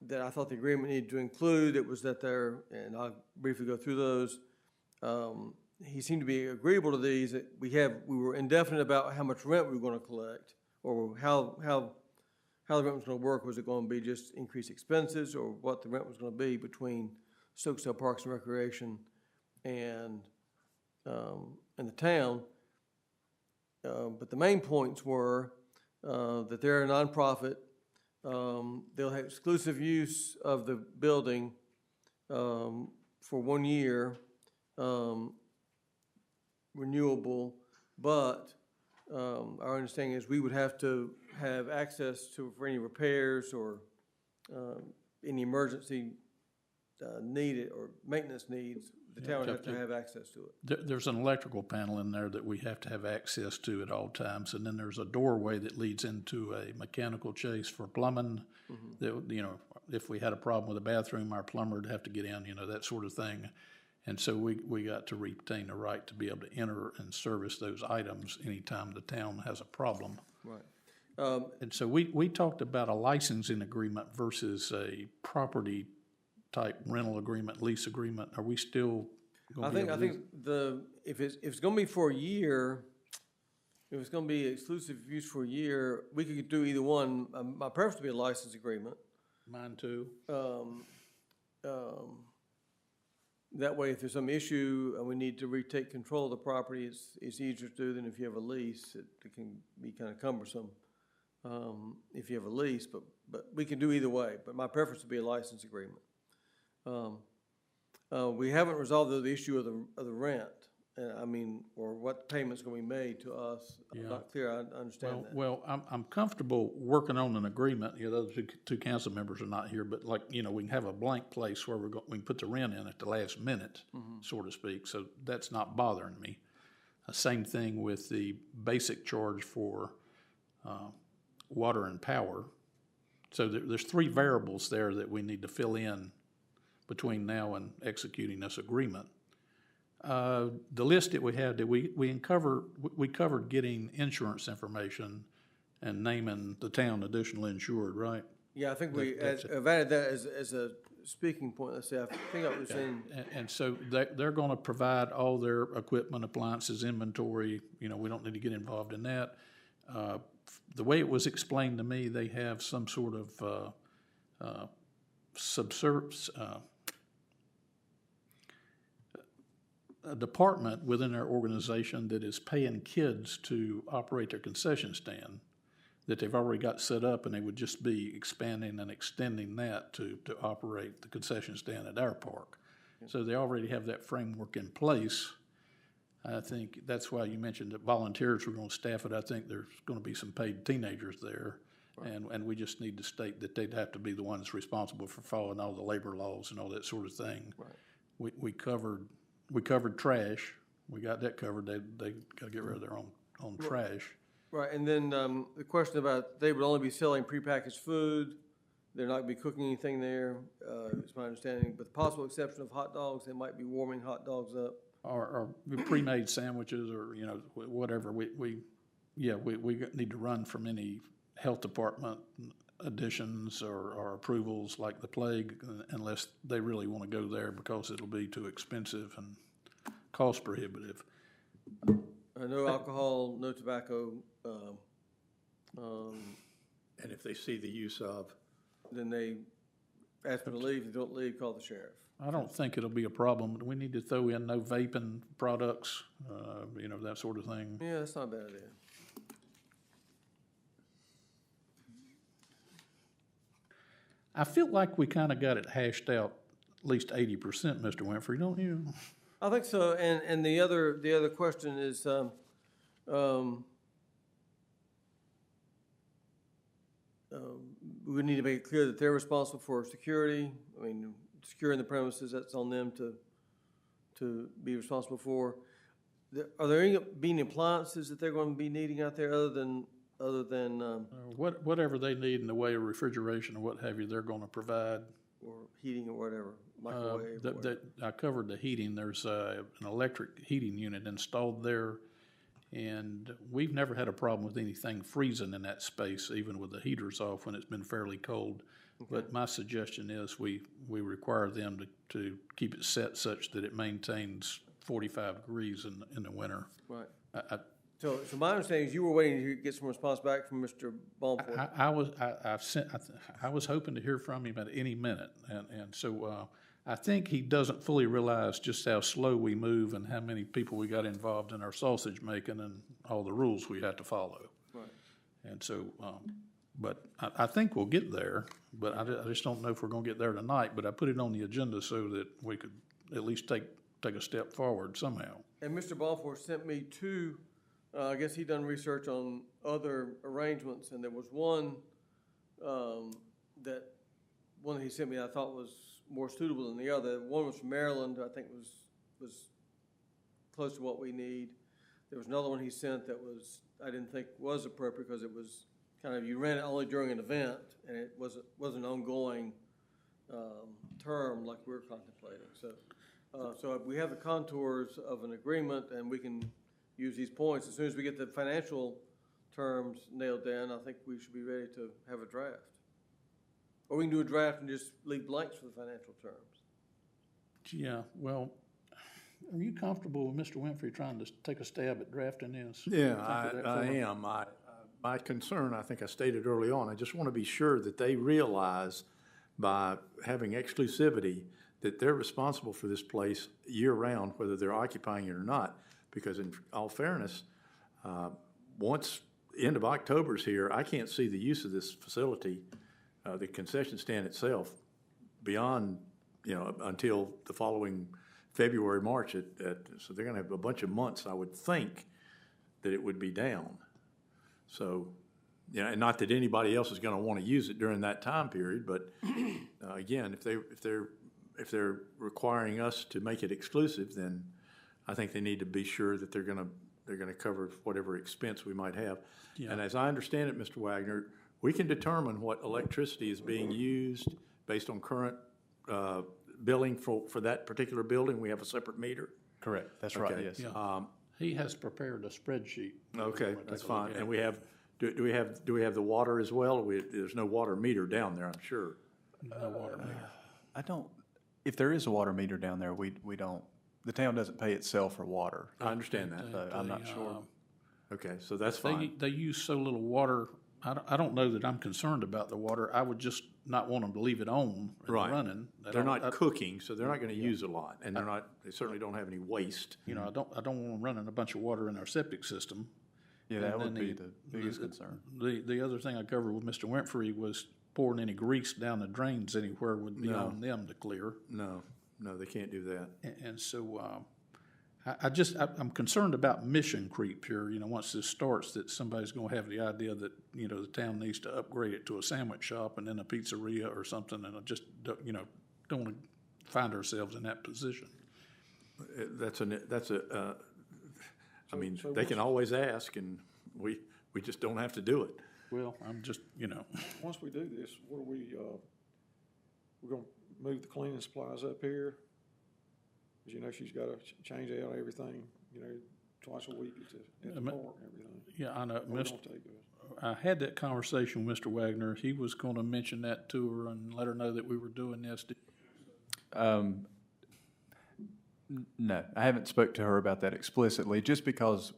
that I thought the agreement needed to include. It was that there, and I'll briefly go through those. He seemed to be agreeable to these. That we were indefinite about how much rent we were going to collect, or how the rent was going to work. Was it going to be just increased expenses, or what the rent was going to be between Stokesdale Parks and Recreation and the town? But the main points were that they're a nonprofit. They'll have exclusive use of the building for 1 year, renewable, but our understanding is we would have to have access to, for any repairs or any emergency needed or maintenance needs, the town would have to have access to it. There's an electrical panel in there that we have to have access to at all times, and then there's a doorway that leads into a mechanical chase for plumbing. That, you know, if we had a problem with a bathroom, our plumber would have to get in, you know, that sort of thing. And so we got to retain the right to be able to enter and service those items anytime the town has a problem. Right. And so we talked about a licensing agreement versus a property type rental agreement, lease agreement. Are we still going to be able to do? If it's going to be for a year, if it's going to be exclusive use for a year, we could do either one. My preference would be a license agreement. Mine too. That way, if there's some issue and we need to retake control of the property, it's easier to do than if you have a lease. It can be kind of cumbersome if you have a lease, but we can do either way. But my preference would be a license agreement. We haven't resolved the issue of the rent. Or what payment's going to be made to us. I'm not clear. I understand that. Well, I'm comfortable working on an agreement. You know, those two council members are not here, but like, you know, we can have a blank place where we can put the rent in at the last minute, so to speak. So that's not bothering me. Same thing with the basic charge for water and power. So there's three variables there that we need to fill in between now and executing this agreement. The list that we had, we covered getting insurance information and naming the town additional insured, right? Yeah, I think I've added that as a speaking point. Let's say, I think I was in. And so they're going to provide all their equipment, appliances, inventory. You know, we don't need to get involved in that. The way it was explained to me, they have some sort of a department within their organization that is paying kids to operate their concession stand that they've already got set up, and they would just be expanding and extending that to operate the concession stand at our park. So they already have that framework in place. I think that's why you mentioned that volunteers were going to staff it. I think there's going to be some paid teenagers there. Right. And we just need to state that they'd have to be the ones responsible for following all the labor laws and all that sort of thing. Right. We covered trash. We got that covered. They got to get rid of their own trash. Right, and then the question about they would only be selling prepackaged food. They're not going to be cooking anything there, is my understanding. But the possible exception of hot dogs, they might be warming hot dogs up. Or pre-made sandwiches, or, you know, whatever. We need to run from any health department additions or approvals like the plague, unless they really want to go there, because it'll be too expensive and cost prohibitive. No alcohol, no tobacco. And if they see the use of, then they ask them to leave. If they don't leave, call the sheriff. I don't think it'll be a problem. We need to throw in no vaping products, you know, that sort of thing. Yeah, that's not a bad idea. I feel like we kind of got it hashed out at least 80%, Mr. Winfrey, don't you? I think so. And the other question is, we need to make it clear that they're responsible for security. I mean, securing the premises, that's on them to be responsible for. Are there any appliances that they're going to be needing out there other than whatever they need in the way of refrigeration or what have you, they're going to provide. Or heating or whatever, microwave. I covered the heating. There's an electric heating unit installed there And we've never had a problem with anything freezing in that space, even with the heaters off when it's been fairly cold. But my suggestion is we require them to keep it set such that it maintains 45 degrees in the winter. Right. I, So my understanding is you were waiting to get some response back from Mr. Baumford. I was hoping to hear from him at any minute, and so I think he doesn't fully realize just how slow we move and how many people we got involved in our sausage making and all the rules we had to follow. Right. And so, but I think we'll get there, but I just don't know if we're gonna get there tonight, but I put it on the agenda so that we could at least take a step forward somehow. And Mr. Balfour sent me two, I guess he done research on other arrangements, and there was one that he sent me I thought was more suitable than the other. One was from Maryland, I think was close to what we need. There was another one he sent that I didn't think was appropriate because it was kind of, you ran it only during an event, and it wasn't an ongoing term like we're contemplating. So we have the contours of an agreement, and we can use these points. As soon as we get the financial terms nailed down, I think we should be ready to have a draft. Or we can do a draft and just leave blanks for the financial terms. Yeah, well, are you comfortable with Mr. Winfrey trying to take a stab at drafting this? Yeah, Think of that I for him? am. My concern, I think I stated early on, I just want to be sure that they realize by having exclusivity that they're responsible for this place year-round, whether they're occupying it or not. Because in all fairness, once the end of October's here, I can't see the use of this facility, the concession stand itself, beyond, until the following February, March. So they're going to have a bunch of months, I would think, that it would be down. So, and not that anybody else is going to want to use it during that time period, but again, if they're requiring us to make it exclusive, then I think they need to be sure that they're going to cover whatever expense we might have. Yeah. And as I understand it, Mr. Wagner, we can determine what electricity is being used based on current billing for that particular building. We have a separate meter. Correct, that's right, Okay. yes. Yeah. He has prepared a spreadsheet. Okay, that's fine. Okay. And we have, do we have the water as well? There's no water meter down there, I'm sure. No water meter. If there is a water meter down there, we don't, the town doesn't pay itself for water. I understand that. So I'm not sure. Okay, so that's fine. They use so little water. I don't know that I'm concerned about the water. I would just not want them to leave it on and Right. running. They're not cooking, so they're not going to use a lot, and they certainly don't have any waste. I don't want them running a bunch of water in our septic system. Yeah, that And would then be the biggest concern. The other thing I covered with Mr. Winfrey was pouring any grease down the drains anywhere would be on them to clear. No, they can't do that. And so, I'm concerned about mission creep here, once this starts, that somebody's gonna have the idea that, the town needs to upgrade it to a sandwich shop and then a pizzeria or something, and I just, don't wanna find ourselves in that position. I mean, they can always ask, and we just don't have to do it. Well, I'm just, Once we do this, what are we're gonna move the cleaning supplies up here? Because she's gotta change out everything, twice a week at the park and everything. yeah, I know. What are we gonna take us? I had that conversation with Mr. Wagner. He was gonna mention that to her and let her know that we were doing this. No, I haven't spoke to her about that explicitly, just because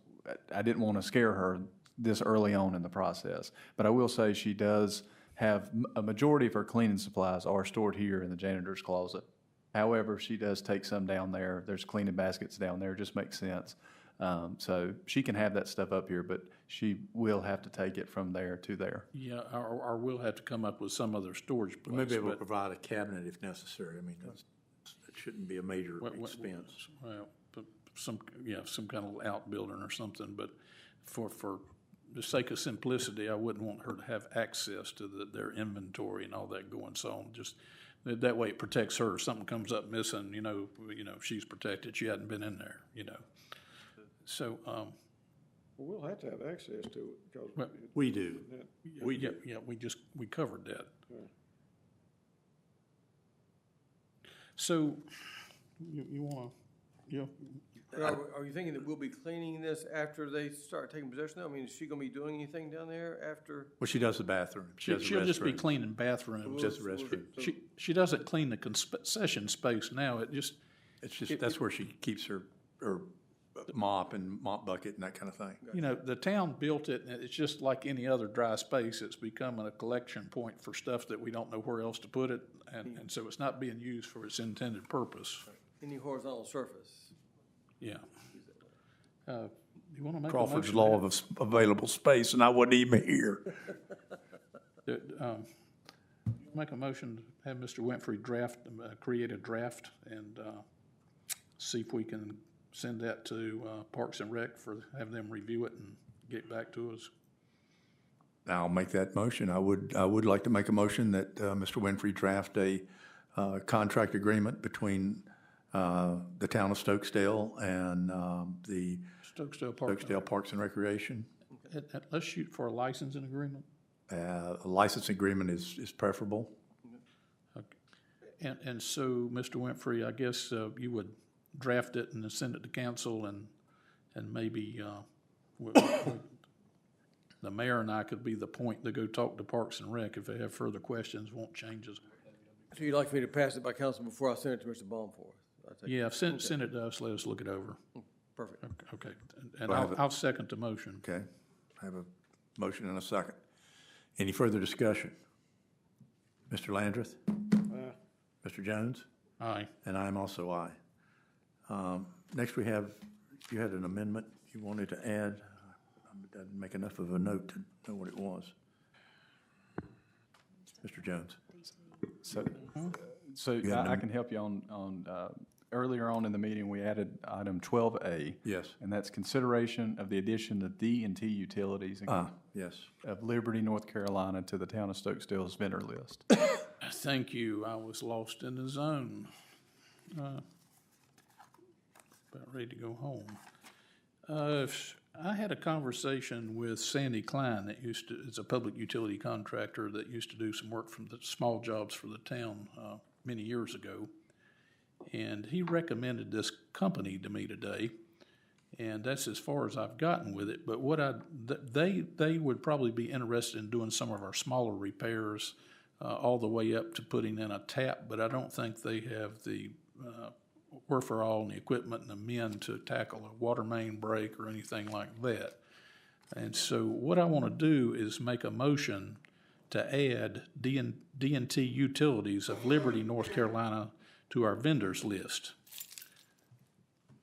I didn't want to scare her this early on in the process. But I will say she does have, a majority of her cleaning supplies are stored here in the janitor's closet. However, she does take some down there. There's cleaning baskets down there, it just makes sense. So she can have that stuff up here, but she will have to take it from there to there. Yeah, or we'll have to come up with some other storage place. We may be able to but- provide a cabinet if necessary. I mean, it shouldn't be a major What- expense. Well, but some kind of outbuilding or something, but for the sake of simplicity, I wouldn't want her to have access to their inventory and all that going on. Just that way it protects her. If something comes up missing, she's protected. She hadn't been in there, So, Well, we'll have to have access to it, because. We do. we covered that. So, you wanna you know, Are you thinking that we'll be cleaning this after they start taking possession? I mean, is she gonna be doing anything down there after? Well, she does the bathroom. She does the she'll just be restrooms. cleaning bathrooms. Just the restroom. She doesn't clean the concession space now, it just, It's just, that's where she keeps her mop and mop bucket and that kind of thing. you know, the town built it, and it's just like any other dry space, it's becoming a collection point for stuff that we don't know where else to put it, and so it's not being used for its intended purpose, Any horizontal surface? yeah. You wanna make a Crawford's motion? law of available space, and I wasn't even here. Make a motion, to have Mr. Winfrey create a draft, and see if we can send that to Parks and Rec have them review it and get back to us. I'll make that motion. I would like to make a motion that Mr. Winfrey draft a contract agreement between the town of Stokesdale and the Stokesdale Parks and Recreation. Let's shoot for a licensing agreement. A license agreement is preferable. And so, Mr. Winfrey, I guess you would draft it and then send it to council, and maybe the mayor and I could be the point to go talk to Parks and Rec if they have further questions, want changes. So you'd like me to pass it by council before I send it to Mr. Baumforth? Yeah, send it to us, let us look it over. Perfect. Okay, and Do I have I'll second the motion. Okay, I have a motion and a second. Any further discussion? Mr. Landrith? Mr. Jones? Aye. And I'm also aye. Next, we have, you had an amendment you wanted to add. I didn't make enough of a note to know what it was. Mr. Jones? So I can help you on, earlier on in the meeting, we added item 12A. Yes. And that's consideration of the addition of D&T Utilities Yes. of Liberty, North Carolina to the town of Stokesdale's vendor list. Thank you, I was lost in the zone. About ready to go home. I had a conversation with Sandy Klein that is a public utility contractor that used to do some work from the small jobs for the town many years ago. And he recommended this company to me today, and that's as far as I've gotten with it. But they would probably be interested in doing some of our smaller repairs, all the way up to putting in a tap, but I don't think they have the wherewithal and the equipment and the men to tackle a water main break or anything like that. And so what I want to do is make a motion to add D&T Utilities of Liberty, North Carolina to our vendors list,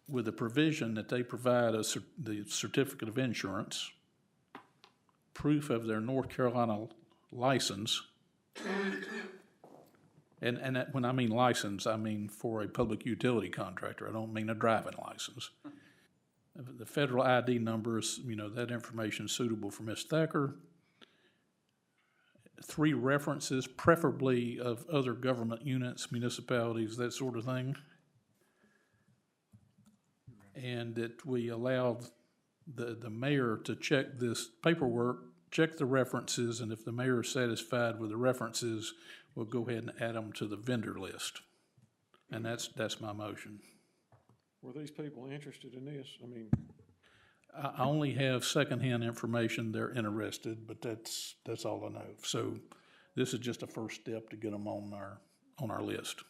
with the provision that they provide us the certificate of insurance, proof of their North Carolina license, and that, when I mean license, I mean for a public utility contractor. I don't mean a driving license. The federal ID numbers, that information is suitable for Ms. Thacker. 3 references, preferably of other government units, municipalities, that sort of thing. And that we allow the mayor to check this paperwork, check the references, and if the mayor is satisfied with the references, we'll go ahead and add them to the vendor list. And that's my motion. Were these people interested in this? I mean, I only have secondhand information. They're interested, but that's all I know. So this is just a first step to get them on our list.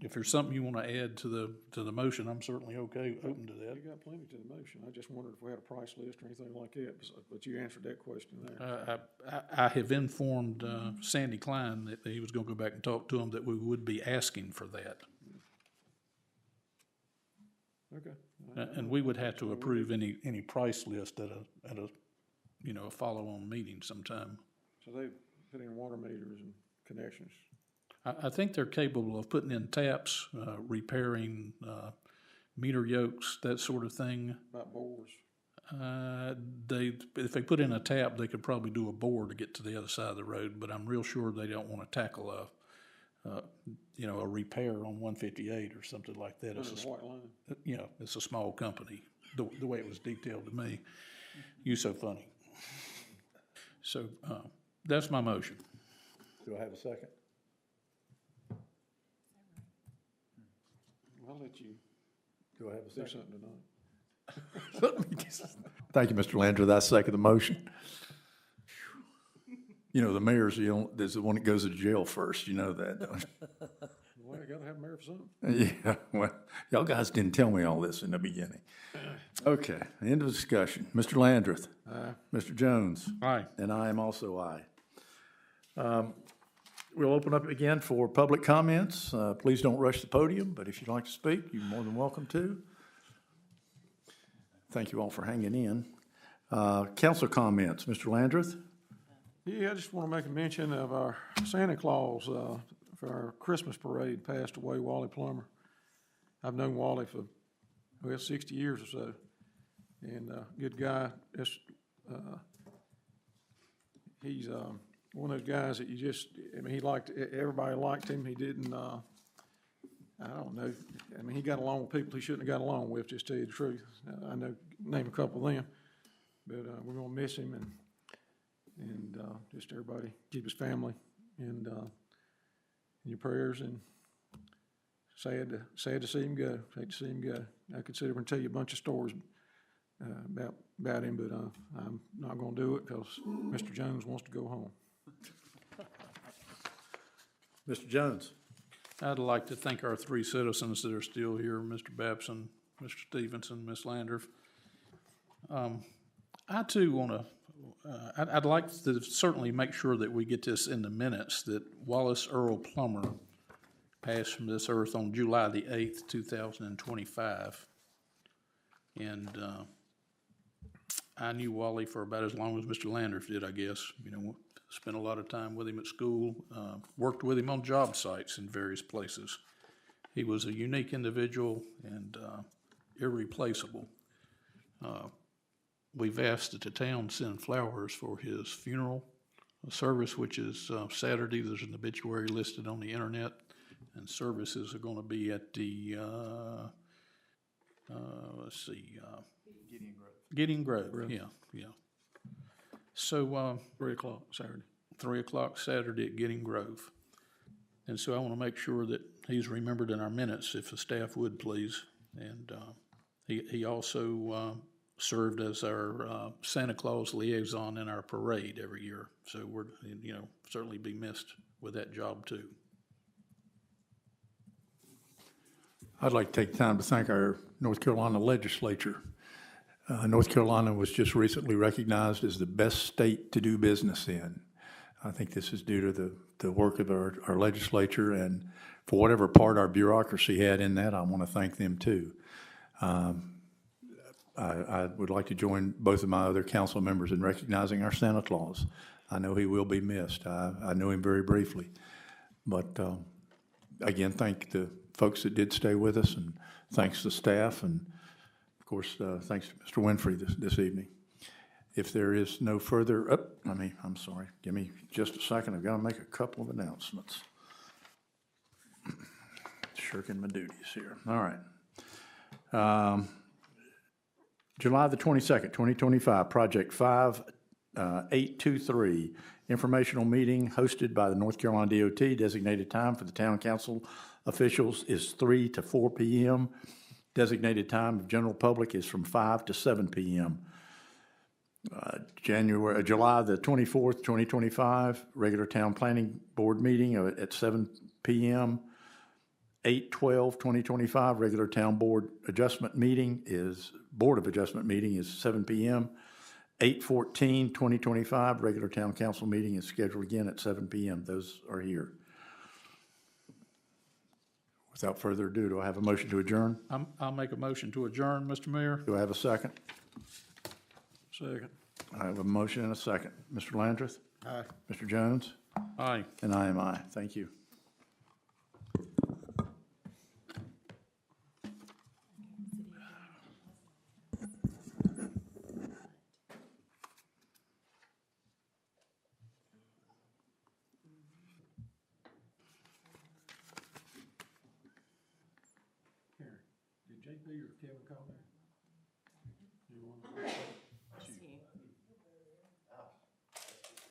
If there's something you want to add to the motion, I'm certainly open to that. you got plenty to the motion. I just wondered if we had a price list or anything like that, but you answered that question there. I have informed Sandy Klein that he was going to go back and talk to him, that we would be asking for that. Okay. And we would have to approve any price list at a follow-on meeting sometime. So they put in water meters and connections. I think they're capable of putting in taps, repairing meter yokes, that sort of thing. About bores. If they put in a tap, they could probably do a bore to get to the other side of the road, but I'm real sure they don't want to tackle a repair on 158 or something like that. It's a white line. It's a small company, the way it was detailed to me. You so funny. So that's my motion. Do I have a second? let you Do I have a do second? something tonight. Thank you, Mr. Landrith. I second the motion. You know, the mayor's is the one that goes to jail first. You know that, don't Well, you gotta have mayor for something. you? Yeah, well, y'all guys didn't tell me all this in the beginning. Okay, end of discussion. Mr. Landrith. Mr. Jones. Aye. And I am also aye. We'll open up again for public comments. Please don't rush the podium, but if you'd like to speak, you're more than welcome to. Thank you all for hanging in. Council comments, Mr. Landrith? Yeah, I just want to make a mention of our Santa Claus, for our Christmas parade passed away, Wally Plummer. I've known Wally for, 60 years or so, and, good guy. He's, one of those guys that everybody liked him. He didn't, I don't know. I mean, he got along with people he shouldn't have got along with, just to tell you the truth. I know, name a couple of them, but we're gonna miss him, and just everybody keep his family in your prayers. And sad to see him go. Hate to see him go. I could sit here and tell you a bunch of stories about him, but I'm not gonna do it because Mr. Jones wants to go home. Mr. Jones? I'd like to thank our three citizens that are still here, Mr. Babson, Mr. Stevenson, Ms. Landorf. I too want to, I'd like to certainly make sure that we get this in the minutes, that Wallace Earl Plummer passed from this earth on July the 8th, 2025. And I knew Wally for about as long as Mr. Landorf did, I guess. You know, spent a lot of time with him at school, worked with him on job sites in various places. He was a unique individual and irreplaceable. We've asked that the town send flowers for his funeral service, which is Saturday. There's an obituary listed on the internet, and services are going to be at the, Gideon Grove. Yeah. So, 3 o'clock Saturday. 3 o'clock Saturday at Gideon Grove. And so I want to make sure that he's remembered in our minutes, if the staff would, please. And he also served as our Santa Claus liaison in our parade every year. So we're, certainly be missed with that job too. I'd like to take time to thank our North Carolina legislature. North Carolina was just recently recognized as the best state to do business in. I think this is due to the work of our legislature, and for whatever part our bureaucracy had in that, I want to thank them too. I would like to join both of my other council members in recognizing our Santa Claus. I know he will be missed. I know him very briefly. But again, thank the folks that did stay with us, and thanks to staff, and of course, thanks to Mr. Winfrey this evening. If there is no further, I'm sorry, give me just a second. I've got to make a couple of announcements. Shirking my duties here. All right. July the 22nd, 2025, Project 5823, informational meeting hosted by the North Carolina DOT. Designated time for the town council officials is 3 to 4 p.m. Designated time of general public is from 5 to 7 p.m. July the 24th, 2025, regular town planning board meeting at 7 p.m. 8/12/2025, regular town board of adjustment meeting is 7 p.m. 8/14/2025, regular town council meeting is scheduled again at 7 p.m. Those are here. Without further ado, do I have a motion to adjourn? I'll make a motion to adjourn, Mr. Mayor. Do I have a second? Second. I have a motion and a second. Mr. Landrith? Aye. Mr. Jones? Aye. And I am aye. Thank you. Did JP or Kevin call there?